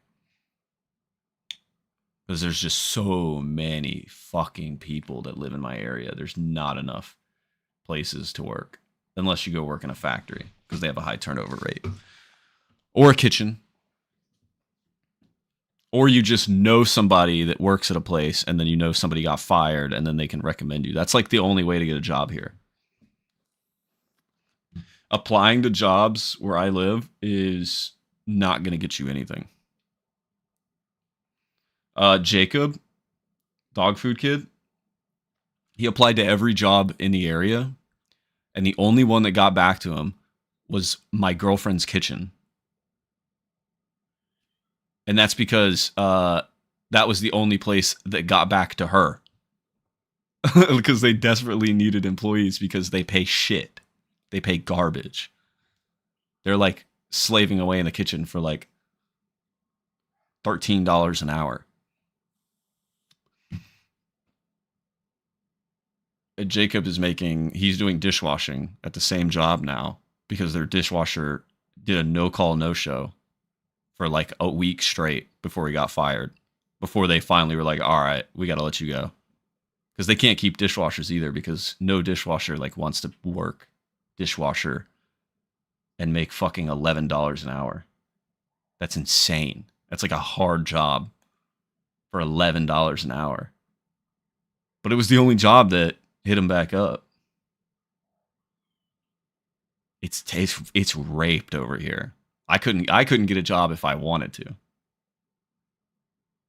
Because there's just so many fucking people that live in my area. There's not enough places to work unless you go work in a factory because they have a high turnover rate. Or a kitchen. Or you just know somebody that works at a place and then you know somebody got fired and then they can recommend you. That's like the only way to get a job here. Applying to jobs where I live is not going to get you anything. Jacob, dog food kid, he applied to every job in the area and the only one that got back to him was my girlfriend's kitchen. And that's because that was the only place that got back to her. Because they desperately needed employees because they pay shit. They pay garbage. They're like slaving away in the kitchen for like $13 an hour. And Jacob is he's doing dishwashing at the same job now because their dishwasher did a no-call, no-show for like a week straight before he got fired. Before they finally were like, all right, we got to let you go. Because they can't keep dishwashers either because no dishwasher like wants to work dishwasher and make fucking $11 an hour. That's insane. That's like a hard job for $11 an hour. But it was the only job that hit him back up. It's raped over here. I couldn't get a job if I wanted to.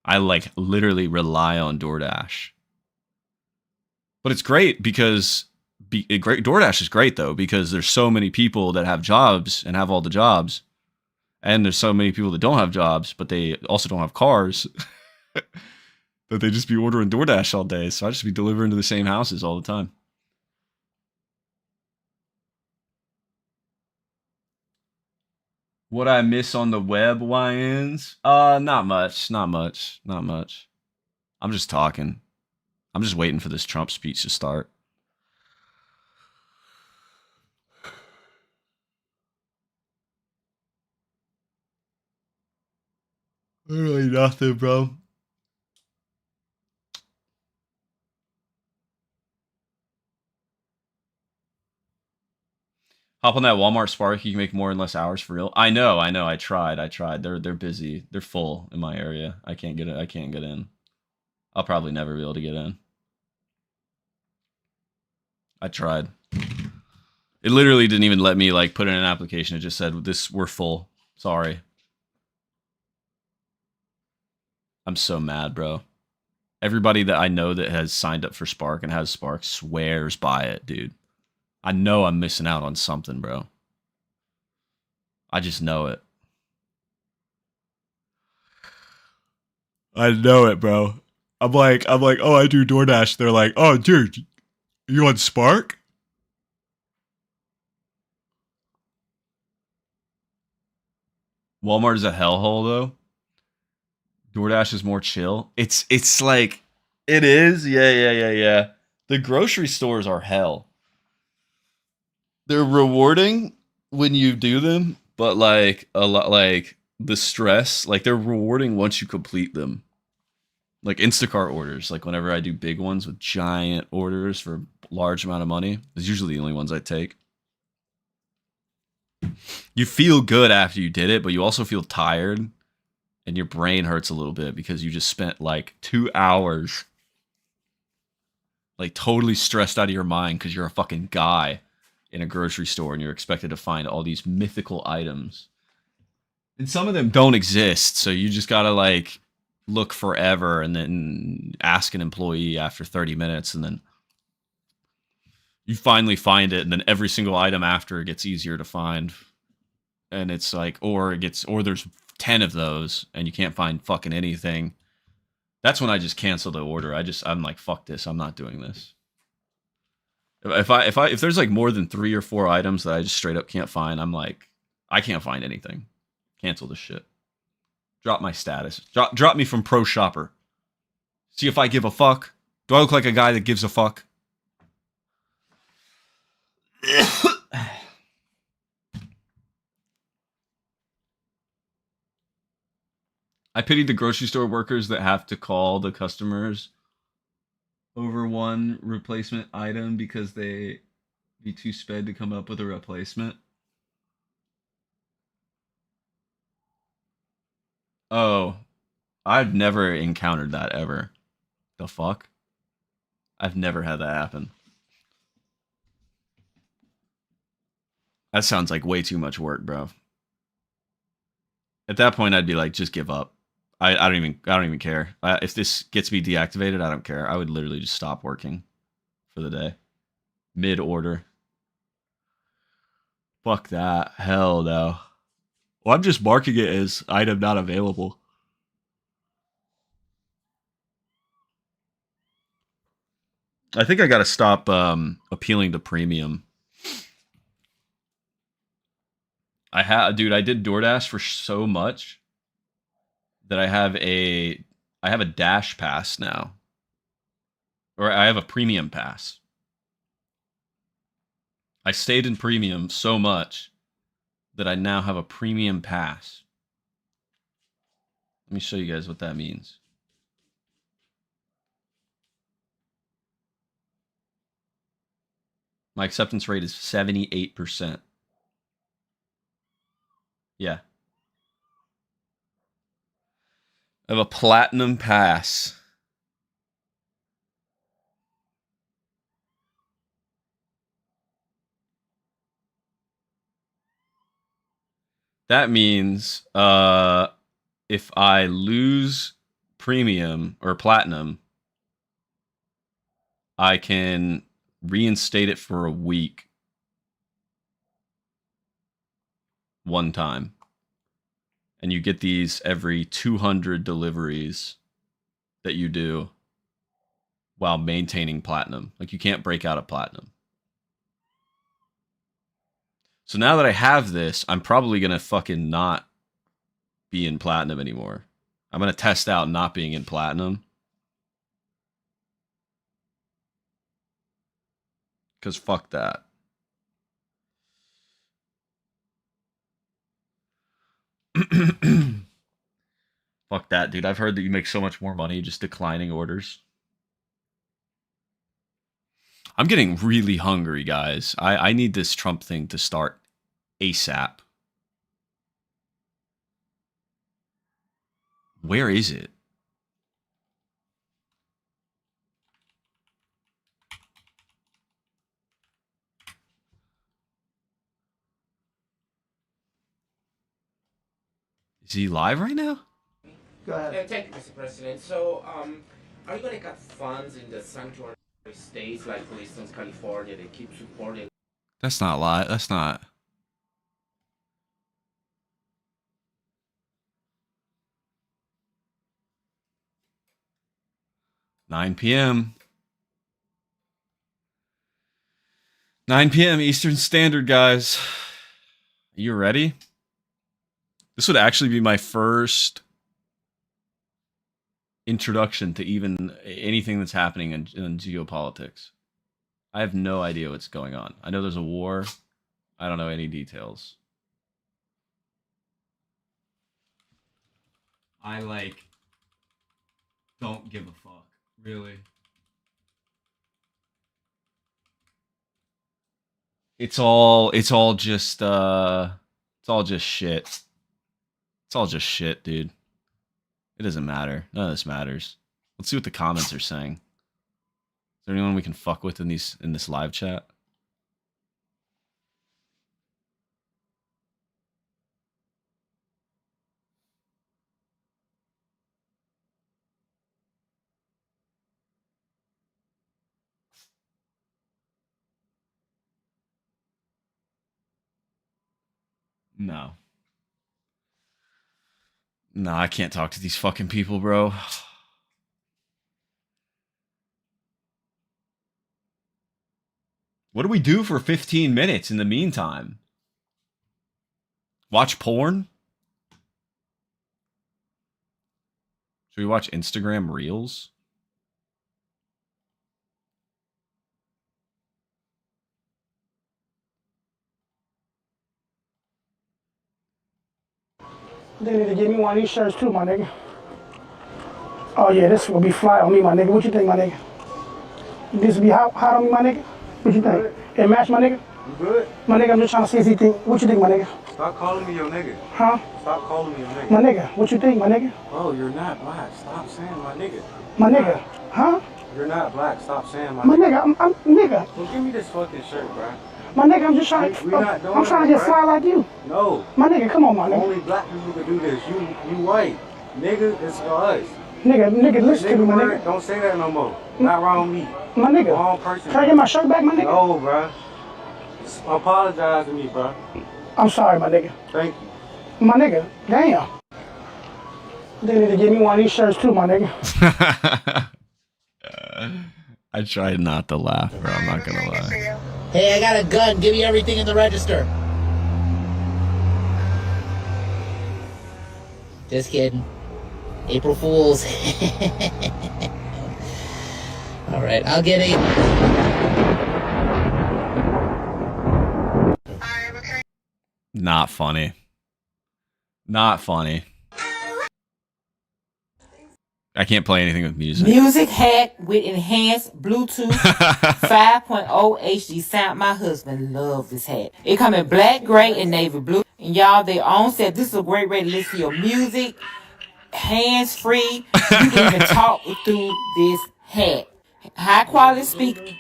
I like literally rely on DoorDash. But it's great because DoorDash is great though because there's so many people that have jobs and have all the jobs, and there's so many people that don't have jobs but they also don't have cars that they just be ordering DoorDash all day. So I just be delivering to the same houses all the time. What I miss on the web, YNs? Not much. I'm just talking. I'm just waiting for this Trump speech to start. Really nothing, bro. Hop on that Walmart Spark. You can make more in less hours for real. I know. I tried. They're busy. They're full in my area. I can't get in. I'll probably never be able to get in. I tried. It literally didn't even let me like put in an application. It just said we're full. Sorry. I'm so mad, bro. Everybody that I know that has signed up for Spark and has Spark swears by it, dude. I know I'm missing out on something, bro. I just know it. I know it, bro. I'm like, oh, I do DoorDash. They're like, oh, dude, you on Spark? Walmart is a hellhole, though. DoorDash is more chill. It's like, it is. Yeah. The grocery stores are hell. They're rewarding when you do them, but like a lot, like the stress, like they're rewarding once you complete them. Like Instacart orders, like whenever I do big ones with giant orders for a large amount of money, it's usually the only ones I take. You feel good after you did it, but you also feel tired and your brain hurts a little bit because you just spent like 2 hours like totally stressed out of your mind because you're a fucking guy in a grocery store and you're expected to find all these mythical items. And some of them don't exist, so you just gotta like look forever and then ask an employee after 30 minutes and then you finally find it, and then every single item after it gets easier to find. And it's like, or there's 10 of those, and you can't find fucking anything. That's when I just cancel the order. I'm like, fuck this. I'm not doing this. If there's like more than 3 or 4 items that I just straight up can't find, I'm like, I can't find anything. Cancel this shit. Drop my status. Drop me from pro shopper. See if I give a fuck. Do I look like a guy that gives a fuck? I pity the grocery store workers that have to call the customers over one replacement item because they be too sped to come up with a replacement. Oh, I've never encountered that ever. The fuck? I've never had that happen. That sounds like way too much work, bro. At that point, I'd be like, just give up. I don't even care. If this gets me deactivated, I don't care. I would literally just stop working for the day. Mid-order. Fuck that. Hell no. Well, I'm just marking it as item not available. I think I gotta stop appealing to premium. I did DoorDash for so much that I have a Dash pass now. Or I have a premium pass. I stayed in premium so much that I now have a premium pass. Let me show you guys what that means. My acceptance rate is 78%. Yeah. I have a platinum pass. That means if I lose premium or platinum, I can reinstate it for a week. One time. And you get these every 200 deliveries that you do while maintaining platinum. Like, you can't break out of platinum. So now that I have this, I'm probably going to fucking not be in platinum anymore. I'm going to test out not being in platinum. Because fuck that. Fuck that, dude. I've heard that you make so much more money just declining orders. I'm getting really hungry, guys. I need this Trump thing to start ASAP. Where is it? Is he live right now? Go ahead. Thank you, Mr. President. So, are you going to cut funds in the sanctuary states, like, for instance, California? They keep supporting. That's not live. That's not. $9 p.m. 9 p.m. Eastern Standard, guys. Are you ready? This would actually be my first introduction to even anything that's happening in geopolitics. I have no idea what's going on. I know there's a war. I don't know any details. I don't give a fuck, really. It's all just shit. It's all just shit, dude. It doesn't matter. None of this matters. Let's see what the comments are saying. Is there anyone we can fuck with in this live chat? No. No, I can't talk to these fucking people, bro. What do we do for 15 minutes in the meantime? Watch porn? Should we watch Instagram Reels? They need to give me one of these shirts too, my nigga. Oh yeah, this will be fly on me, my nigga. What you think, my nigga? This will be hot on me, my nigga? What you think? It match, my nigga? You good? My nigga, I'm just trying to see if he think. What you think, my nigga? Stop calling me your nigga. Huh? Stop calling me your nigga. My nigga, what you think, my nigga? Bro, you're not black. Stop saying my nigga. My nigga, huh? You're not black. Stop saying my My nigga. nigga, I'm nigga. Well, give me this fucking shirt, bro. My nigga, I'm just trying to. I'm trying to get fly like you. No. My nigga, come on, my nigga. Only black people can do this. You white. Nigga, it's for us. Nigga, listen to me, my nigga. Don't say that no more. Not wrong me. My nigga. Wrong person. Can I get my shirt back, my nigga? No, bro. Apologize to me, bro. I'm sorry, my nigga. Thank you. My nigga, damn. They need to give me one of these shirts too, my nigga. I tried not to laugh, bro. I'm not gonna lie. Hey, I got a gun. Give me everything in the register. Just kidding. April Fools. All right, I'll get it. Not funny. Not funny. I can't play anything with music. Music hat with enhanced Bluetooth 5.0 HD sound. My husband loves this hat. It come in black, gray, and navy blue. And y'all, they own said this is a great way to listen to your music. Hands free. You can even talk through this hat. High quality speaker.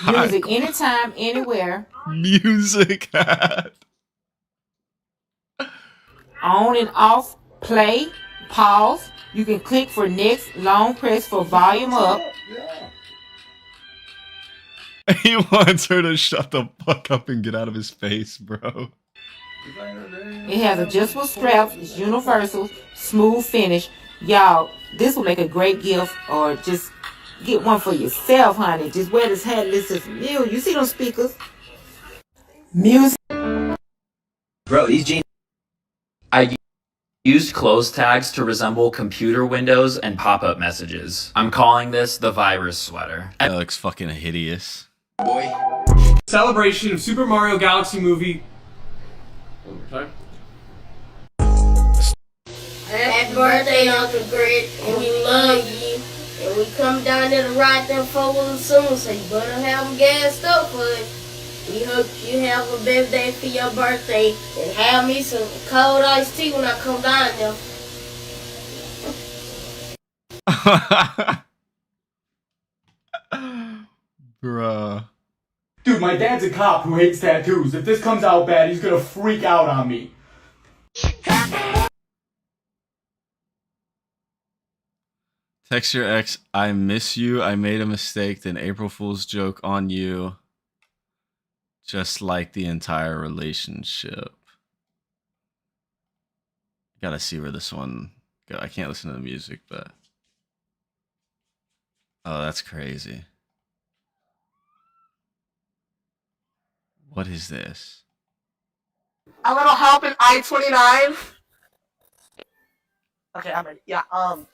Music anytime, anywhere. Music hat. On and off, play, pause. You can click for next, long press for volume up. He wants her to shut the fuck up and get out of his face, bro. It has adjustable straps, it's universal, smooth finish. Y'all, this will make a great gift, or just get one for yourself, honey. Just wear this hat, listen to music. You see those speakers? Music. Bro, these jeans. I used close tags to resemble computer windows and pop-up messages. I'm calling this the virus sweater. That looks fucking hideous. Boy. Celebration of Super Mario Galaxy movie. Happy birthday, Uncle Greg, and we love you. And we come down there to ride them four-wheelers soon, so you better have them gassed up for it. We hope you have a best day for your birthday and have me some cold iced tea when I come down there. Bruh. Dude, my dad's a cop who hates tattoos. If this comes out bad, he's gonna freak out on me. Text your ex, I miss you. I made a mistake. Then April Fool's joke on you. Just like the entire relationship. Gotta see where this one go. I can't listen to the music, but. Oh, that's crazy. What is this? A little help in I-29. Okay, I'm ready. Yeah, I'm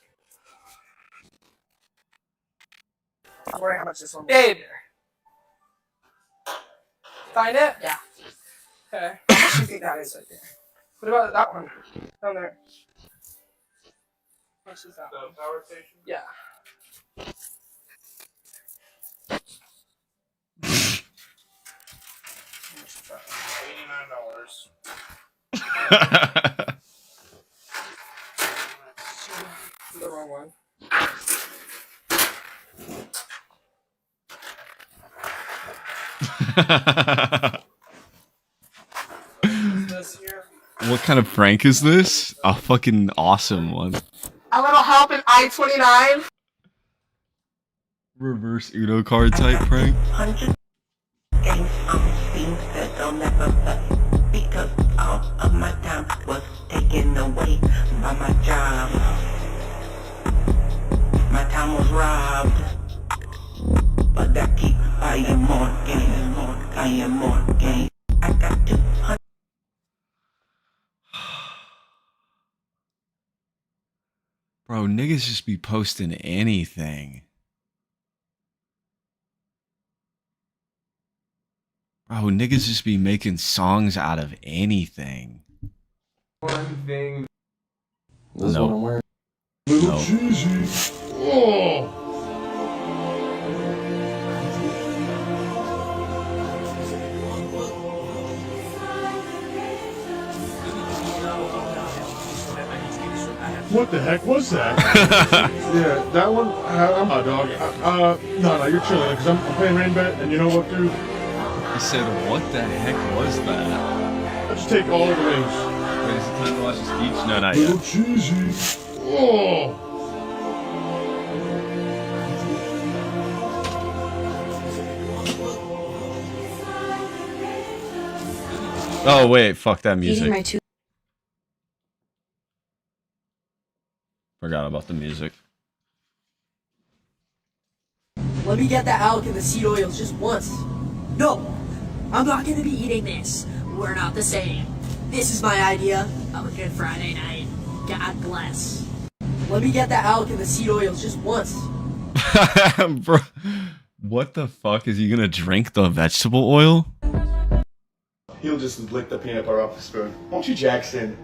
wondering how much this one was. Babe. Find it? Yeah. Okay. How much do you think that is right there? What about that one? Down there. How much is that? The power station? Yeah. $89. The wrong one. What kind of prank is this? A fucking awesome one. A little help in I-29. Reverse Uno card type prank. 100. games, things that don't never because all of my time was taken away by my job. My time was robbed, but I keep buying more games, buying more games. I got 200. Bro, niggas just be posting anything. Bro, niggas just be making songs out of anything. One thing. This is what I'm wearing. No. Oh. What the heck was that? Yeah, that one. I'm a dog. No, you're chilling because I'm playing rain bet, and you know what, dude? He said, "What the heck was that?" I'll just take all the rings. Wait, is it time to watch the speech? No, not Little yet. cheesy. Oh. Oh wait, fuck that music. Forgot about the music. Let me get the alk and the seed oils just once. No, I'm not gonna be eating this. We're not the same. This is my idea of a good Friday night. God bless. Let me get the alk and the seed oils just once. Bro, what the fuck? Is he gonna drink the vegetable oil? He'll just lick the peanut butter off the spoon. Won't you, Jackson?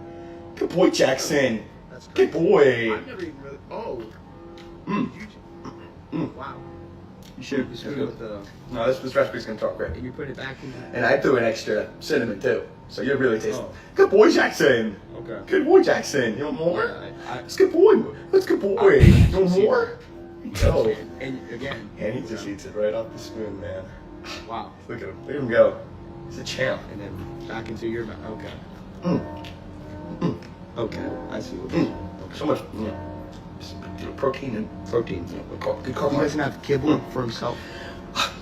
Good boy, Jackson. Good boy. I've never even really. Oh. Wow. You should. You should with the. No, this recipe's gonna talk great. And you put it back in. And I threw an extra cinnamon too, so you'll really taste it. Oh. Good boy, Jackson. Okay. Good boy, Jackson. You want more? Yeah, That's good boy. That's good boy. You want more? Oh. And again. And he just eats it right off the spoon, man. Wow. Look at him. Look at him go. He's a champ. And then back into your mouth. Okay. Okay. I see what. So much protein and Protein. good He carbohydrates. doesn't have to kibble for himself.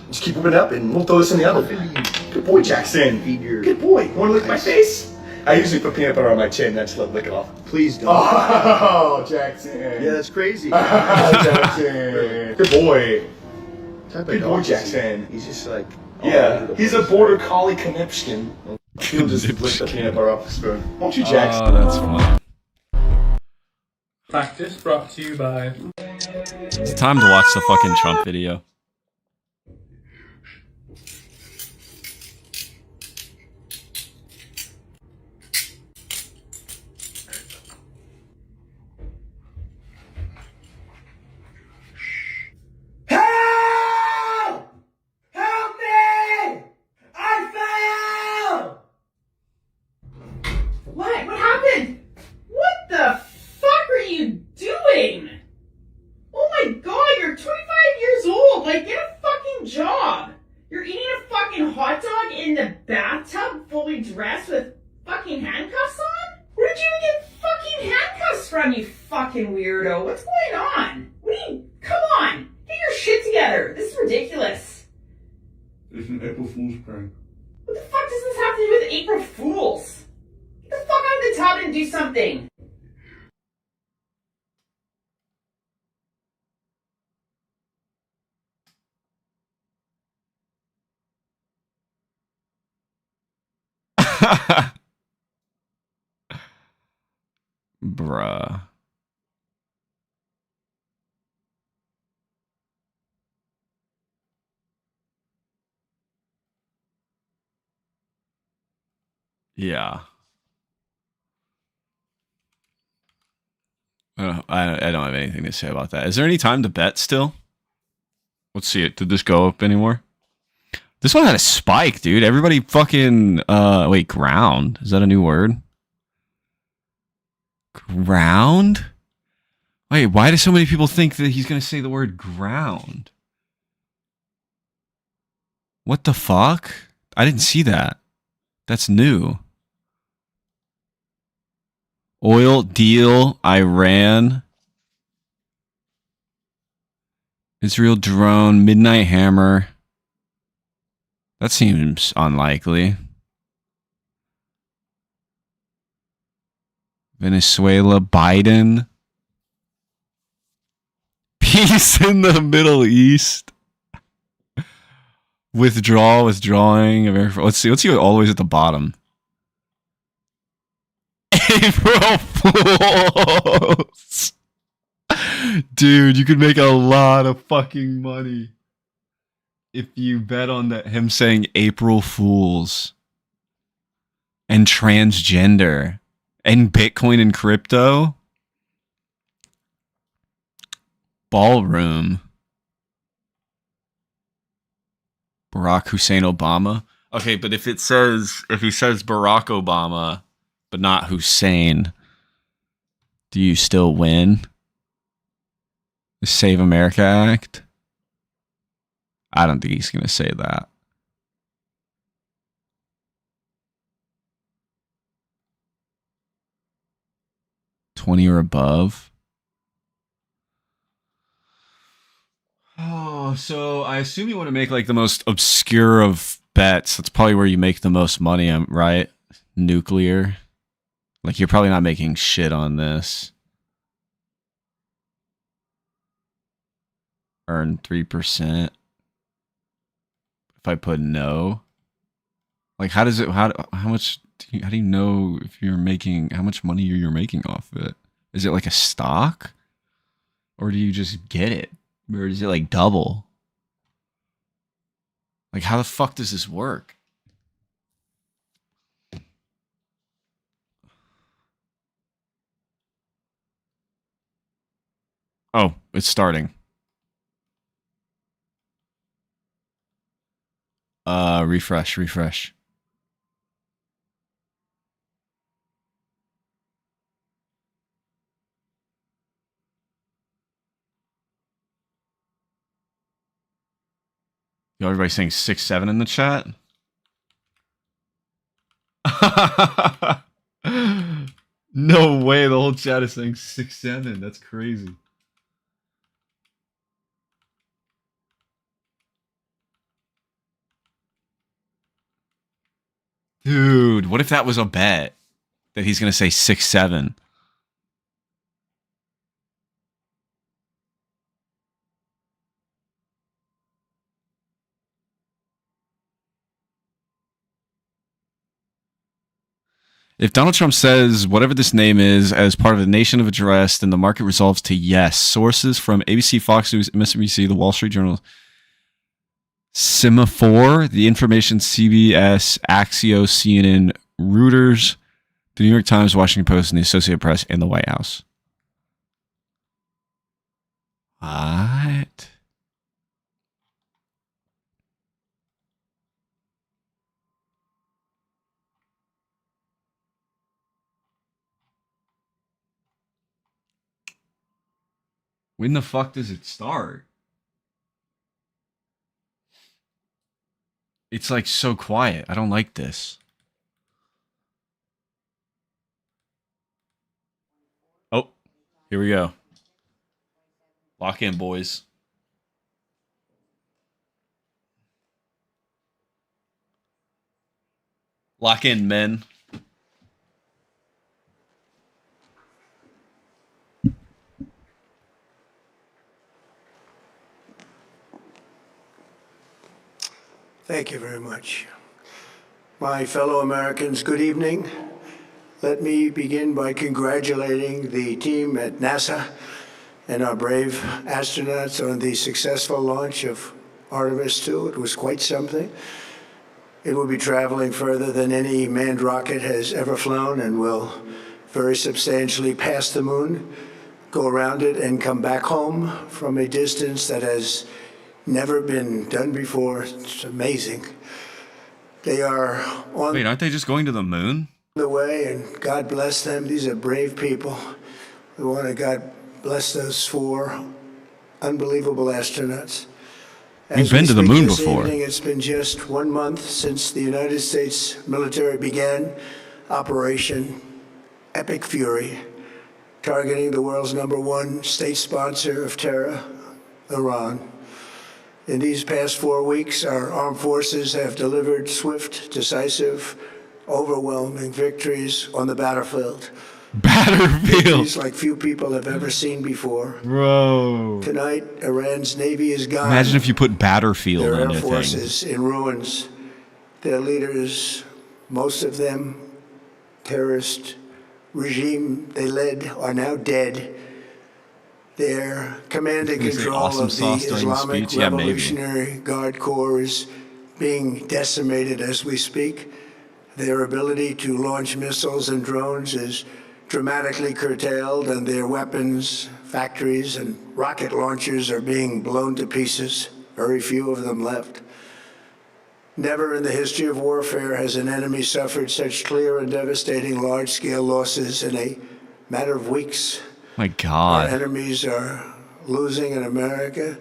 Just keep it up and we'll throw this in the oven. Good boy, Jackson. Feed your. Good boy. You want to lick my face? I usually put peanut butter on my chin. That's lick it off. Please don't. Oh, Jackson. Yeah, that's crazy. Jackson. Good boy. Type of Good dog boy, is he? Jackson. He's just like. all over Yeah, the he's a place. border collie Knipskin. He'll just lick the peanut butter off the spoon. Won't you, Jackson? Oh, that's fun. Practice brought to you by. It's time to watch the fucking Trump video. Help! Help me! I fell! What? What happened? What the fuck are you doing? Oh my god, you're 25 years old. Like, get a fucking job. You're eating a fucking hot dog in the bathtub fully dressed with fucking handcuffs on? Where did you even get fucking handcuffs from, you fucking weirdo? What's going on? Come on. Get your shit together. This is ridiculous. It's an April Fool's prank. What the fuck does this have to do with April Fools? Get the fuck out of the tub and do something. Bruh. Yeah. I don't have anything to say about that. Is there any time to bet still? Let's see it. Did this go up anymore? This one had a spike, dude. Everybody fucking wait, ground. Is that a new word? Ground? Wait, why do so many people think that he's gonna say the word ground? What the fuck? I didn't see that. That's new. Oil deal, Iran. Israel drone, Midnight Hammer. That seems unlikely. Venezuela, Biden. Peace in the Middle East. Withdrawing. Let's see always at the bottom. April Fools. Dude, you could make a lot of fucking money if you bet on that him saying April Fools and transgender and Bitcoin and crypto. Ballroom. Barack Hussein Obama. Okay, but if he says Barack Obama but not Hussein, do you still win? The Save America Act? I don't think he's going to say that. $20 or above. Oh, so I assume you want to make like the most obscure of bets. That's probably where you make the most money, right? Nuclear. Like you're probably not making shit on this. Earn 3%. If I put no, like how do you know if you're making, how much money you're making off of it? Is it like a stock, or do you just get it, or is it like double? Like how the fuck does this work? Oh, it's starting. Refresh. Yo, everybody's saying 6-7 in the chat. No way, the whole chat is saying 6-7. That's crazy. Dude, what if that was a bet that he's going to say 6-7? If Donald Trump says whatever this name is as part of the nation of address, then the market resolves to yes. Sources from ABC, Fox News, MSNBC, The Wall Street Journal, Semaphore, The Information, CBS, Axios, CNN, Reuters, The New York Times, Washington Post, and the Associated Press, and the White House. What? When the fuck does it start? It's like so quiet. I don't like this. Oh, here we go. Lock in, boys. Lock in, men. Thank you very much. My fellow Americans, good evening. Let me begin by congratulating the team at NASA and our brave astronauts on the successful launch of Artemis II. It was quite something. It will be traveling further than any manned rocket has ever flown and will very substantially pass the moon, go around it, and come back home from a distance that has never been done before. It's amazing. They are on Wait, aren't they just going to the moon? the way, and God bless them. These are brave people. We want to God bless those 4 unbelievable astronauts. We've been to the speak moon this before. evening, it's been just 1 month since the United States military began Operation Epic Fury, targeting the world's #1 state sponsor of terror, Iran. In these past 4 weeks, our armed forces have delivered swift, decisive, overwhelming victories on the battlefield. Victories like few people have ever seen before. Bro. Tonight, Iran's navy is gone. Imagine if you put Batterfield Their in air your thing. forces in ruins. Their leaders, most of them terrorist regime they led, are now dead. Their command and Can you say control awesome of the sauce during the Islamic speech? Yeah, maybe. Revolutionary Guard Corps is being decimated as we speak. Their ability to launch missiles and drones is dramatically curtailed, and their weapons, factories, and rocket launchers are being blown to pieces. Very few of them left. Never in the history of warfare has an enemy suffered such clear and devastating large-scale losses in a matter of weeks. My Our God. enemies are losing in America,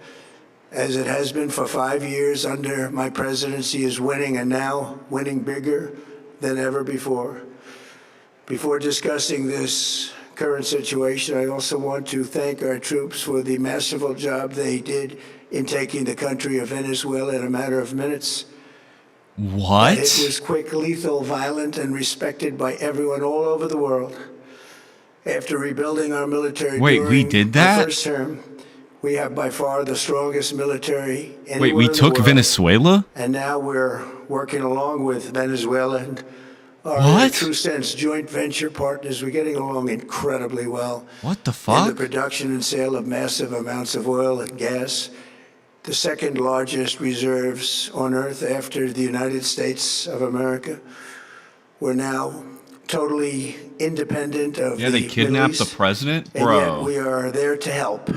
as it has been for 5 years under my presidency, is winning, and now winning bigger than ever before. Before discussing this current situation, I also want to thank our troops for the masterful job they did in taking the country of Venezuela in a matter of minutes. What? It was quick, lethal, violent, and respected by everyone all over the world. After rebuilding our military Wait, we during did my that? first term, we have by far the strongest military anywhere Wait, we in the took world. Venezuela? And now we're working along with Venezuela and our What? true sense joint venture partners. We're getting along incredibly well. What the In fuck? the production and sale of massive amounts of oil and gas, the second largest reserves on Earth after the United States of America. We're now totally independent of Yeah, the they kidnapped Middle the East, president? and yet Bro. we are there to help.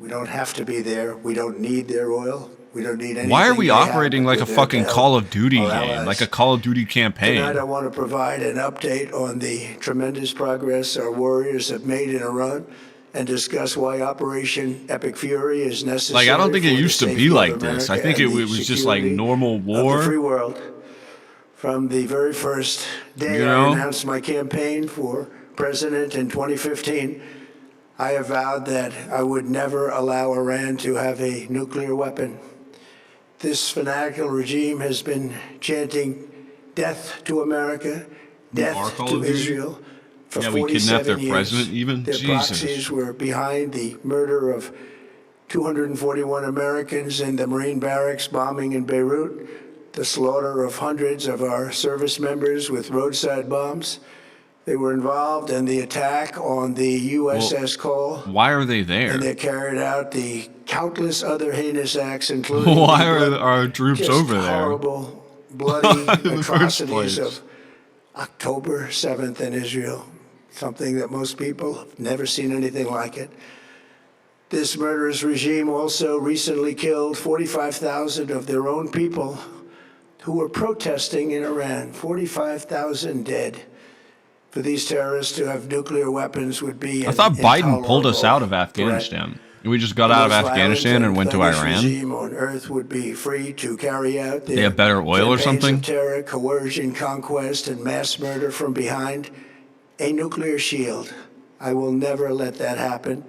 We don't have to be there. We don't need their oil. We don't need anything. Why are we they have, operating but like we're a there fucking to help Call of Duty our game? allies. Like a Call of Duty Tonight, campaign? I want to provide an update on the tremendous progress our warriors have made in Iran and discuss why Operation Epic Fury is necessary. Like, I don't think it for the used to safety be of like this. I America think it and the was just like security normal of the free war. world. From the very first day You I know? announced my campaign for president in 2015, I have vowed that I would never allow Iran to have a nuclear weapon. This fanatical regime has been chanting death to America, death Our Call to of Duty? Israel for Yeah, we 47 kidnapped their years. president even? Their Jesus. proxies were behind the murder of 241 Americans in the Marine barracks bombing in Beirut, the slaughter of hundreds of our service members with roadside bombs. They were involved in the attack on the USS Cole, Why are they and there? they carried out the countless other heinous acts, including Why the are blood- our troops just over there? horrible, bloody In the first atrocities place. of October 7th in Israel, something that most people have never seen anything like it. This murderous regime also recently killed 45,000 of their own people who were protesting in Iran. 45,000 dead. For these terrorists to have nuclear weapons would be I an thought Biden pulled us out of intolerable threat. Afghanistan. We just got The out of most violent Afghanistan and went to thuggish Iran. regime on earth would be free to carry out their They have better oil or campaigns something? of terror, coercion, conquest, and mass murder from behind a nuclear shield. I will never let that happen,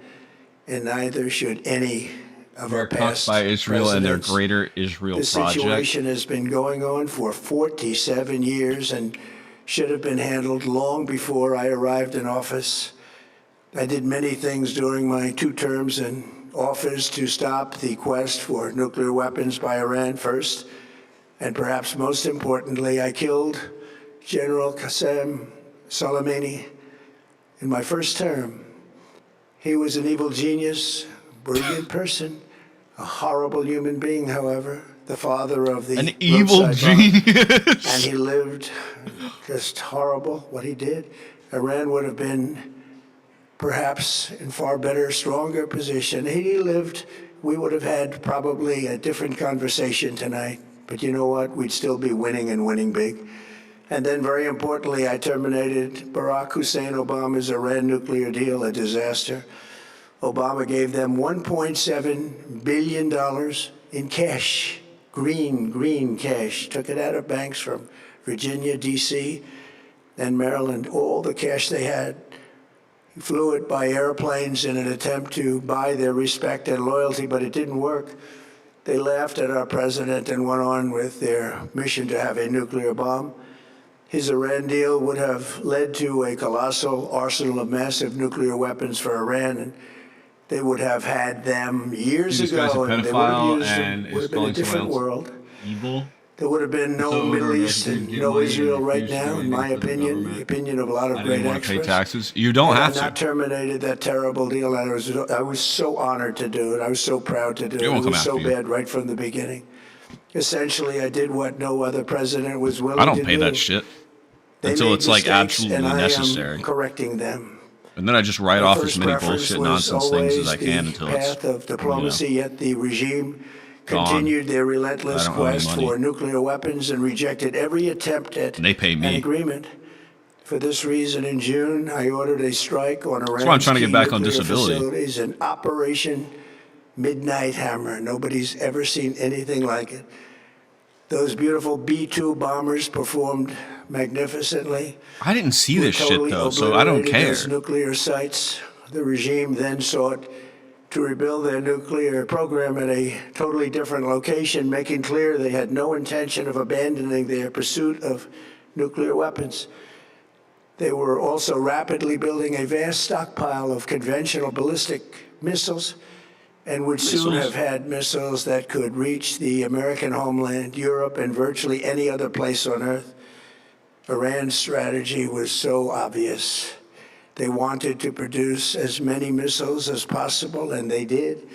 and neither should any of They're our past cuffed by Israel and their presidents. Greater Israel This Project. situation has been going on for 47 years and should have been handled long before I arrived in office. I did many things during my 2 terms in office to stop the quest for nuclear weapons by Iran first, and perhaps most importantly, I killed General Qasem Soleimani in my first term. He was an evil genius, brilliant person, a horrible human being, however, the father of the An evil roadside bomb. genius. And he lived just horrible what he did. Iran would have been perhaps in far better, stronger position. He lived, we would have had probably a different conversation tonight. But you know what? We'd still be winning and winning big. And then very importantly, I terminated Barack Hussein Obama's Iran nuclear deal, a disaster. Obama gave them $1.7 billion in cash, green cash, took it out of banks from Virginia, D.C., and Maryland, all the cash they had. He flew it by airplanes in an attempt to buy their respect and loyalty, but it didn't work. They laughed at our president and went on with their mission to have a nuclear bomb. His Iran deal would have led to a colossal arsenal of massive nuclear weapons for Iran, and they would have had them years This guy's a ago, and they would have pedophile used and them. Would is have been a calling someone different else world. evil. There would have been no So Middle we're East going and to get no money Israel and right refuse now, to in do my anything for the opinion, government. the opinion of a lot of I great didn't want to pay experts. taxes. You don't Had have I not to. terminated that terrible deal, I was so honored to do it. I was so proud to do it. It won't It come was so after you. bad right from the beginning. Essentially, I did what no other president was willing I to don't pay do. that shit They until made it's like mistakes, absolutely and I am necessary. correcting them. And then I just write My off first as many preference bullshit was nonsense things as always I can the until it's path of diplomacy, yet the regime gone. continued their relentless I don't owe any quest money. for nuclear weapons and rejected every attempt at And they pay an me. agreement. For this reason, in June, I ordered a strike on Iran's why I'm trying to get key back on nuclear disability. facilities, an Operation Midnight Hammer. Nobody's ever seen anything like it. Those beautiful B-2 bombers performed magnificently. I didn't see We this shit totally though, so I don't obliterated care. those nuclear sites. The regime then sought to rebuild their nuclear program at a totally different location, making clear they had no intention of abandoning their pursuit of nuclear weapons. They were also rapidly building a vast stockpile of conventional ballistic missiles and would soon Missiles? have had missiles that could reach the American homeland, Europe, and virtually any other place on Earth. Iran's strategy was so obvious. They wanted to produce as many missiles as possible, and they did,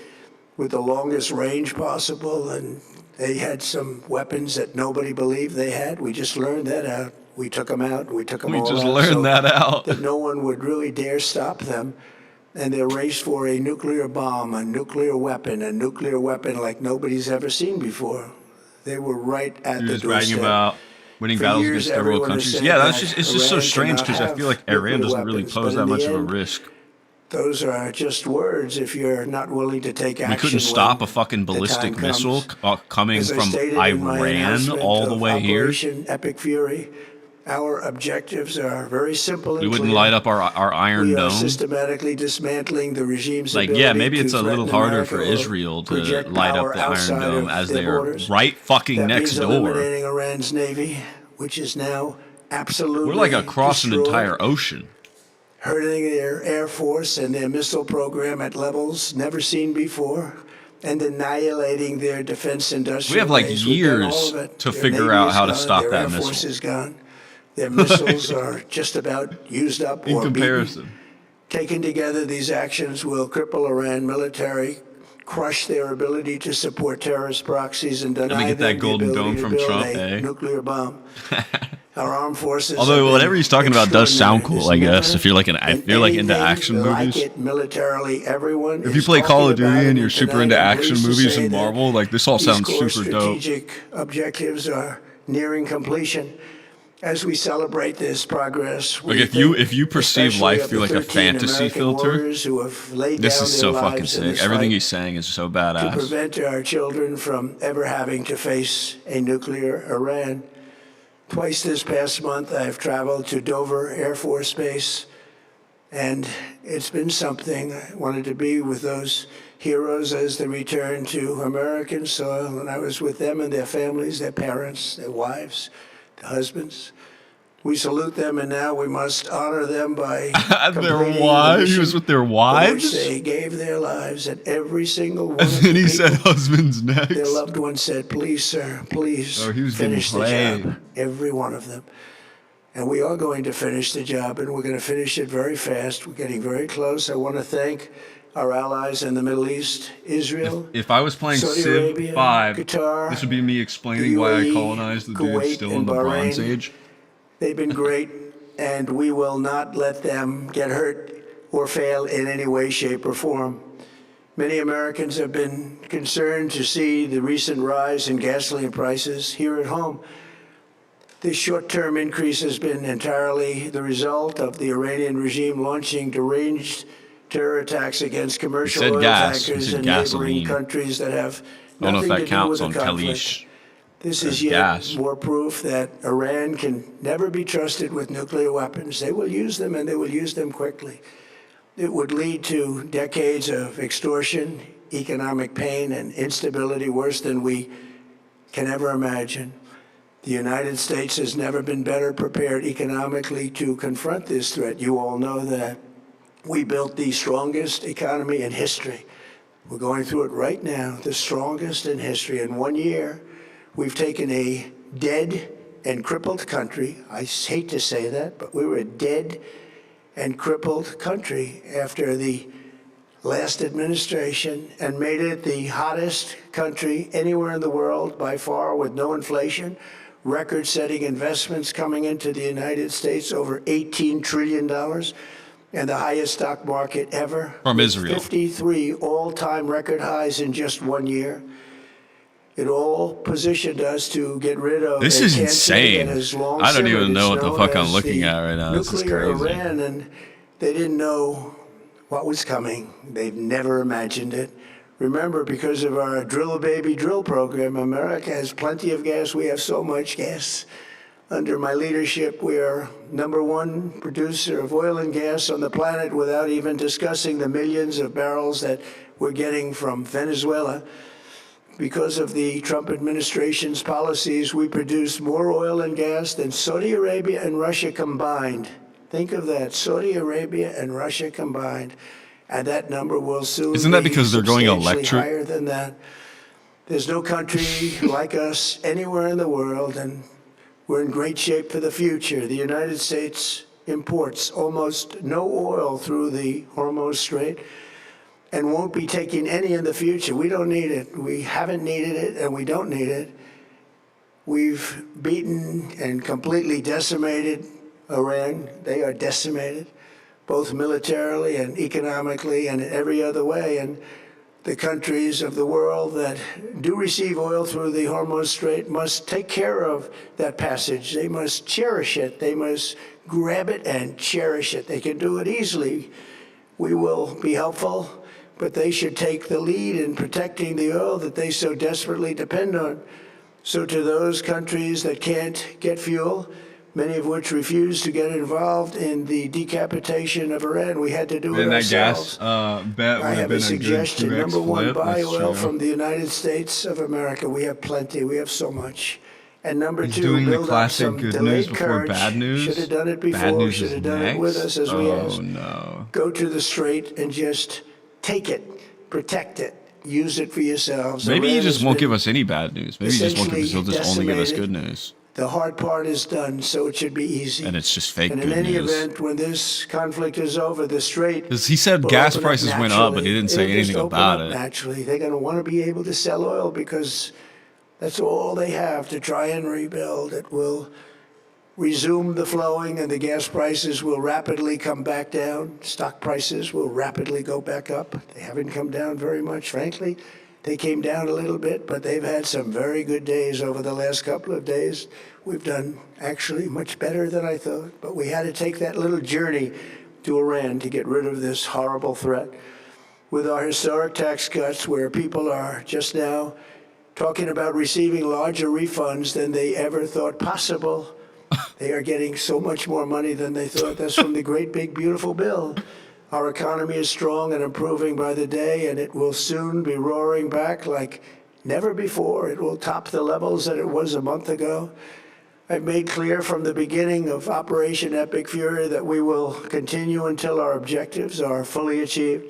with the longest range possible, and they had some weapons that nobody believed they had. We just learned that out. We took them out, we took them We all just out, learned so that out. that no one would really dare stop them. And their race for a nuclear bomb, a nuclear weapon like nobody's ever seen before. They were right at You're the just bragging doorstep. about winning For battles years, against third world everyone has countries. said Yeah, that's that just it's just so Iran strange cannot because I have feel like Iran nuclear doesn't really weapons, pose but that in the much of a end, risk. Those are just words if you're not willing to take action. We couldn't stop when a fucking the ballistic time missile comes. coming As I from stated in my Iran announcement all the of way here. Operation Epic Fury, our objectives are very simple and We wouldn't clear. light up our Iron We are Dome. systematically dismantling the regime's Like, ability yeah, maybe it's to a little threaten harder America for or Israel to project light power up the Iron outside Dome of as their they are borders. right fucking That next means door. eliminating Iran's navy, which is now absolutely We're like across an destroyed, entire ocean. hurting their air force and their missile program at levels never seen before, and annihilating their defense industrial We have like base. We've done all years of it. to Their figure navy out is how to gone, stop their that air force missile. is gone. Their missiles are just about used up In or beaten. comparison. Taken together, these actions will cripple Iran military, crush their ability to support terrorist proxies, and Let me deny get them that the golden ability dome to from build Trump, a eh? nuclear bomb. Our armed forces. Although have whatever been he's talking about does sound cool, I extraordinary. guess. There's If you're like if you're like into anything action like movies. it militarily, everyone If you is play Call of talking about Duty it, and you're super tonight into I'm action pleased to movies say and that Marvel, like this all these sounds core super dope. strategic objectives are nearing completion. As we celebrate this progress, Like we if you think perceive especially life of through the like a 13 fantasy American filter, warriors who have laid this down is their so fucking lives in sick. this Everything fight he's saying is so to badass. prevent our children from ever having to face a nuclear Iran. Twice this past month, I've traveled to Dover Air Force Base, and it's been something. I wanted to be with those heroes as they return to American soil, and I was with them and their families, their parents, their wives, their husbands. We salute them, and now we must honor them by Their completing the wives? He mission was with their for which wives? they gave their lives, and every single one And of then the he said people, husbands next. their loved ones said, "Please, sir, please Oh, he was getting finish the played. job." Every one of them. And we are going to finish the job, and we're going to finish it very fast. We're getting very close. I want to thank our allies in the Middle East, Israel. If I was playing Saudi Civ Arabia, 5, Qatar, this would be me explaining why I UAE, colonized the dudes Kuwait, still in and the Bronze Bahrain. Age. They've been great, and we will not let them get hurt or fail in any way, shape, or form. Many Americans have been concerned to see the recent rise in gasoline prices here at home. This short-term increase has been entirely the result of the Iranian regime launching deranged terror attacks against commercial said oil gas. He tankers said in neighboring gasoline. countries that have I don't know if nothing that to do counts with the on conflict. Kalish. This as is yet gas. more proof that Iran can never be trusted with nuclear weapons. They will use them, and they will use them quickly. It would lead to decades of extortion, economic pain and instability worse than we can ever imagine. The United States has never been better prepared economically to confront this threat. You all know that. We built the strongest economy in history. We're going through it right now, the strongest in history. In 1 year, we've taken a dead and crippled country. I hate to say that, but we were a dead and crippled country after the last administration and made it the hottest country anywhere in the world by far, with no inflation, record-setting investments coming into the United States, over $18 trillion, and the highest stock market ever. From Israel. 53 all-time record highs in just 1 year. It all positioned us to get rid of This a is cancer that insane. has long I don't even simmered. know what It's the known fuck I'm as looking the at right now. This is nuclear crazy. Iran, and they didn't know what was coming. They've never imagined it. Remember, because of our drill baby drill program, America has plenty of gas. We have so much gas. Under my leadership, we are #1 producer of oil and gas on the planet, without even discussing the millions of barrels that we're getting from Venezuela. Because of the Trump administration's policies, we produce more oil and gas than Saudi Arabia and Russia combined. Think of that, Saudi Arabia and Russia combined. And that number will soon Isn't that be because they're going substantially electric? higher than that. There's no country like us anywhere in the world, and we're in great shape for the future. The United States imports almost no oil through the Hormuz Strait and won't be taking any in the future. We don't need it. We haven't needed it, and we don't need it. We've beaten and completely decimated Iran. They are decimated, both militarily and economically and in every other way. And the countries of the world that do receive oil through the Hormuz Strait must take care of that passage. They must cherish it. They must grab it and cherish it. They can do it easily. We will be helpful, but they should take the lead in protecting the oil that they so desperately depend on. So to those countries that can't get fuel, many of which refuse to get involved in the decapitation of Iran, we had to do it Then that ourselves. gas bet would I have have been a a good suggestion. 2x #1, flip. buy That's oil true. from the United States of America. We have plenty. We have so much. And He's #2, doing the build up classic some good delayed news before courage. bad news. Should have done it Bad before. news Should is have done it next. with us as we Oh asked. no. Go to the strait and just take it, protect it, use it for yourselves. Maybe he Iran just has won't been give us any bad news. Maybe he just won't give us. He'll just only give us good decimated. news. The hard part is done, so it should be easy. And it's just fake And in good any news. event, when this conflict is over, the strait Because he said will gas open up prices went up, but he naturally. didn't say It'll just anything open about up it. Naturally, they're going to want to be able to sell oil because that's all they have to try and rebuild. It will resume the flowing, and the gas prices will rapidly come back down. Stock prices will rapidly go back up. They haven't come down very much, frankly. They came down a little bit, but they've had some very good days over the last couple of days. We've done actually much better than I thought, but we had to take that little journey to Iran to get rid of this horrible threat. With our historic tax cuts, where people are just now talking about receiving larger refunds than they ever thought possible, they are getting so much more money than they thought. That's from the great big beautiful bill. Our economy is strong and improving by the day, and it will soon be roaring back like never before. It will top the levels that it was a month ago. I've made clear from the beginning of Operation Epic Fury that we will continue until our objectives are fully achieved.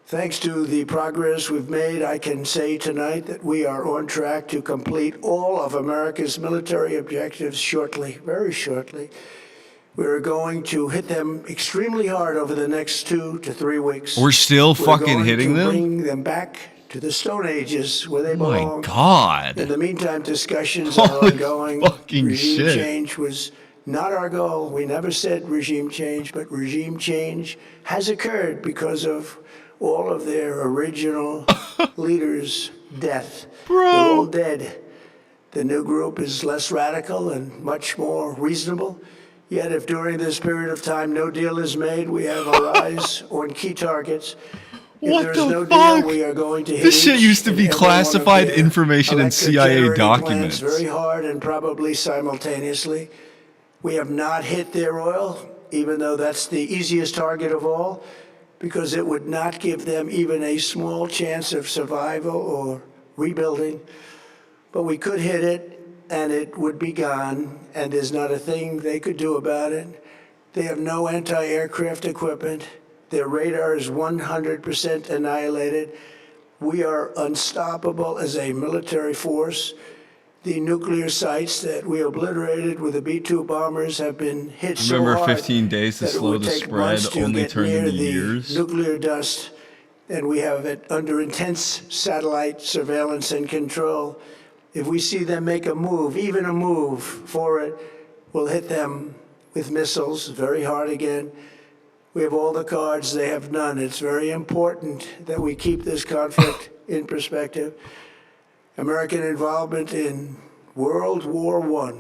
Thanks to the progress we've made, I can say tonight that we are on track to complete all of America's military objectives shortly, very shortly. We're going to hit them extremely hard over the next 2 to 3 weeks. We're still fucking going hitting to them? bring them back to the Stone Ages where they My belong. God. In the meantime, discussions are Holy ongoing. fucking Regime shit. change was not our goal. We never said regime change, but regime change has occurred because of all of their original leaders' death. They're all dead. The new group is less radical and much more reasonable. Yet if during this period of time no deal is made, we have our eyes on key targets. If What there is the no fuck? deal, we are going to hit This shit each used to and be every one of classified their information in electric CIA generating plants documents. very hard and probably simultaneously. We have not hit their oil, even though that's the easiest target of all. because it would not give them even a small chance of survival or rebuilding. But we could hit it, and it would be gone, and there's not a thing they could do about it. They have no anti-aircraft equipment. Their radar is 100% annihilated. We are unstoppable as a military force. The nuclear sites that we obliterated with the B-2 bombers have been hit so Remember hard 15 days to that it slow would the take spread months to only get turned near into the years? nuclear dust, and we have it under intense satellite surveillance and control. If we see them make a move, even a move for it, we'll hit them with missiles very hard again. We have all the cards, they have none. It's very important that we keep this conflict in perspective. American involvement in World War I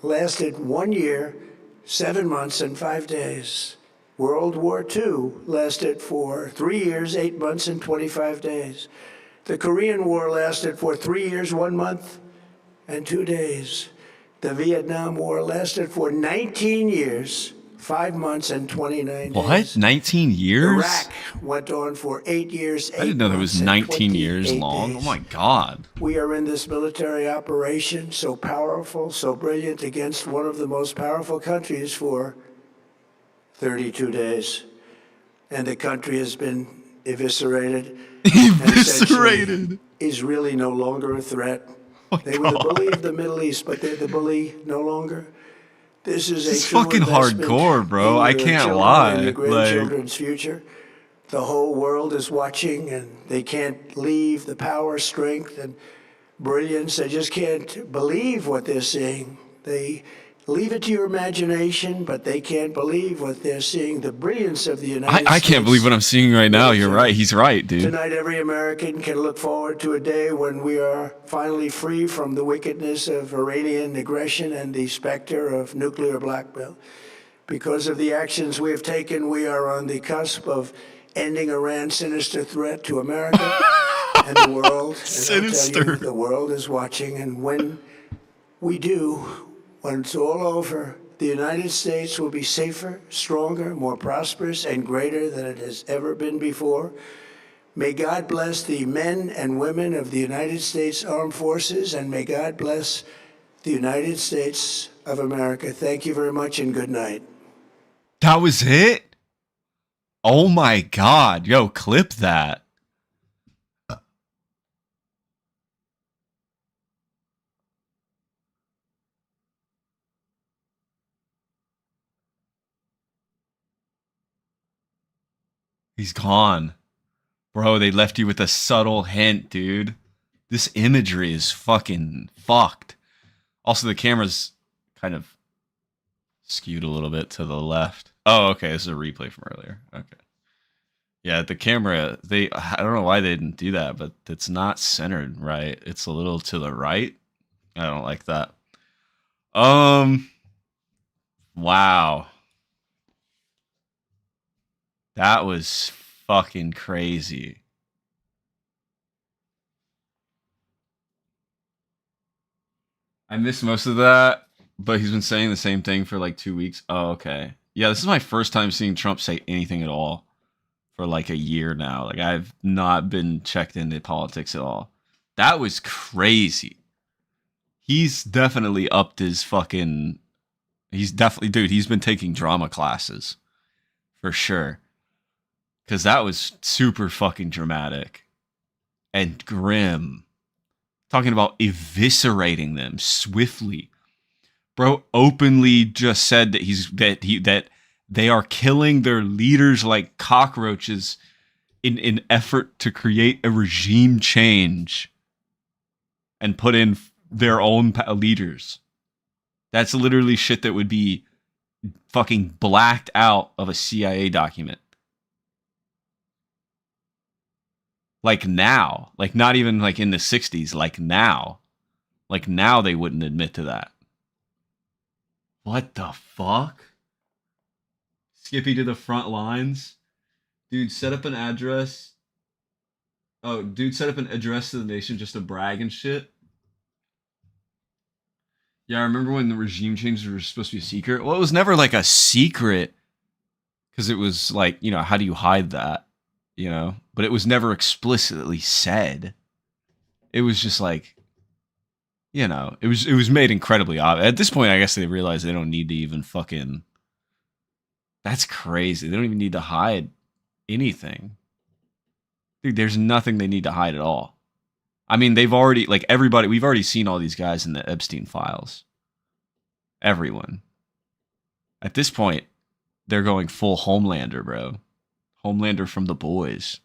lasted 1 year, 7 months, and 5 days. World War II lasted for 3 years, 8 months, and 25 days. The Korean War lasted for 3 years, 1 month, and 2 days. The Vietnam War lasted for 19 years, 5 months, and 29 days. What? 19 years? Iraq went on for 8 years, 8 I didn't know that months, was and 19 years 28 long. days. Oh my god. We are in this military operation, so powerful, so brilliant, against one of the most powerful countries for 32 days. And the country has been eviscerated. Eviscerated. Is really no longer a threat. They were the bully of the Middle East, but they're the bully no longer. This is This is a true fucking investment hardcore, bro. in I your can't children lie. and your Like, grandchildren's future. The whole world is watching, and they can't leave the power, strength, and brilliance. They just can't believe what they're seeing. They leave it to your imagination, but they can't believe what they're seeing. The brilliance of the United States. I can't believe what I'm seeing right now. You're right. He's right, dude. Tonight, every American can look forward to a day when we are finally free from the wickedness of Iranian aggression and the specter of nuclear blackmail. Because of the actions we have taken, we are on the cusp of ending Iran's sinister threat to America and the world. And I'll tell you, the world is watching, and when we do, when it's all over, the United States will be safer, stronger, more prosperous, and greater than it has ever been before. May God bless the men and women of the United States Armed Forces, and may God bless the United States of America. Thank you very much, and good night. That was it? Oh my god. Yo, clip that. He's gone. Bro, they left you with a subtle hint, dude. This imagery is fucking fucked. Also, the camera's kind of skewed a little bit to the left. Oh, okay. This is a replay from earlier. Okay. Yeah, the camera, I don't know why they didn't do that, but it's not centered right. It's a little to the right. I don't like that. Wow. That was fucking crazy. I missed most of that, but he's been saying the same thing for like 2 weeks. Oh, okay. Yeah, this is my first time seeing Trump say anything at all for like a year now. Like, I've not been checked into politics at all. That was crazy. He's definitely upped his fucking... He's definitely... Dude, he's been taking drama classes. For sure. Because that was super fucking dramatic. And grim. Talking about eviscerating them swiftly. Bro openly just said that they are killing their leaders like cockroaches in an effort to create a regime change and put in their own leaders. That's literally shit that would be fucking blacked out of a CIA document. Like now, like not even like in the 60s, like now they wouldn't admit to that. What the fuck? Skippy to the front lines. Dude, set up an address. Oh, dude, set up an address to the nation just to brag and shit. Yeah, I remember when the regime changes were supposed to be a secret. Well, it was never like a secret Because it was like, you know, how do you hide that? You know? But it was never explicitly said. It was just like, you know, it was made incredibly obvious. At this point, I guess they realize they don't need to even fucking... That's crazy. They don't even need to hide anything. Dude, there's nothing they need to hide at all. I mean, they've already, like, everybody, we've already seen all these guys in the Epstein files. Everyone. At this point, they're going full Homelander, bro. Homelander from The Boys.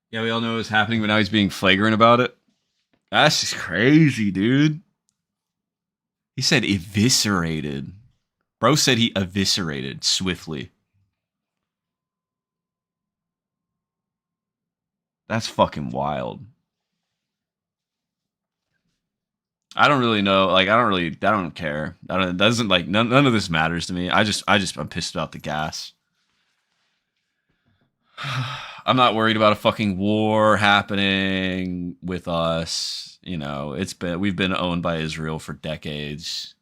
Yeah, we all know what's happening, but now he's being flagrant about it. That's just crazy, dude. He said eviscerated. Bro said he eviscerated swiftly. That's fucking wild. I don't really know. Like, I don't care. It doesn't, like, none of this matters to me. I'm pissed about the gas. I'm not worried about a fucking war happening with us. You know, we've been owned by Israel for decades.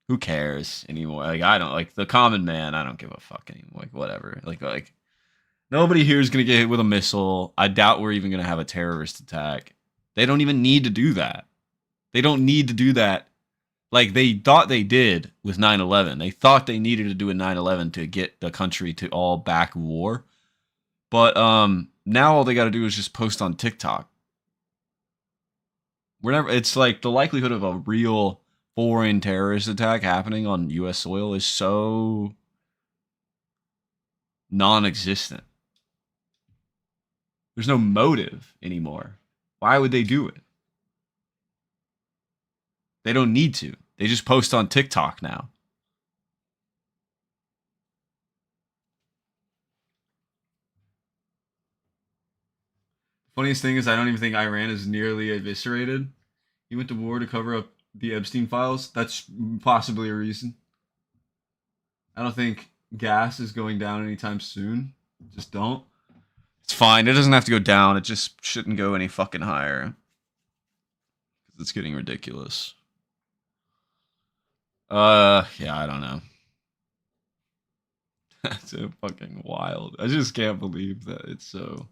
Who cares anymore? Like, I don't, like, the common man, I don't give a fuck anymore. Like, whatever. Like nobody here is gonna get hit with a missile. I doubt we're even gonna have a terrorist attack. They don't even need to do that. They don't need to do that. Like, they thought they did with 9/11. They thought they needed to do a 9/11 to get the country to all back war. But now all they got to do is just post on TikTok. It's like the likelihood of a real foreign terrorist attack happening on U.S. soil is so non-existent. There's no motive anymore. Why would they do it? They don't need to. They just post on TikTok now. Funniest thing is I don't even think Iran is nearly eviscerated. He went to war to cover up the Epstein files. That's possibly a reason. I don't think gas is going down anytime soon. Just don't. It's fine. It doesn't have to go down. It just shouldn't go any fucking higher. Because it's getting ridiculous. Yeah, I don't know. That's so fucking wild. I just can't believe that it's so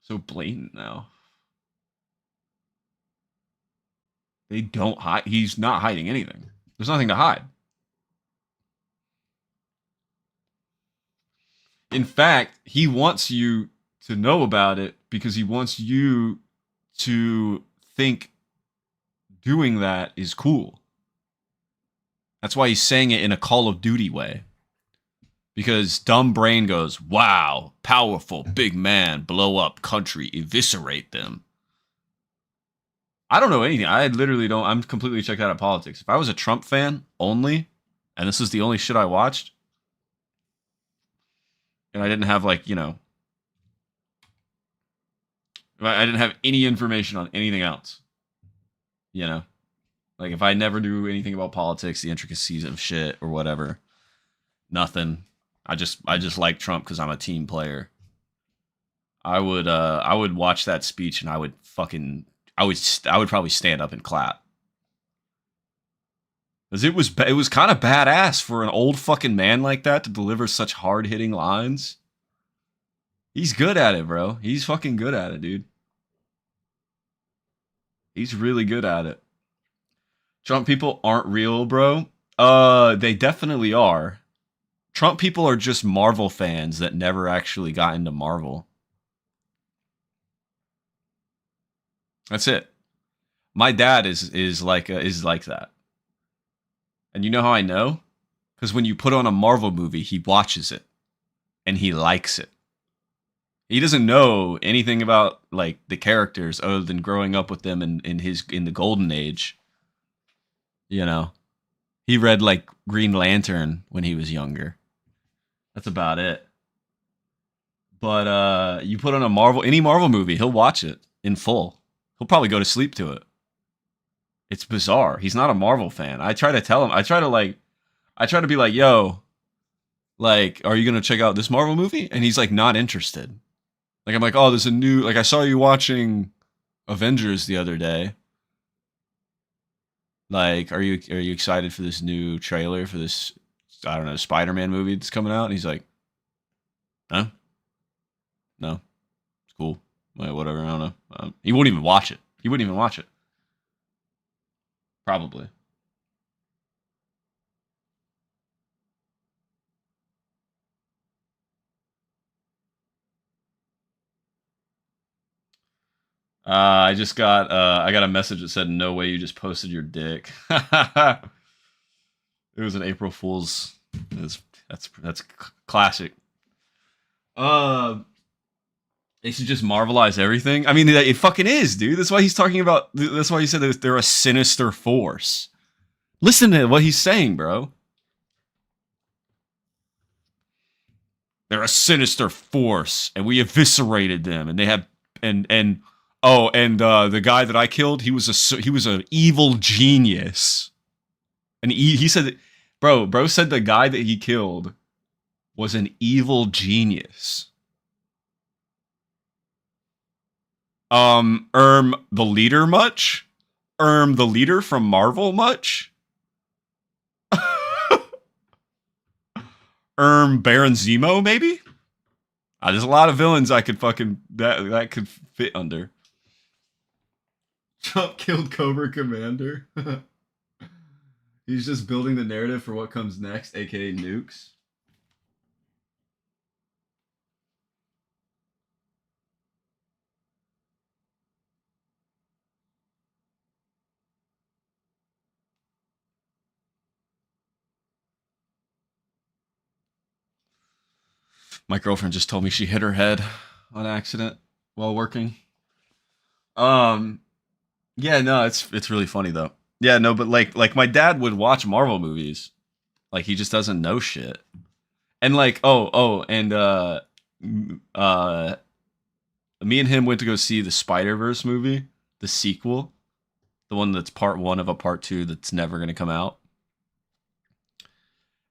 blatant now. They don't hide. He's not hiding anything. There's nothing to hide. In fact, he wants you to know about it because he wants you to think doing that is cool. That's why he's saying it in a Call of Duty way. Because dumb brain goes, wow, powerful, big man, blow up country, eviscerate them. I don't know anything. I literally don't. I'm completely checked out of politics. If I was a Trump fan only, and this is the only shit I watched, and I didn't have, like, you know, I didn't have any information on anything else, you know, like if I never knew anything about politics, the intricacies of shit or whatever, nothing. I just like Trump because I'm a team player. I would watch that speech and I would probably stand up and clap. Because it was kind of badass for an old fucking man like that to deliver such hard-hitting lines. He's good at it, bro. He's fucking good at it, dude. He's really good at it. Trump people aren't real, bro. They definitely are. Trump people are just Marvel fans that never actually got into Marvel. That's it. My dad is like that. And you know how I know? Because when you put on a Marvel movie, he watches it and he likes it. He doesn't know anything about, like, the characters other than growing up with them in the golden age. You know, he read, like, Green Lantern when he was younger. That's about it. But you put on any Marvel movie, he'll watch it in full. He'll probably go to sleep to it. It's bizarre. He's not a Marvel fan. I try to tell him. I try to be like, yo, like, are you going to check out this Marvel movie? And he's like, not interested. Like I'm like, oh, there's a new like I saw you watching Avengers the other day. Like, are you excited for this new trailer for this, I don't know, Spider-Man movie that's coming out? And he's like, no, it's cool. Like, whatever, I don't know. He won't even watch it. He wouldn't even watch it. Probably. I just got I got a message that said, "No way, you just posted your dick." It was an April Fool's. That's classic. They should just Marvelize everything. I mean, it fucking is, dude. That's why he's talking about. That's why he said that they're a sinister force. Listen to what he's saying, bro. They're a sinister force, and we eviscerated them, and they have and. Oh, and the guy that I killed, he was an evil genius. And he said that, bro said the guy that he killed was an evil genius. The leader much? The leader from Marvel much? Baron Zemo maybe? There's a lot of villains I could fucking that could fit under. Trump killed Cobra Commander. He's just building the narrative for what comes next, aka nukes. My girlfriend just told me she hit her head on accident while working. Yeah, no, it's really funny though. Yeah, no, but like my dad would watch Marvel movies. Like he just doesn't know shit. And like and me and him went to go see the Spider-Verse movie, the sequel, the one that's part 1 of a part 2 that's never going to come out.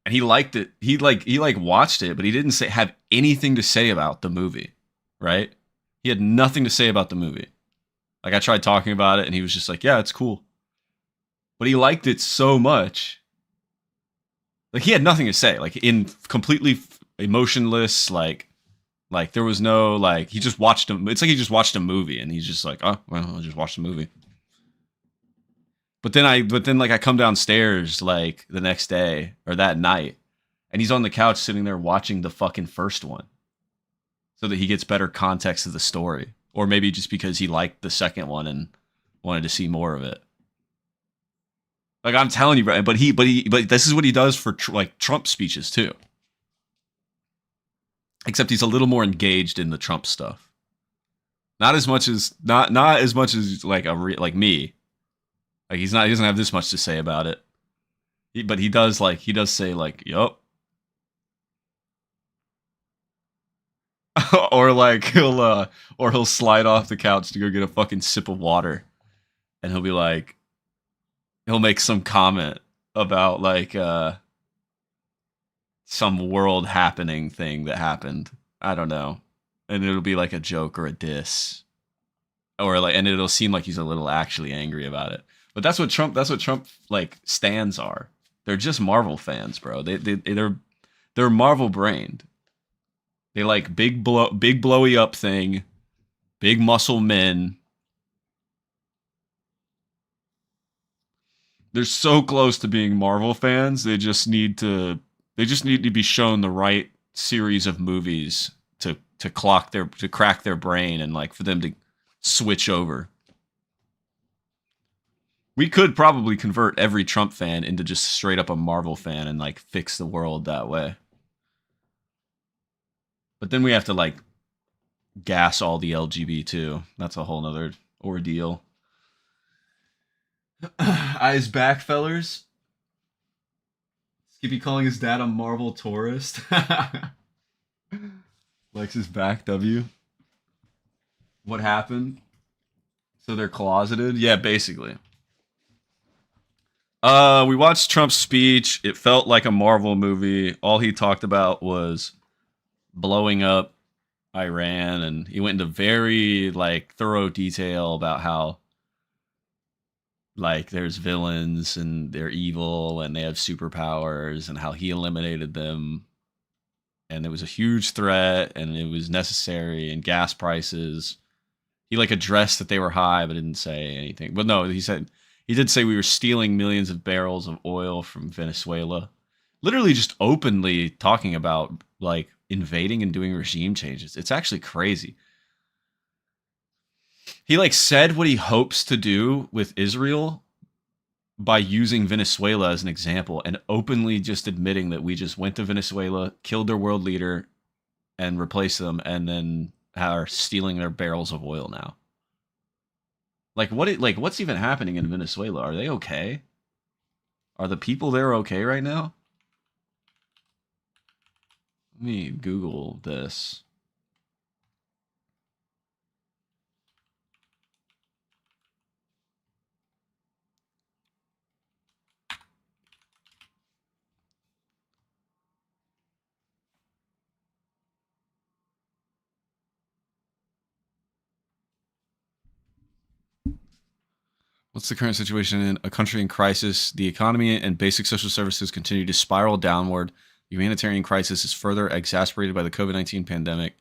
And he liked it. He watched it, but he didn't have anything to say about the movie, right? He had nothing to say about the movie. Like I tried talking about it and he was just like, yeah, it's cool. But he liked it so much. Like he had nothing to say, like in completely emotionless, like there was no, like he just watched him. It's like he just watched a movie and he's just like, oh, well, I'll just watch the movie. But then I come downstairs like the next day or that night and he's on the couch sitting there watching the fucking first one so that he gets better context of the story. Or maybe just because he liked the second one and wanted to see more of it. Like I'm telling you, bro. But this is what he does for like Trump speeches too. Except he's a little more engaged in the Trump stuff. Not as much as like like me. Like he doesn't have this much to say about it. But he does say like, yup. Or like he'll slide off the couch to go get a fucking sip of water, and he'll be like, he'll make some comment about like some world happening thing that happened. I don't know, and it'll be like a joke or a diss, or like, and it'll seem like he's a little actually angry about it. But that's what Trump like stands are. They're just Marvel fans, bro. They're Marvel brained. They like big blowy up thing, big muscle men. They're so close to being Marvel fans. They just need to be shown the right series of movies to crack their brain and like for them to switch over. We could probably convert every Trump fan into just straight up a Marvel fan and like fix the world that way. But then we have to like gas all the LGBT too. That's a whole nother ordeal. Eyes back, fellers. Skippy calling his dad a Marvel tourist. Likes his back, W. What happened? So they're closeted? Yeah, basically. We watched Trump's speech. It felt like a Marvel movie. All he talked about was blowing up Iran, and he went into very like thorough detail about how like there's villains and they're evil and they have superpowers and how he eliminated them, and it was a huge threat and it was necessary, and gas prices. He like addressed that they were high but didn't say anything. But no, he did say we were stealing millions of barrels of oil from Venezuela. Literally just openly talking about like invading and doing regime changes. It's actually crazy. He like said what he hopes to do with Israel by using Venezuela as an example, and openly just admitting that we just went to Venezuela, killed their world leader, and replaced them, and then are stealing their barrels of oil now. Like what's even happening in Venezuela? Are they okay? Are the people there okay right now? Let me Google this. What's the current situation in a country in crisis? The economy and basic social services continue to spiral downward. The humanitarian crisis is further exacerbated by the COVID-19 pandemic.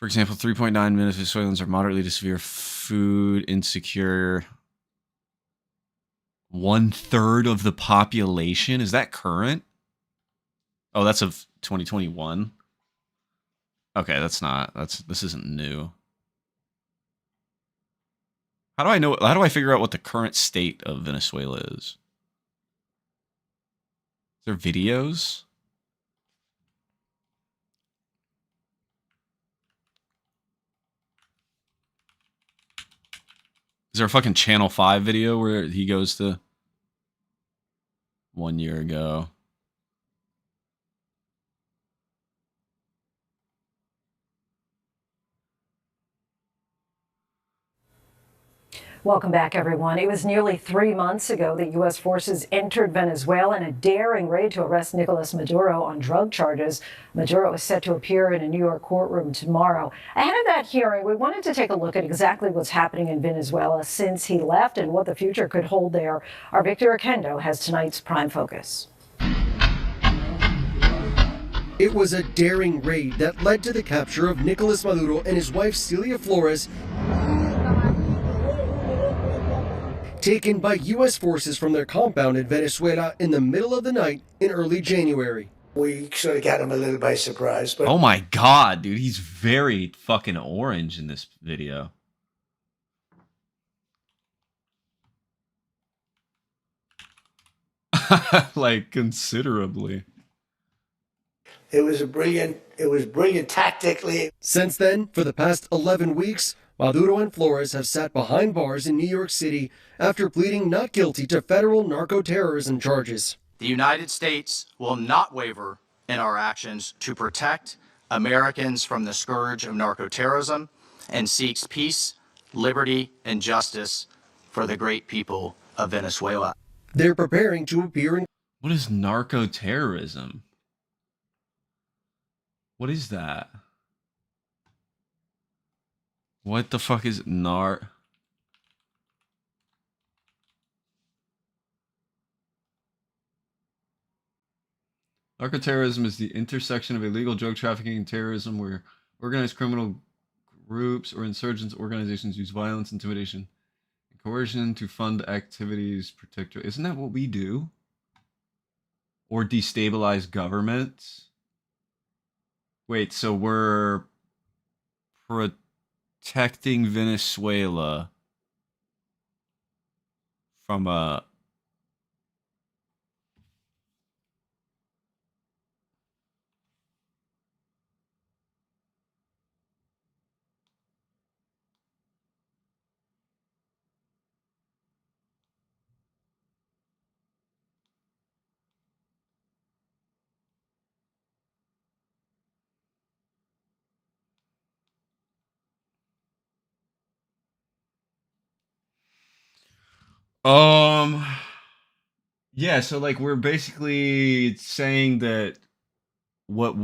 For example, 3.9 million Venezuelans are moderately to severe food insecure. 1/3 of the population? Is that current? Oh, that's of 2021. Okay, this isn't new. How do I figure out what the current state of Venezuela is? Is there videos? Is there a fucking Channel 5 video where he goes to 1 year ago? Welcome back, everyone. It was nearly 3 months ago that U.S. forces entered Venezuela in a daring raid to arrest Nicolas Maduro on drug charges. Maduro is set to appear in a New York courtroom tomorrow. Ahead of that hearing, we wanted to take a look at exactly what's happening in Venezuela since he left and what the future could hold there. Our Victor Oquendo has tonight's Prime Focus. It was a daring raid that led to the capture of Nicolas Maduro and his wife Celia Flores, taken by U.S. forces from their compound in Venezuela in the middle of the night in early January. We sort of got him a little by surprise. But oh my god, dude, he's very fucking orange in this video. Like, considerably. It was brilliant tactically. Since then, for the past 11 weeks, Maduro and Flores have sat behind bars in New York City after pleading not guilty to federal narco-terrorism charges. The United States will not waver in our actions to protect Americans from the scourge of narco-terrorism and seeks peace, liberty, and justice for the great people of Venezuela. They're preparing to appear in... What is narco-terrorism? What is that? What the fuck is Narco-terrorism is the intersection of illegal drug trafficking and terrorism where organized criminal groups or insurgents organizations use violence, intimidation, and coercion to fund activities, protect... Isn't that what we do? Or destabilize governments? Wait, so we're protecting Venezuela from a... Yeah, so like we're basically saying that what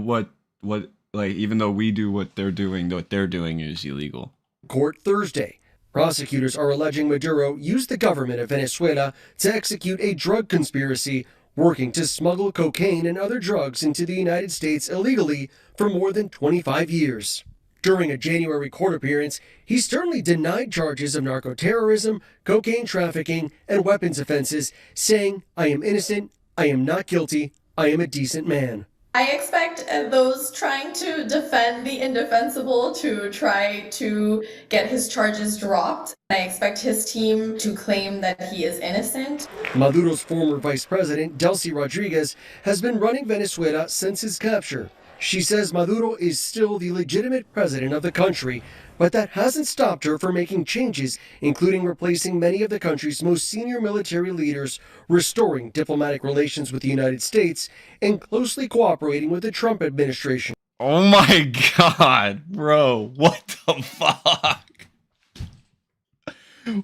like even though we do what they're doing is illegal. Court Thursday. Prosecutors are alleging Maduro used the government of Venezuela to execute a drug conspiracy, working to smuggle cocaine and other drugs into the United States illegally for more than 25 years. During a January court appearance, he sternly denied charges of narco-terrorism, cocaine trafficking, and weapons offenses, saying, "I am innocent, I am not guilty, I am a decent man." I expect those trying to defend the indefensible to try to get his charges dropped. I expect his team to claim that he is innocent. Maduro's former vice president, Delcy Rodriguez, has been running Venezuela since his capture. She says Maduro is still the legitimate president of the country, but that hasn't stopped her from making changes, including replacing many of the country's most senior military leaders, restoring diplomatic relations with the United States, and closely cooperating with the Trump administration. Oh my God, bro. What the fuck?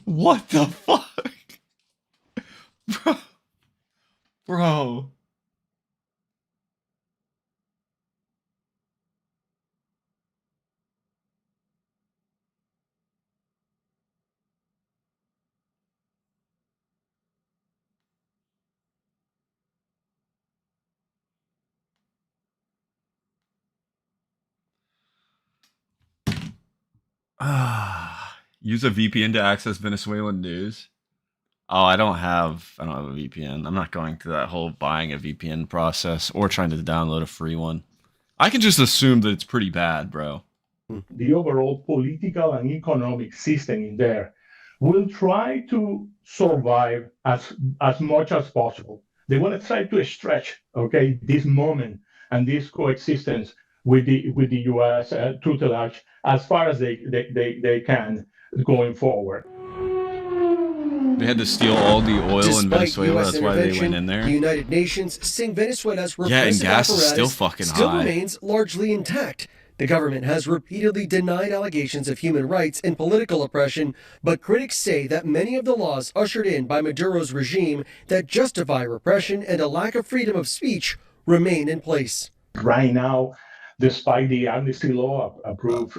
What the fuck? Bro. Use a VPN to access Venezuelan news. Oh, I don't have a VPN. I'm not going through that whole buying a VPN process or trying to download a free one. I can just assume that it's pretty bad, bro. The overall political and economic system in there will try to survive as much as possible. They want to try to stretch, okay, this moment and this coexistence with the U.S. tutelage as far as they can going forward. They had to steal all the oil in Venezuela. US That's why they went in there. The United Nations saying Venezuela's Yeah, and repressive gas is apparatus still fucking still high. remains largely intact. The government has repeatedly denied allegations of human rights and political oppression, but critics say that many of the laws ushered in by Maduro's regime that justify repression and a lack of freedom of speech remain in place. Right now, despite the amnesty law approved,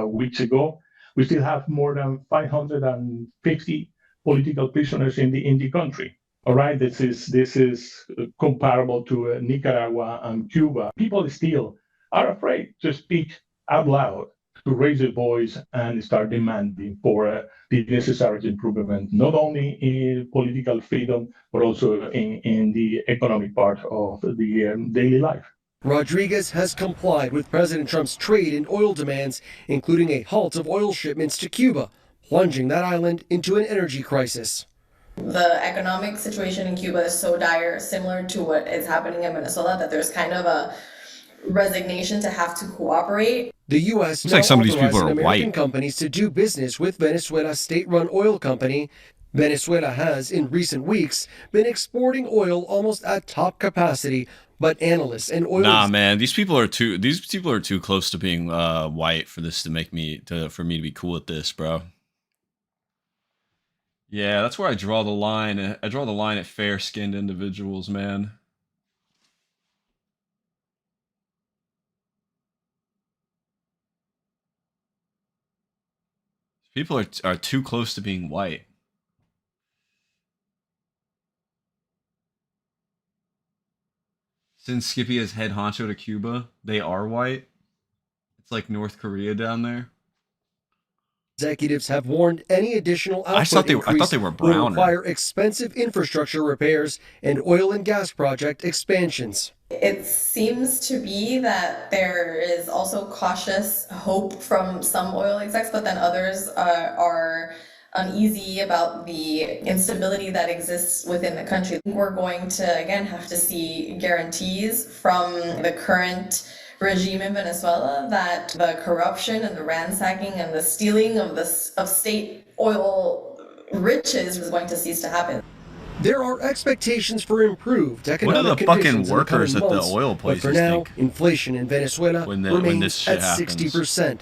weeks ago, we still have more than 550 political prisoners in the country. All right, this is comparable to Nicaragua and Cuba. People still are afraid to speak out loud, to raise their voice and start demanding for the necessary improvement, not only in political freedom, but also in the economic part of the daily life. Rodriguez has complied with President Trump's trade and oil demands, including a halt of oil shipments to Cuba, plunging that island into an energy crisis. The economic situation in Cuba is so dire, similar to what is happening in Venezuela, that there's kind of a resignation to have to cooperate. The U.S. Looks like some of these people are American white. companies to do business with Venezuela's state-run oil company. Venezuela has, in recent weeks, been exporting oil almost at top capacity, but analysts and oil... Nah, man, these people are too close to being white for this for me to be cool with this, bro. Yeah, that's where I draw the line. I draw the line at fair-skinned individuals, man. People are too close to being white. Since Skippy is head honcho to Cuba, they are white. It's like North Korea down there. Executives have warned any additional output I thought they increase were will browner. require expensive infrastructure repairs and oil and gas project expansions. It seems to be that there is also cautious hope from some oil execs, but then others are uneasy about the instability that exists within the country. We're going to, again, have to see guarantees from the current regime in Venezuela that the corruption and the ransacking and the stealing of state oil riches is going to cease to happen. There are expectations for improved What are economic the fucking conditions in the workers coming at the months, oil but places for now, think inflation in Venezuela when remains this shit at happens? 60%.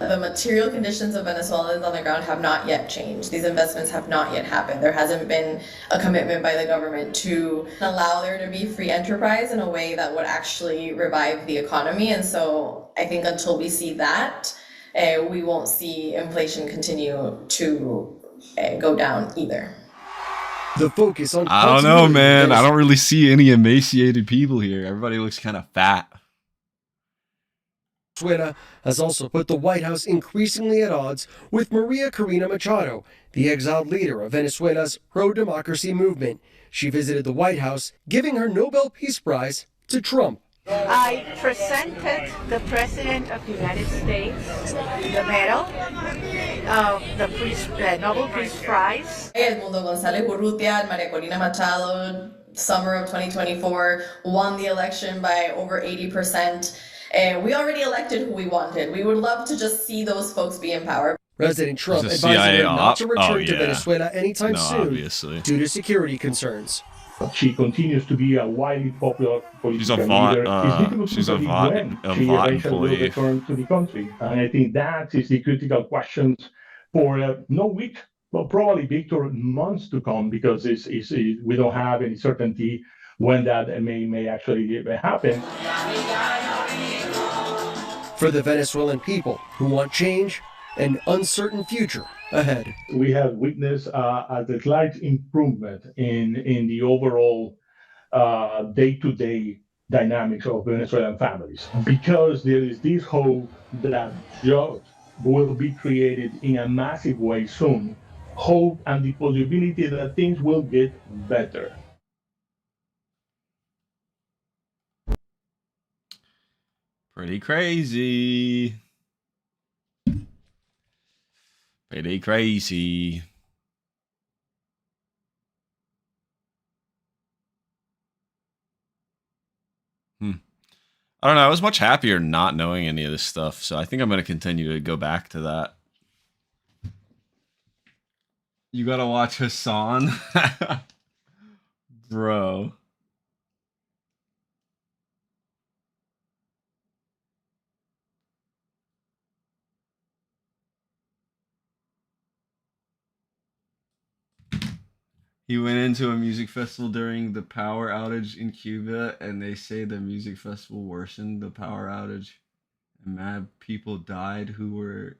The material conditions of Venezuelans on the ground have not yet changed. These investments have not yet happened. There hasn't been a commitment by the government to allow there to be free enterprise in a way that would actually revive the economy. And so I think until we see that, we won't see inflation continue to go down either. The focus on I don't know, man. I don't really see any emaciated people here. Everybody looks kind of fat. Venezuela has also put the White House increasingly at odds with Maria Corina Machado, the exiled leader of Venezuela's pro-democracy movement. She visited the White House, giving her Nobel Peace Prize to Trump. I presented the President of the United States the medal of the Nobel Peace Prize. Edmundo González Urrutia and Maria Corina Machado, summer of 2024, won the election by over 80%. We already elected who we wanted. We would love to just see those folks be in power. President Trump He's a advising CIA her not op? to return Oh, to yeah. Venezuela anytime No, soon obviously. due to security concerns. She continues to be a widely popular political leader. It's difficult to she's a predict VOD when she eventually will employee. return to the country. And I think that is the critical question for no week, but probably, Victor, months to come, because we don't have any certainty when that may actually happen. For the Venezuelan people who want change, an uncertain future ahead. We have witnessed a slight improvement in the overall day-to-day dynamics of Venezuelan families, because there is this hope that jobs will be created in a massive way soon. Hope and the possibility that things will get better. Pretty crazy. Pretty crazy. I don't know. I was much happier not knowing any of this stuff, so I think I'm going to continue to go back to that. You gotta watch Hassan. Bro. He went into a music festival during the power outage in Cuba, and they say the music festival worsened the power outage, and mad people died who were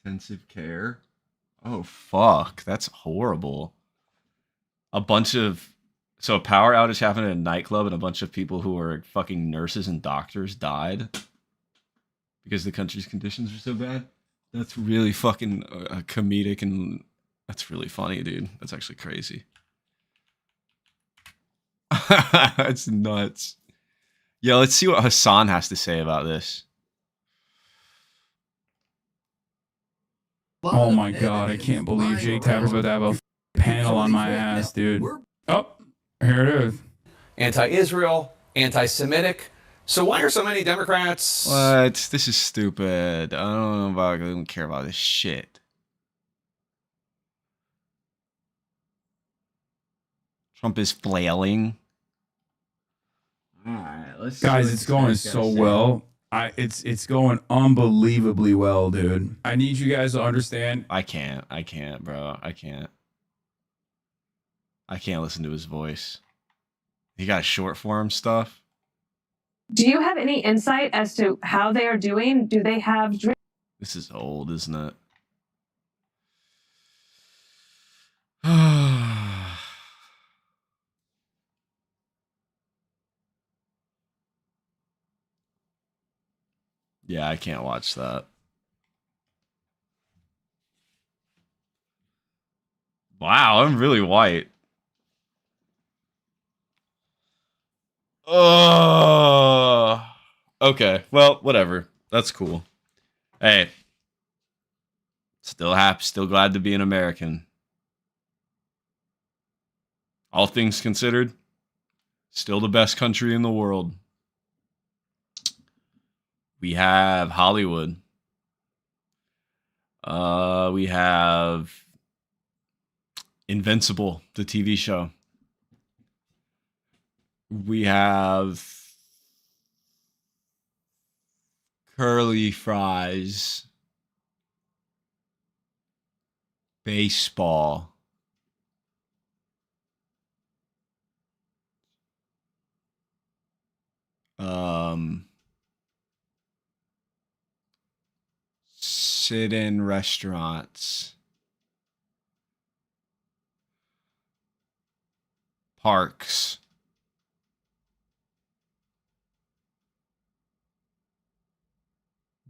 intensive care. Oh, fuck. That's horrible. A power outage happened at a nightclub, and a bunch of people who were fucking nurses and doctors died because the country's conditions are so bad. That's really fucking comedic, and that's really funny, dude. That's actually crazy. That's nuts. Yeah, let's see what Hassan has to say about this. Oh my god, I can't believe Jake Tapper's about to have a panel on my ass, dude. Oh, here it is. Anti-Israel, anti-Semitic. So why are so many Democrats... What? This is stupid. I don't care about this shit. Trump is flailing. Alright, let's see Guys, what it's this going guy's gotta so say. well. It's going unbelievably well, dude. I need you guys to understand. I can't, bro. I can't listen to his voice. He got short form stuff. Do you have any insight as to how they are doing? Do they have This is old, isn't it? Yeah, I can't watch that. Wow, I'm really white. Okay, well, whatever. That's cool. Hey, still happy, still glad to be an American. All things considered, still the best country in the world. We have Hollywood. We have Invincible, the TV show. We have Curly fries. Baseball. Sit-in restaurants. Parks.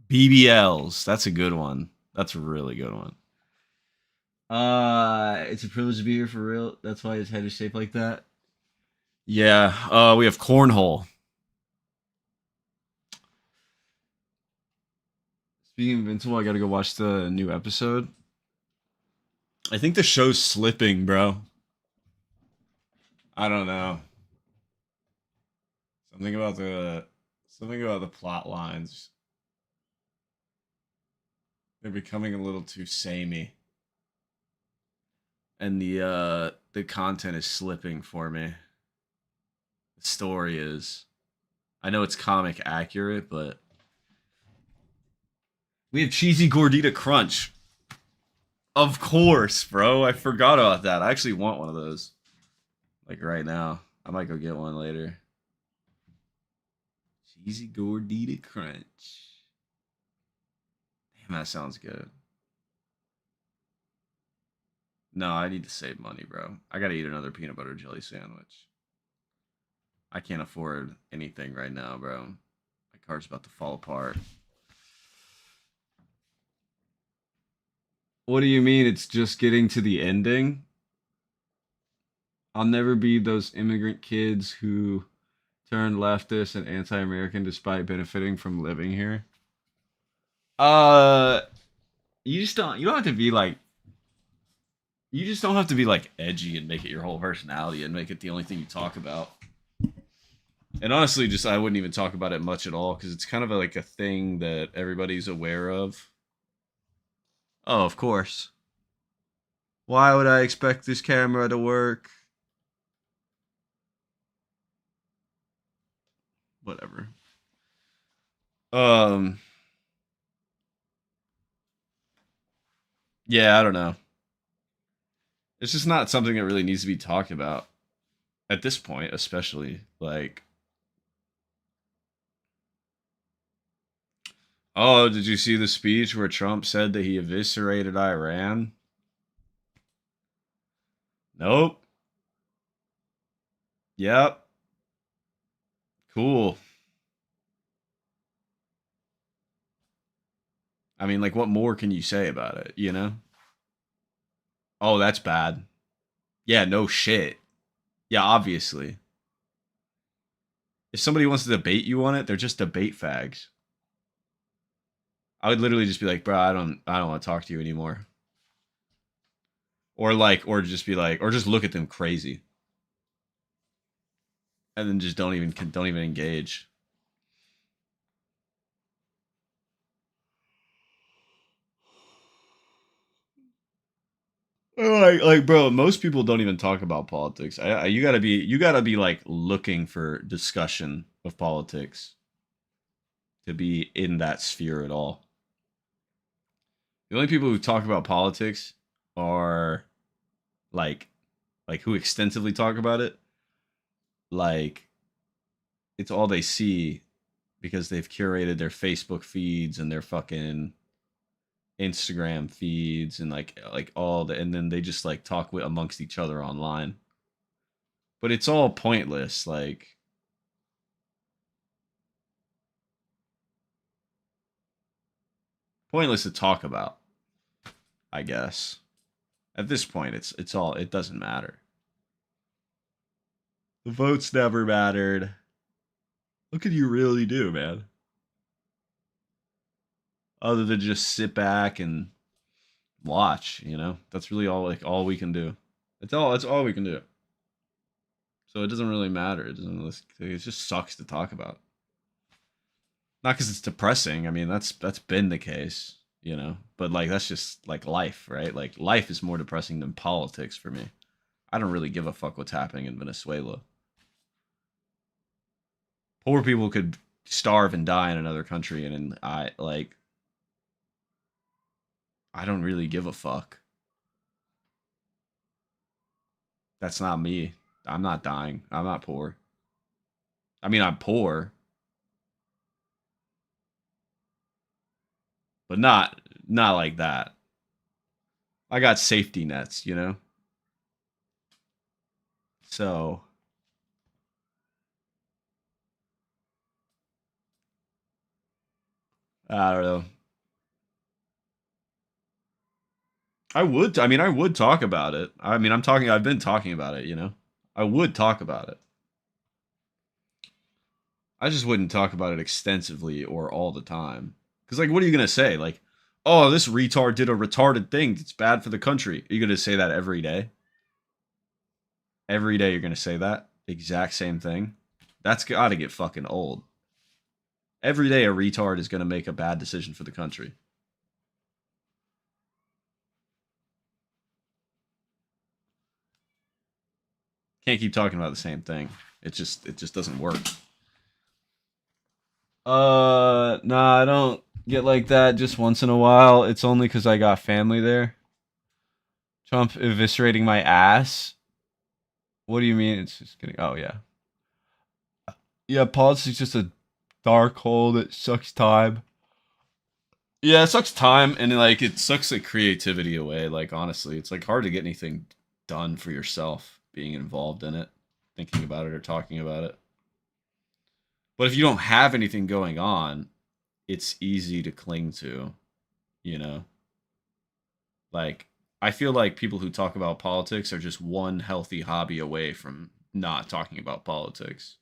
BBLs. That's a good one. That's a really good one. It's a privilege to be here for real. That's why his head is shaped like that. Yeah. We have cornhole. Speaking of Invincible, I gotta go watch the new episode. I think the show's slipping, bro. I don't know. Something about the plot lines. They're becoming a little too samey. And the content is slipping for me. The story is. I know it's comic accurate, but we have cheesy gordita crunch. Of course, bro. I forgot about that. I actually want one of those. Like right now. I might go get one later. Cheesy gordita crunch. Damn, that sounds good. No, I need to save money, bro. I gotta eat another peanut butter jelly sandwich. I can't afford anything right now, bro. My car's about to fall apart. What do you mean it's just getting to the ending? I'll never be those immigrant kids who turned leftist and anti-American despite benefiting from living here. You don't have to be like, you just don't have to be like edgy and make it your whole personality and make it the only thing you talk about. And honestly, just I wouldn't even talk about it much at all because it's kind of like a thing that everybody's aware of. Oh, of course. Why would I expect this camera to work? Whatever. Yeah, I don't know. It's just not something that really needs to be talked about at this point, especially like. Oh, did you see the speech where Trump said that he eviscerated Iran? Nope. Yep. Cool. I mean, like, what more can you say about it, you know? Oh, that's bad. Yeah, no shit. Yeah, obviously. If somebody wants to debate you on it, they're just debate fags. I would literally just be like, bro, I don't want to talk to you anymore. Or just be like, or just look at them crazy. And then just don't even engage. Like, bro, most people don't even talk about politics. You gotta be like looking for discussion of politics to be in that sphere at all. The only people who talk about politics are like who extensively talk about it. Like, it's all they see because they've curated their Facebook feeds and their fucking Instagram feeds and like all the, and then they just like talk amongst each other online. But it's all pointless, like pointless to talk about, I guess. At this point, it doesn't matter. The votes never mattered. What could you really do, man? Other than just sit back and watch, you know? That's really all we can do. That's all we can do. So it doesn't really matter. It just sucks to talk about. Not because it's depressing. I mean, that's been the case, you know? But like that's just like life, right? Like life is more depressing than politics for me. I don't really give a fuck what's happening in Venezuela. Poor people could starve and die in another country, and I don't really give a fuck. That's not me. I'm not dying. I'm not poor. I mean, I'm poor, but not like that. I got safety nets, you know? So I don't know. I would talk about it. I mean, I've been talking about it, you know? I would talk about it. I just wouldn't talk about it extensively or all the time. Because, like, what are you going to say? Like, oh, this retard did a retarded thing. It's bad for the country. Are you going to say that every day? Every day you're going to say that exact same thing? That's got to get fucking old. Every day a retard is going to make a bad decision for the country. Can't keep talking about the same thing. It just doesn't work. Nah, I don't get like that just once in a while. It's only because I got family there. Trump eviscerating my ass? What do you mean? It's just kidding. Oh, yeah. Yeah, politics is just a dark hole that sucks time. Yeah, it sucks time, and like it sucks the creativity away. Like, honestly, it's like hard to get anything done for yourself being involved in it, thinking about it or talking about it. But if you don't have anything going on, it's easy to cling to, you know? Like, I feel like people who talk about politics are just one healthy hobby away from not talking about politics.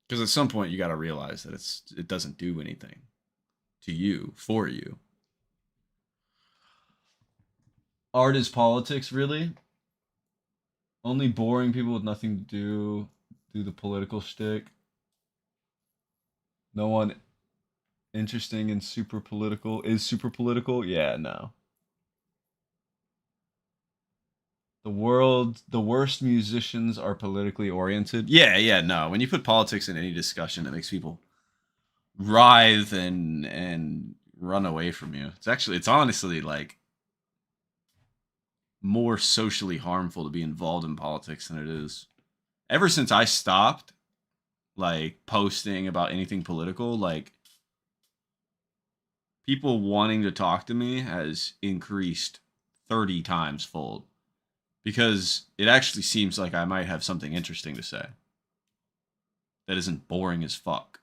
Because at some point you got to realize that it doesn't do anything to you, for you. Art is politics, really? Only boring people with nothing to do the political shtick. No one interesting and super political is super political? Yeah, no. The worst musicians are politically oriented. Yeah, no. When you put politics in any discussion, it makes people writhe and run away from you. It's honestly like more socially harmful to be involved in politics than it is. Ever since I stopped like posting about anything political, like people wanting to talk to me has increased 30 times fold. Because it actually seems like I might have something interesting to say that isn't boring as fuck.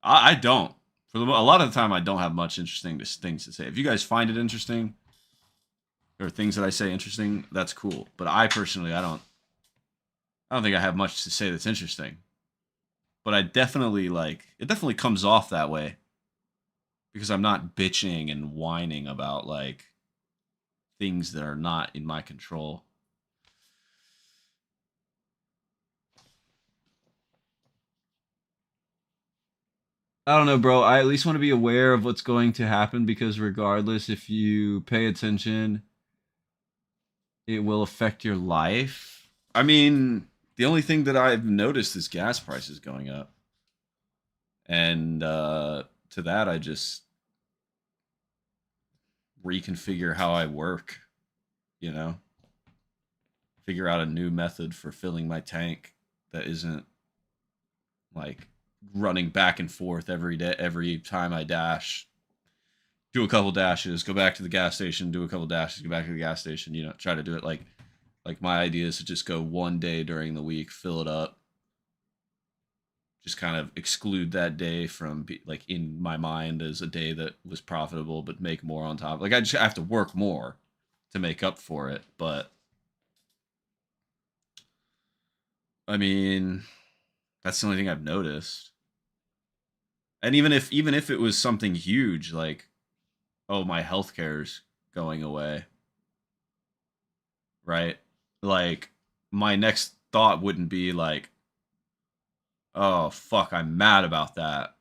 I don't. A lot of the time, I don't have much interesting things to say. If you guys find it interesting, or things that I say interesting, that's cool. But I personally, I don't think I have much to say that's interesting. But it definitely comes off that way. Because I'm not bitching and whining about, like, things that are not in my control. I don't know, bro. I at least want to be aware of what's going to happen because regardless, if you pay attention, it will affect your life. I mean, the only thing that I've noticed is gas prices going up. And to that, I just reconfigure how I work, you know? Figure out a new method for filling my tank that isn't like running back and forth every day, every time I dash. Do a couple dashes, go back to the gas station, do a couple dashes, go back to the gas station, you know, try to do it like my idea is to just go one day during the week, fill it up. Just kind of exclude that day from like in my mind as a day that was profitable, but make more on top. Like I just have to work more to make up for it. But I mean, that's the only thing I've noticed. And even if it was something huge, like, oh, my healthcare's going away, right? Like my next thought wouldn't be like, oh, fuck, I'm mad about that.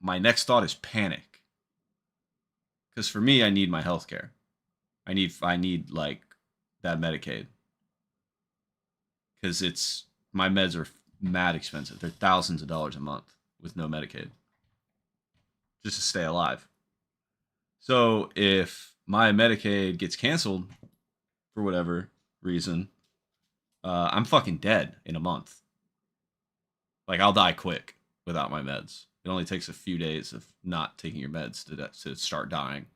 My next thought is panic. Because for me, I need my healthcare. I need like that Medicaid. Because my meds are mad expensive. They're thousands of dollars a month with no Medicaid. Just to stay alive. So if my Medicaid gets canceled for whatever reason, I'm fucking dead in a month. Like, I'll die quick without my meds. It only takes a few days of not taking your meds to start dying.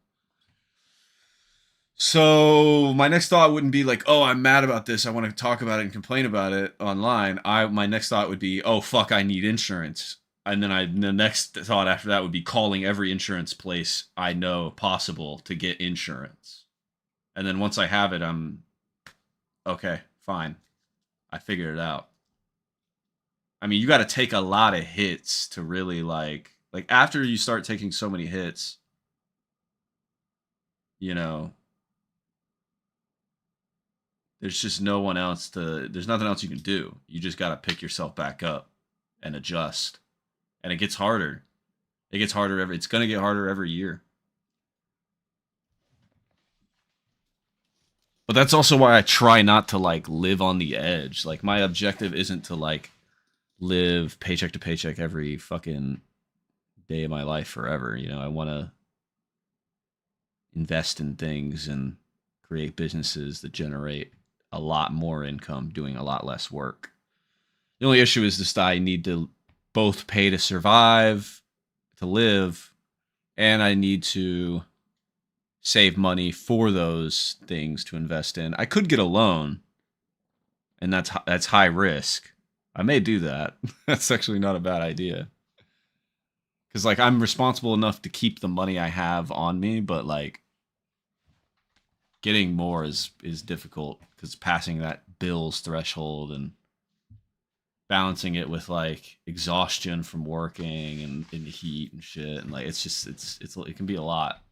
So my next thought wouldn't be like, oh, I'm mad about this, I want to talk about it and complain about it online. My next thought would be, oh, fuck, I need insurance. And then the next thought after that would be calling every insurance place I know possible to get insurance. And then once I have it, I'm okay, fine. I figured it out. I mean, you got to take a lot of hits to really like after you start taking so many hits, you know, there's just there's nothing else you can do. You just got to pick yourself back up and adjust. And it gets harder. It's going to get harder every year. But that's also why I try not to like live on the edge. Like, my objective isn't to like live paycheck to paycheck every fucking day of my life forever. You know, I want to invest in things and create businesses that generate a lot more income doing a lot less work. The only issue is just I need to both pay to survive, to live, and I need to save money for those things to invest in. I could get a loan, and that's high risk. I may do that. That's actually not a bad idea. Because, like, I'm responsible enough to keep the money I have on me, but, like, getting more is difficult because passing that bills threshold and balancing it with, like, exhaustion from working and in the heat and shit. And, like, it's just, it can be a lot.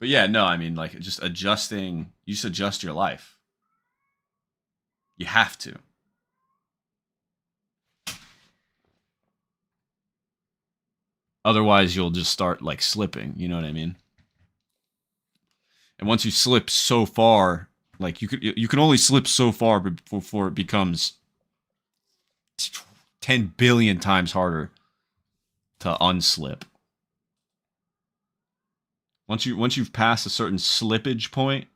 But yeah, no, I mean, like, just adjusting, you just adjust your life. You have to. Otherwise, you'll just start, like, slipping, you know what I mean? And once you slip so far, like, you can only slip so far before it becomes 10 billion times harder to unslip. Once you've passed a certain slippage point,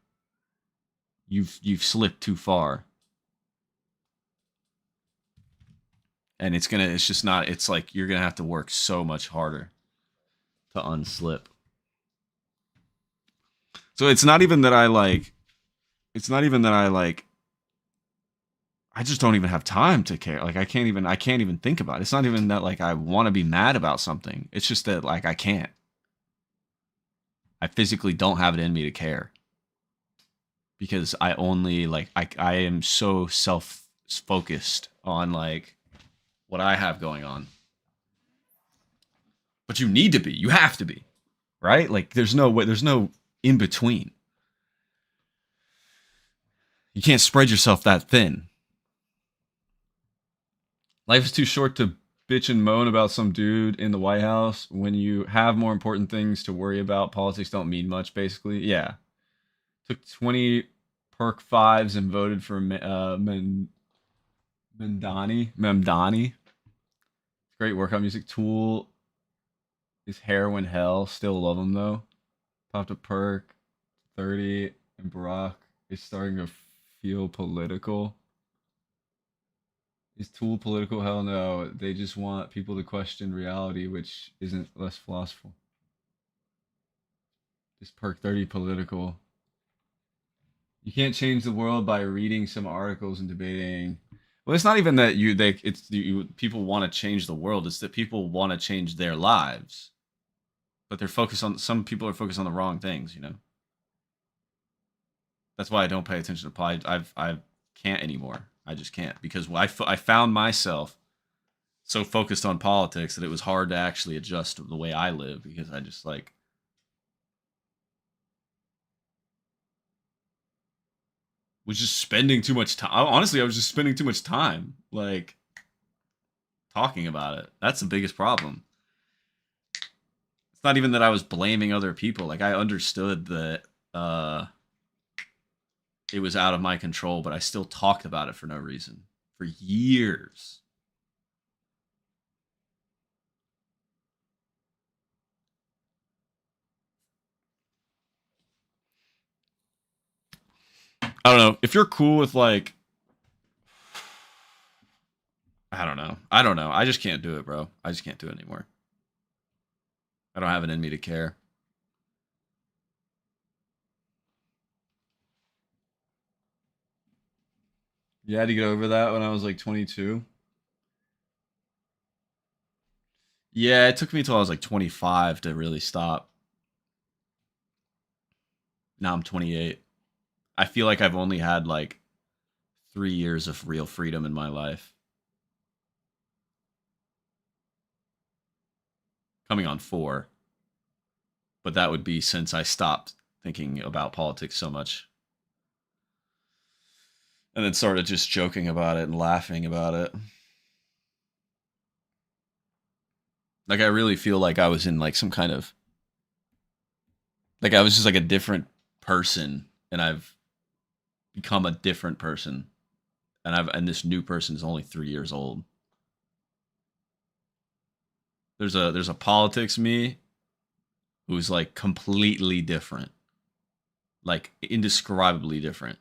you've slipped too far. And it's like you're gonna have to work so much harder to unslip. So it's not even that I just don't even have time to care. Like, I can't even think about it. It's not even that, like, I want to be mad about something. It's just that, like, I can't. I physically don't have it in me to care. Because I only, like, I am so self-focused on, like, what I have going on. But you need to be. You have to be. Right? Like, there's no in between. You can't spread yourself that thin. Life is too short to bitch and moan about some dude in the White House when you have more important things to worry about. Politics don't mean much, basically. Yeah. Took 20 perk 5s and voted for Memdani. Great workout music. Tool is heroin hell. Still love him, though. Popped a perk 30, and Barack is starting to feel political. Is Tool political? Hell no. They just want people to question reality, which isn't less philosophical. Is perk 30 political? You can't change the world by reading some articles and debating. Well, it's not even that people want to change the world. It's that people want to change their lives, but some people are focused on the wrong things. You know. That's why I don't pay attention to politics. I can't anymore. I just can't, because I found myself so focused on politics that it was hard to actually adjust the way I live, because I just, like, was just spending too much time. Honestly, I was just spending too much time, like, talking about it. That's the biggest problem. It's not even that I was blaming other people. Like, I understood that it was out of my control, but I still talked about it for no reason. For years. I don't know. If you're cool with, like... I don't know. I just can't do it, bro. I just can't do it anymore. I don't have it in me to care. You had to get over that when I was like 22. Yeah, it took me till I was like 25 to really stop. Now I'm 28. I feel like I've only had like 3 years of real freedom in my life. Coming on 4. But that would be since I stopped thinking about politics so much. And then started just joking about it and laughing about it. Like, I really feel like I was in like some kind of... Like, I was just like a different person. And I've become a different person. And this new person is only 3 years old. There's a politics me who's like completely different. Like, indescribably different.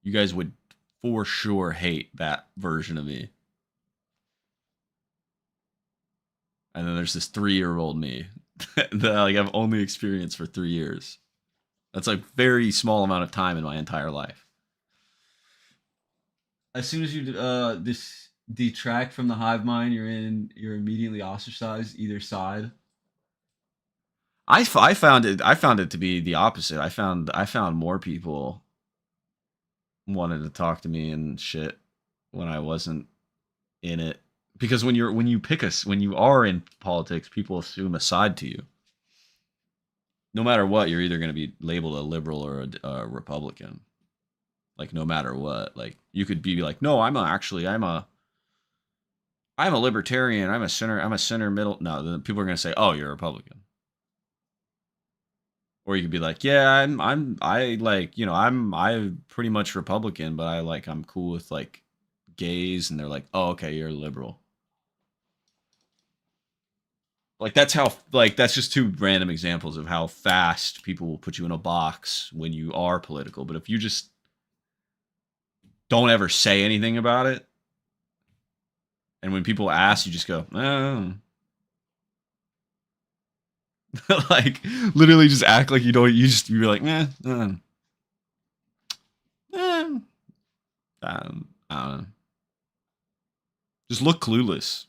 You guys would for sure hate that version of me. And then there's this 3-year-old me that like I've only experienced for 3 years. That's a very small amount of time in my entire life. As soon as you detract from the hive mind, you're immediately ostracized either side. I found it to be the opposite. I found more people wanted to talk to me and shit when I wasn't in it, because when you are in politics, people assume a side to you. No matter what, you're either going to be labeled a liberal or a Republican. Like, no matter what, like, you could be like, no, I'm a libertarian, I'm a center middle. No, then people are going to say, oh, you're a Republican. Or you could be like, yeah, I'm pretty much Republican, but I'm cool with like gays, and they're like, oh, okay, you're a liberal. Like, that's just 2 random examples of how fast people will put you in a box when you are political. But if you just don't ever say anything about it, and when people ask, you just go, oh. Like, literally just act like you don't, you'd be like, I don't know. Just look clueless.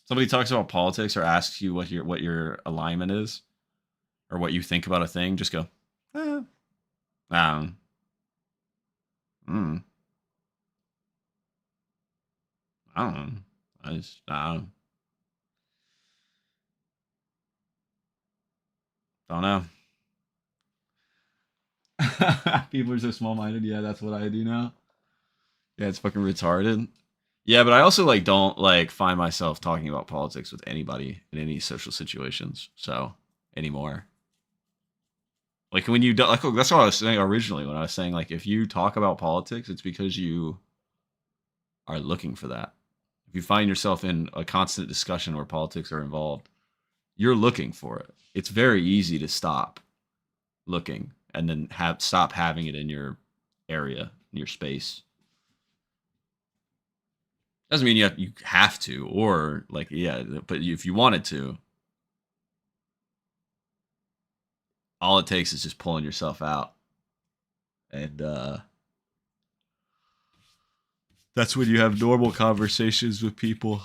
Somebody talks about politics or asks you what your alignment is, or what you think about a thing, just go, I don't know. I don't know. People are so small-minded. Yeah, that's what I do now. Yeah, it's fucking retarded. Yeah, but I also like don't like find myself talking about politics with anybody in any social situations. So anymore. Like, when you do, like, that's what I was saying originally when I was saying, like, if you talk about politics, it's because you are looking for that. If you find yourself in a constant discussion where politics are involved, you're looking for it. It's very easy to stop looking and then stop having it in your area, in your space. Doesn't mean you have to, or like, yeah, but if you wanted to, all it takes is just pulling yourself out. And that's when you have normal conversations with people.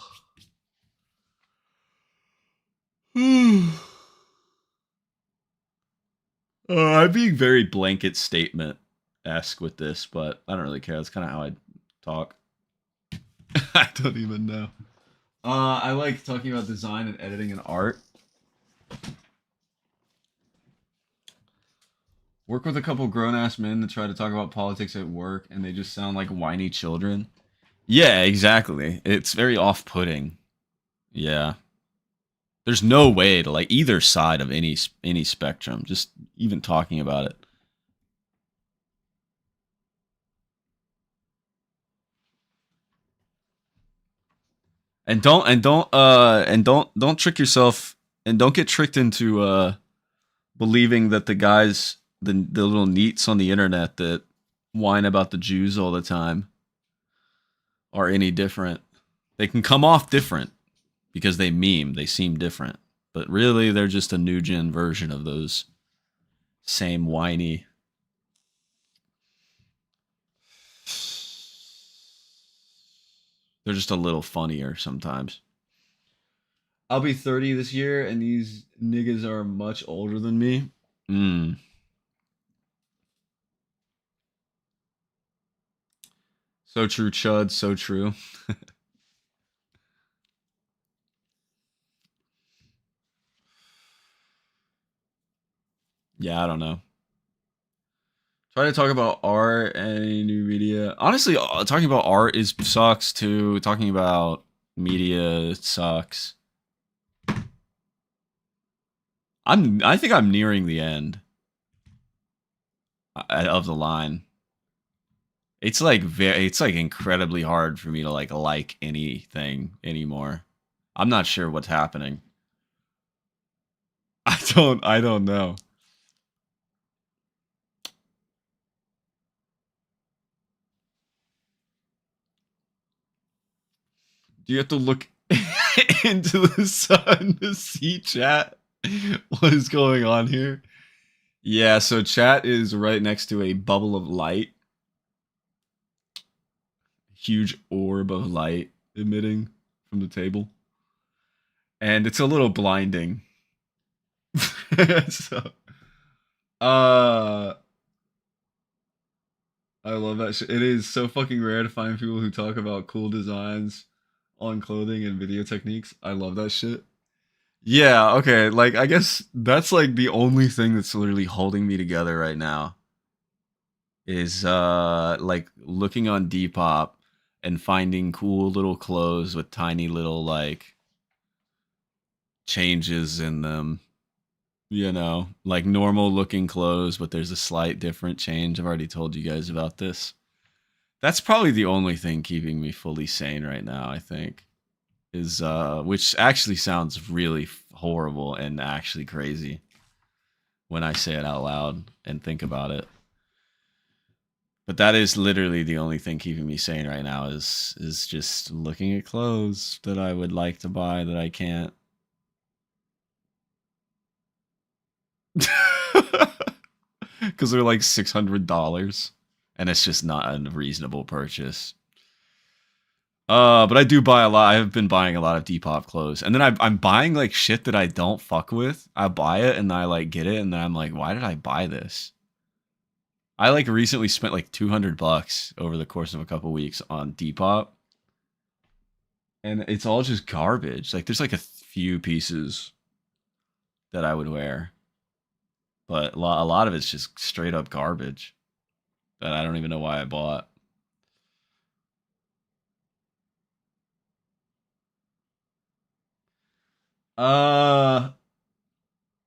I'm being very blanket statement-esque with this, but I don't really care. That's kind of how I talk. I don't even know. I like talking about design and editing and art. Work with a couple grown-ass men to try to talk about politics at work, and they just sound like whiny children. Yeah, exactly. It's very off-putting. Yeah. There's no way to like either side of any spectrum. Just even talking about it. And don't trick yourself, and don't get tricked into believing that the guys, the little neats on the internet that whine about the Jews all the time are any different. They can come off different because they seem different, but really they're just a new gen version of those same whiny. They're just a little funnier sometimes. I'll be 30 this year, and these niggas are much older than me. So true, Chud. So true. Yeah, I don't know. Try to talk about art and any new media. Honestly, talking about art sucks too. Talking about media sucks. I think I'm nearing the end of the line. It's like incredibly hard for me to like anything anymore. I'm not sure what's happening. I don't know. Do you have to look into the sun to see chat? What is going on here? Yeah, so chat is right next to a bubble of light. Huge orb of light emitting from the table. And it's a little blinding. So, I love that shit. It is so fucking rare to find people who talk about cool designs on clothing and video techniques. I love that shit. Yeah, okay, like I guess that's like the only thing that's literally holding me together right now is like looking on Depop and finding cool little clothes with tiny little like changes in them. You know, like normal looking clothes, but there's a slight different change. I've already told you guys about this. That's probably the only thing keeping me fully sane right now, I think. Is which actually sounds really horrible and actually crazy when I say it out loud and think about it. But that is literally the only thing keeping me sane right now is just looking at clothes that I would like to buy that I can't. Because they're like $600 and it's just not a reasonable purchase. But I do buy a lot. I've been buying a lot of Depop clothes, and then I'm buying like shit that I don't fuck with. I buy it and then I like get it, and then I'm like, why did I buy this? I like recently spent like $200 over the course of a couple weeks on Depop, and it's all just garbage. Like there's like a few pieces that I would wear, but a lot of it's just straight up garbage that I don't even know why I bought.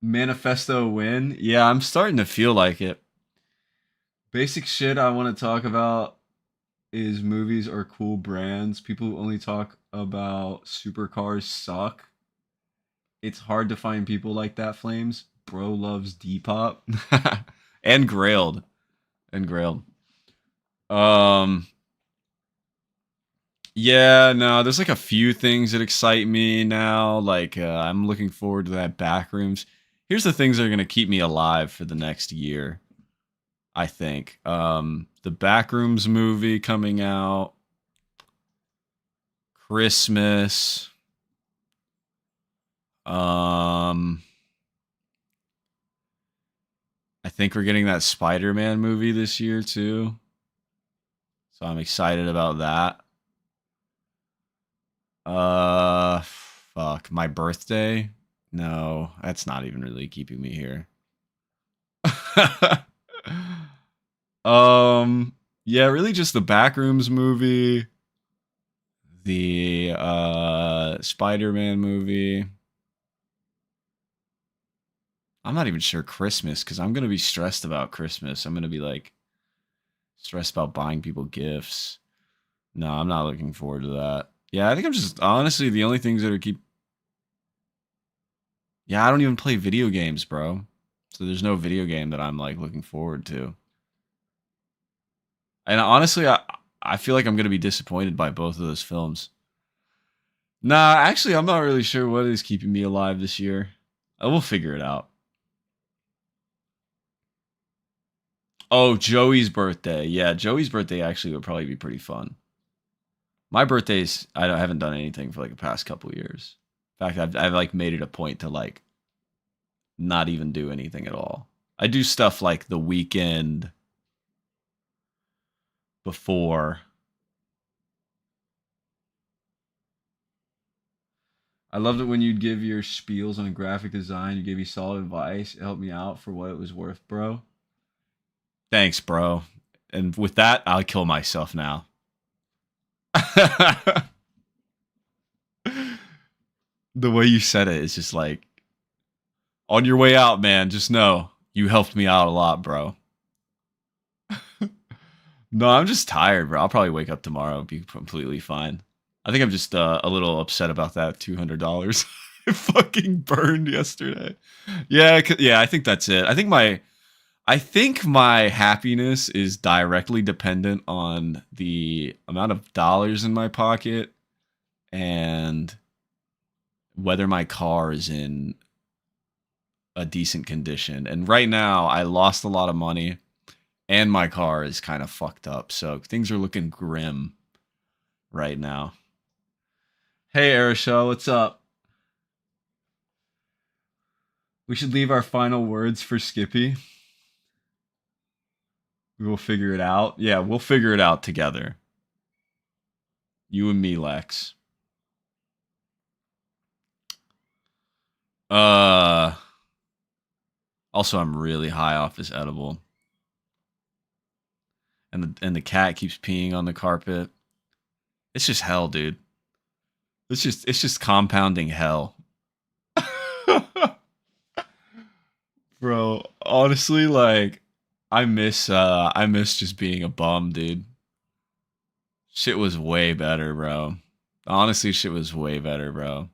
Manifesto win? Yeah, I'm starting to feel like it. Basic shit I want to talk about is movies or cool brands. People who only talk about supercars suck. It's hard to find people like that, Flames. Bro loves Depop. And Grailed. Yeah, no, there's like a few things that excite me now. Like, I'm looking forward to that Backrooms. Here's the things that are going to keep me alive for the next year, I think. The Backrooms movie coming out. Christmas. I think we're getting that Spider-Man movie this year, too. So I'm excited about that. Fuck, my birthday? No, that's not even really keeping me here. Yeah, really just the Backrooms movie, the Spider-Man movie. I'm not even sure Christmas because I'm gonna be stressed about Christmas. I'm gonna be like stressed about buying people gifts. No, I'm not looking forward to that. Yeah, I think I'm just honestly the only things that are keep. Yeah, I don't even play video games, bro. So there's no video game that I'm like looking forward to. And honestly, I feel like I'm gonna be disappointed by both of those films. Nah, actually, I'm not really sure what is keeping me alive this year. I will figure it out. Oh, Joey's birthday. Yeah, Joey's birthday actually would probably be pretty fun. My birthdays, I haven't done anything for like the past couple years. In fact, I've like made it a point to like not even do anything at all. I do stuff like the weekend before. I loved it when you'd give your spiels on graphic design. You gave me solid advice. It helped me out for what it was worth, bro. Thanks, bro. And with that, I'll kill myself now. The way you said it is just like, on your way out, man, just know you helped me out a lot, bro. No, I'm just tired, bro. I'll probably wake up tomorrow and be completely fine. I think I'm just a little upset about that $200 it fucking burned yesterday. Yeah, yeah, I think that's it. I think my happiness is directly dependent on the amount of dollars in my pocket and whether my car is in a decent condition. And right now, I lost a lot of money and my car is kind of fucked up. So things are looking grim right now. Hey, Arishel, what's up? We should leave our final words for Skippy. We will figure it out. Yeah, we'll figure it out together. You and me, Lex. Also, I'm really high off this edible. And the cat keeps peeing on the carpet. It's just hell, dude. It's just compounding hell. Bro, honestly, like I miss just being a bum, dude. Shit was way better, bro. Honestly, shit was way better, bro.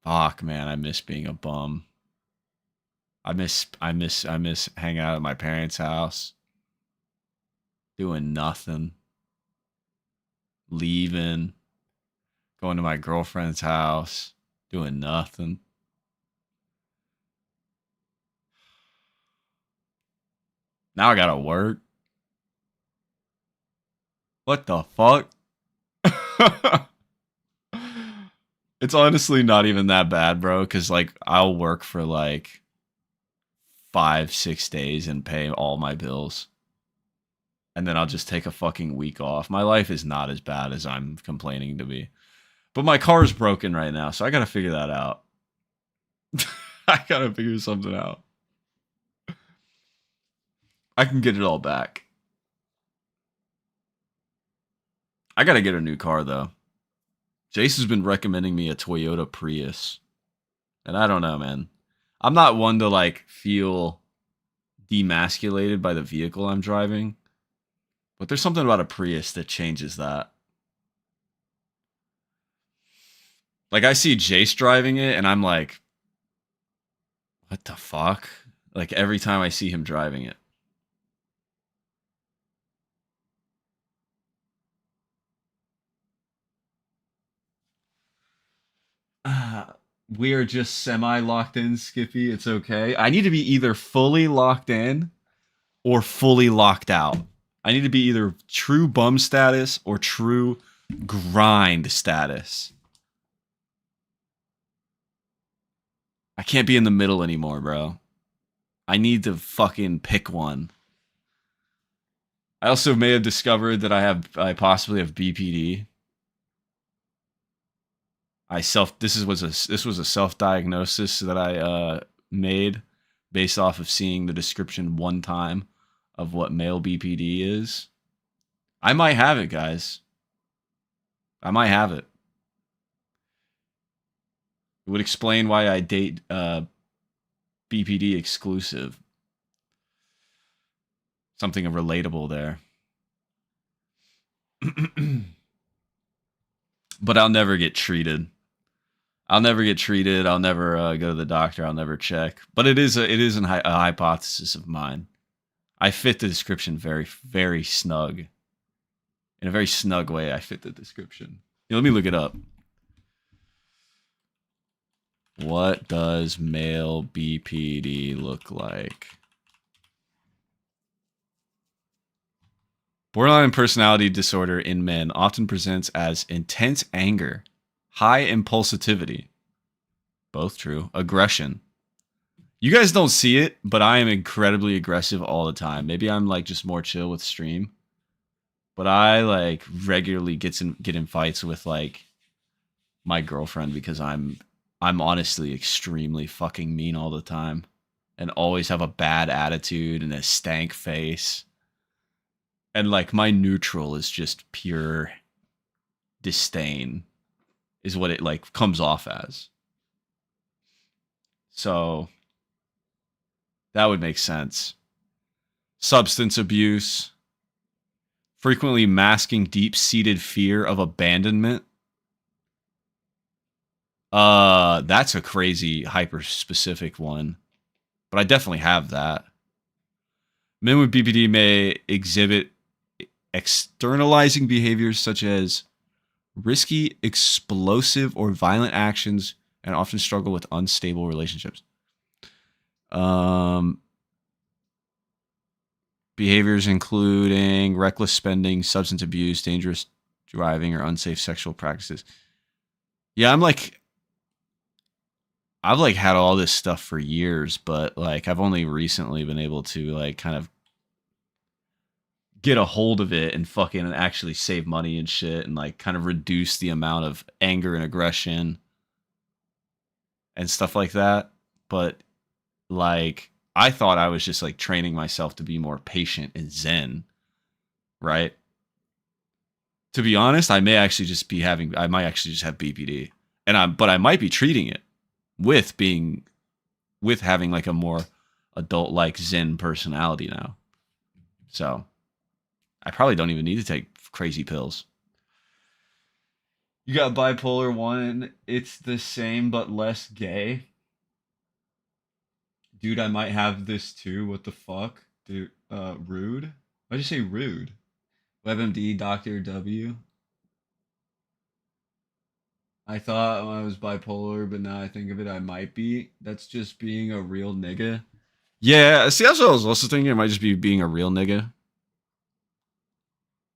Fuck, man, I miss being a bum. I miss hanging out at my parents' house. Doing nothing. Leaving. Going to my girlfriend's house. Doing nothing. Now I gotta work. What the fuck? It's honestly not even that bad, bro, because like I'll work for like 5-6 days and pay all my bills. And then I'll just take a fucking week off. My life is not as bad as I'm complaining to be. But my car is broken right now, so I gotta figure that out. I gotta figure something out. I can get it all back. I gotta get a new car, though. Jace has been recommending me a Toyota Prius. And I don't know, man. I'm not one to, like, feel demasculated by the vehicle I'm driving. But there's something about a Prius that changes that. Like, I see Jace driving it, and I'm like, what the fuck? Like, every time I see him driving it. We are just semi-locked in, Skippy. It's okay. I need to be either fully locked in or fully locked out. I need to be either true bum status or true grind status. I can't be in the middle anymore, bro. I need to fucking pick one. I also may have discovered that I possibly have BPD. This was a self-diagnosis that I made based off of seeing the description one time of what male BPD is. I might have it, guys. I might have it. It would explain why I date BPD exclusive. Something relatable there. But I'll never get treated. I'll never get treated. I'll never go to the doctor. I'll never check. But it is a hypothesis of mine. I fit the description very, very snug. In a very snug way, I fit the description. Let me look it up. What does male BPD look like? Borderline personality disorder in men often presents as intense anger, high impulsivity, both true, aggression. You guys don't see it, but I am incredibly aggressive all the time. Maybe I'm like just more chill with stream, but I like regularly get in fights with like my girlfriend because I'm honestly extremely fucking mean all the time and always have a bad attitude and a stank face. And like my neutral is just pure disdain is what it like comes off as. So that would make sense. Substance abuse, frequently masking deep-seated fear of abandonment. That's a crazy hyper-specific one, but I definitely have that. Men with BPD may exhibit externalizing behaviors such as risky, explosive, or violent actions and often struggle with unstable relationships. Behaviors including reckless spending, substance abuse, dangerous driving, or unsafe sexual practices. Yeah, I've like had all this stuff for years, but like I've only recently been able to like kind of get a hold of it and fucking actually save money and shit and like kind of reduce the amount of anger and aggression and stuff like that. But like I thought I was just like training myself to be more patient and zen, right? To be honest, I might actually just have BPD, but I might be treating it with having like a more adult-like zen personality now. So I probably don't even need to take crazy pills. You got bipolar 1. It's the same but less gay. Dude, I might have this too. What the fuck? Dude, rude? Why'd you say rude? WebMD, Dr. W. I thought I was bipolar, but now I think of it, I might be. That's just being a real nigga. Yeah, see, that's what I was also thinking. It might just be being a real nigga.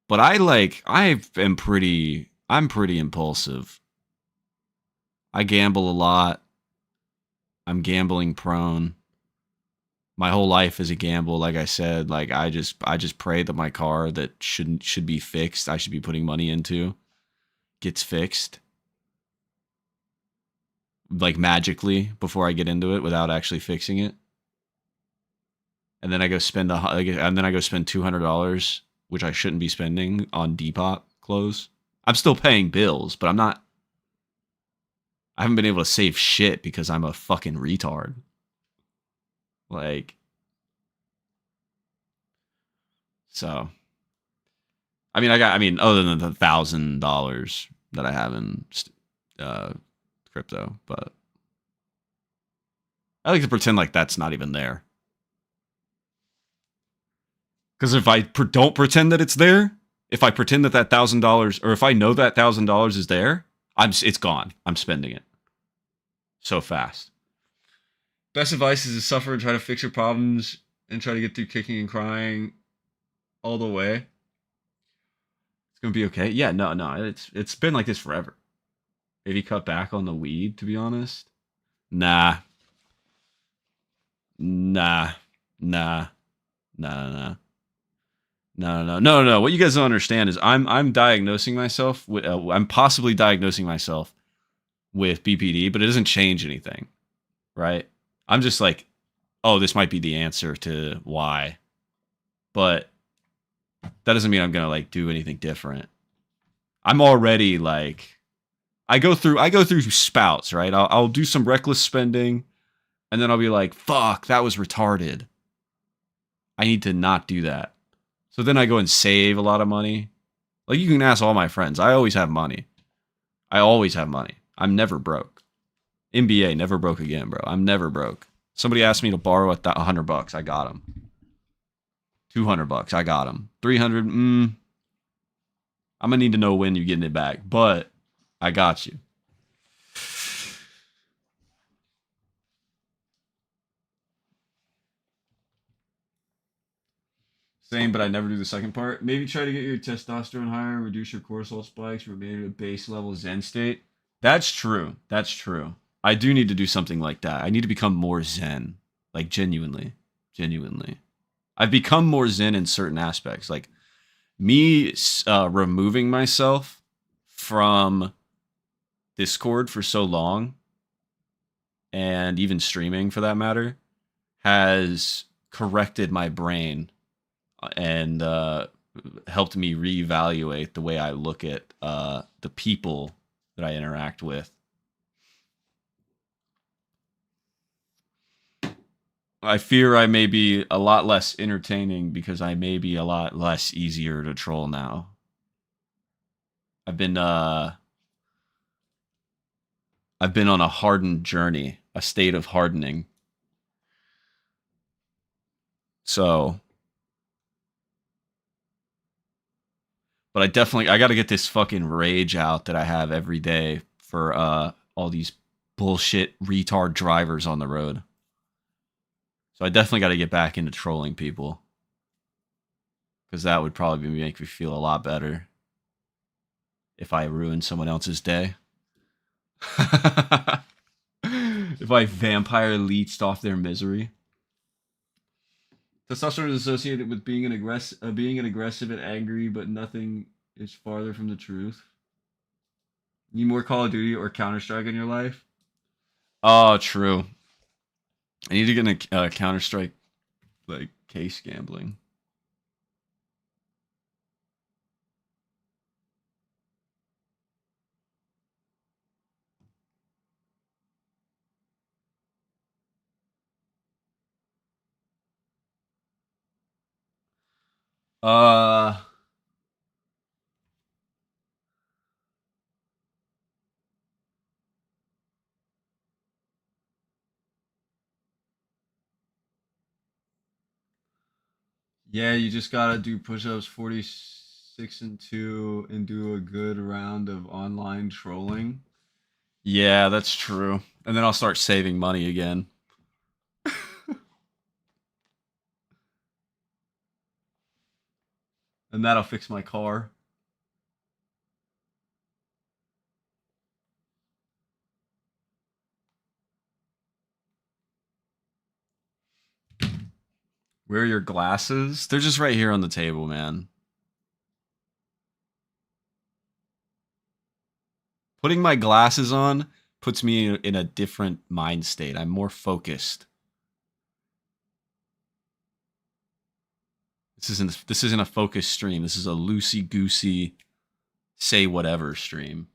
But I'm pretty impulsive. I gamble a lot. I'm gambling prone. My whole life is a gamble. Like I said, like I just pray that my car that should be fixed, I should be putting money into, gets fixed. Like magically before I get into it without actually fixing it. And then I go spend $200, which I shouldn't be spending on Depop clothes. I'm still paying bills, but I haven't been able to save shit because I'm a fucking retard. Like, so, other than the $1,000 that I have in crypto, but I like to pretend like that's not even there. Because if I don't pretend that it's there, if I pretend that $1,000, or if I know that $1,000 is there, it's gone. I'm spending it so fast. Best advice is to suffer and try to fix your problems and try to get through kicking and crying all the way. It's gonna be okay. Yeah, no, it's been like this forever. Maybe cut back on the weed, to be honest. Nah. What you guys don't understand is I'm diagnosing myself with I'm possibly diagnosing myself with BPD, but it doesn't change anything, right? I'm just like, oh, this might be the answer to why, but that doesn't mean I'm gonna like do anything different. I'm already like I go through spouts, right? I'll do some reckless spending, and then I'll be like, fuck, that was retarded. I need to not do that. So then I go and save a lot of money. Like, you can ask all my friends. I always have money. I always have money. I'm never broke. NBA, never broke again, bro. I'm never broke. Somebody asked me to borrow $100. I got them. $200. I got them. 300. I'm gonna need to know when you're getting it back, but I got you. Same, but I never do the second part. Maybe try to get your testosterone higher and reduce your cortisol spikes, remain at a base level Zen state. That's true. That's true. I do need to do something like that. I need to become more Zen. Like, genuinely. Genuinely. I've become more Zen in certain aspects. Like, me removing myself from Discord for so long, and even streaming for that matter, has corrected my brain and helped me reevaluate the way I look at the people that I interact with. I fear I may be a lot less entertaining because I may be a lot less easier to troll now. I've been on a hardened journey, a state of hardening. So, but I got to get this fucking rage out that I have every day for all these bullshit retard drivers on the road. So I definitely got to get back into trolling people, because that would probably make me feel a lot better if I ruined someone else's day. If I vampire leeched off their misery. Testosterone is associated with being an aggressive and angry, but nothing is farther from the truth. Need more Call of Duty or Counter-Strike in your life? Oh, true. I need to get a Counter-Strike, like, case gambling. Yeah, you just gotta do push-ups 46 and 2 and do a good round of online trolling. Yeah, that's true. And then I'll start saving money again. And that'll fix my car. Where are your glasses? They're just right here on the table, man. Putting my glasses on puts me in a different mind state. I'm more focused. This isn't a focused stream. This is a loosey-goosey, say whatever stream.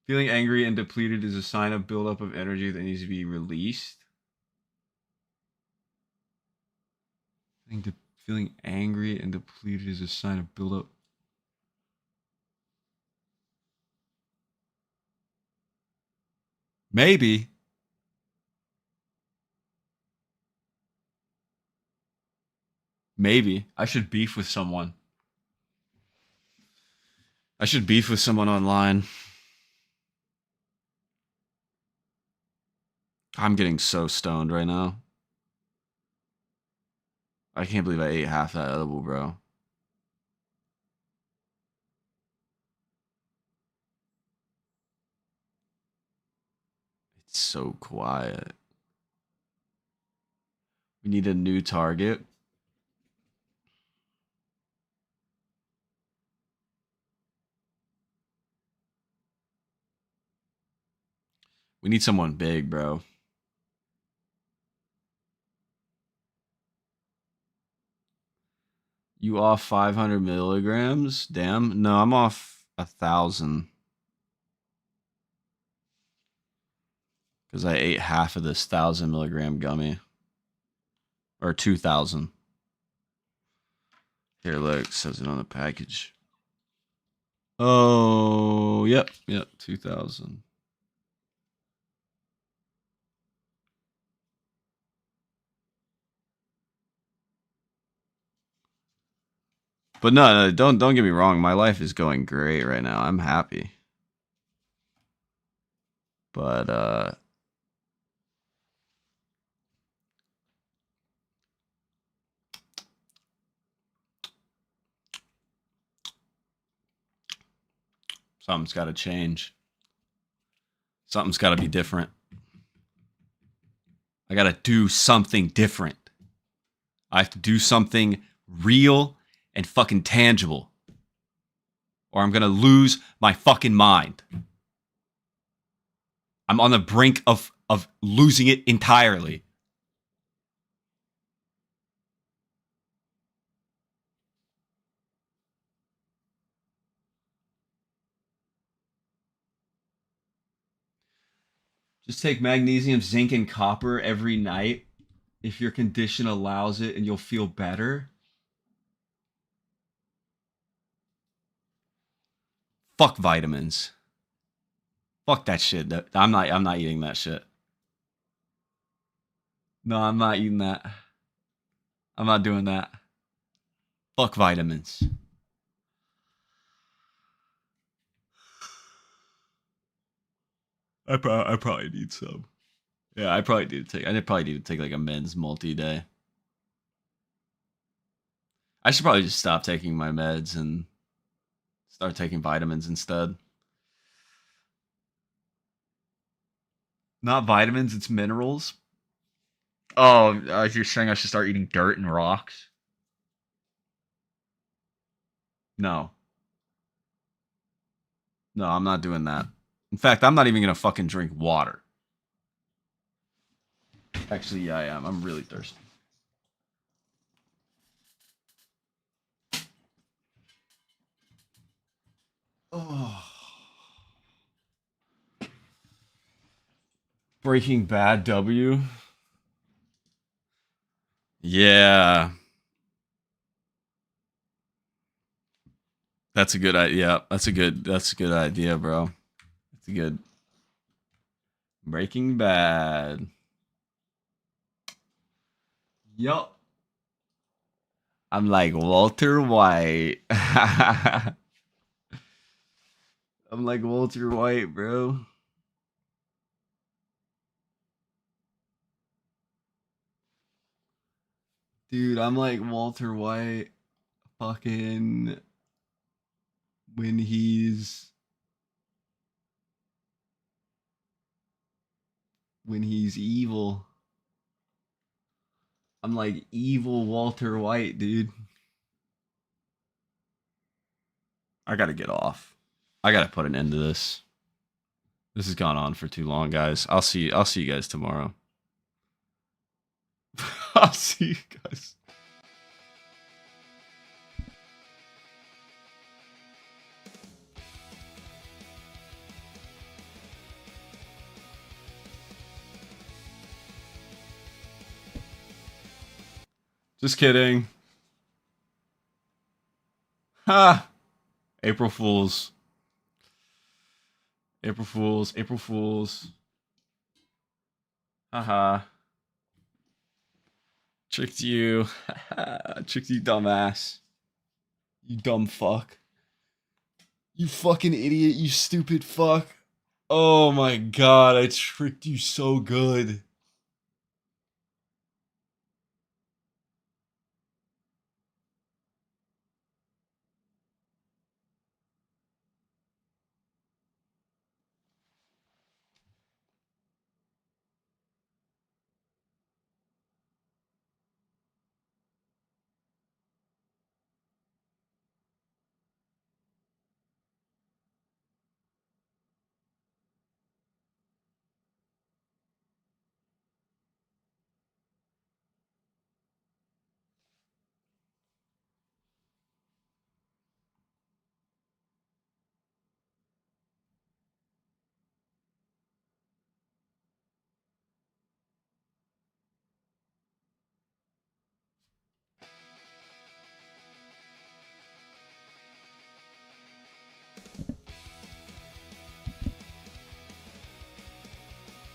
Feeling angry and depleted is a sign of buildup of energy that needs to be released. Feeling angry and depleted is a sign of buildup. Maybe. Maybe. I should beef with someone. I should beef with someone online. I'm getting so stoned right now. I can't believe I ate half that edible, bro. It's so quiet. We need a new target. We need someone big, bro. You off 500 milligrams? Damn. No, I'm off 1,000. Because I ate half of this 1,000 milligram gummy. Or 2,000. Here, look, it says it on the package. Oh, yep, 2,000. But no, don't get me wrong. My life is going great right now. I'm happy. But something's got to change. Something's got to be different. I got to do something different. I have to do something real and fucking tangible, or I'm gonna lose my fucking mind. I'm on the brink of losing it entirely. Just take magnesium, zinc, and copper every night if your condition allows it, and you'll feel better. Fuck vitamins. Fuck that shit. I'm not eating that shit. No, I'm not eating that. I'm not doing that. Fuck vitamins. I probably need some. Yeah, I probably need to take like a men's multi-day. I should probably just stop taking my meds and start taking vitamins instead. Not vitamins, it's minerals. Oh, you're saying I should start eating dirt and rocks? No. No, I'm not doing that. In fact, I'm not even gonna fucking drink water. Actually, yeah, I am. I'm really thirsty. Oh. Breaking Bad W. Yeah. That's a good idea. That's a good idea, bro. That's a good Breaking Bad. Yup. I'm like Walter White. I'm like Walter White, bro. Dude, I'm like Walter White fucking when he's evil. I'm like evil Walter White, dude. I gotta get off. I gotta put an end to this. This has gone on for too long, guys. I'll see you guys tomorrow. I'll see you guys. Just kidding. Ha! April Fools. April Fools. April Fools. Haha. Tricked you. Tricked you, dumbass. You dumb fuck. You fucking idiot, you stupid fuck. Oh my god, I tricked you so good.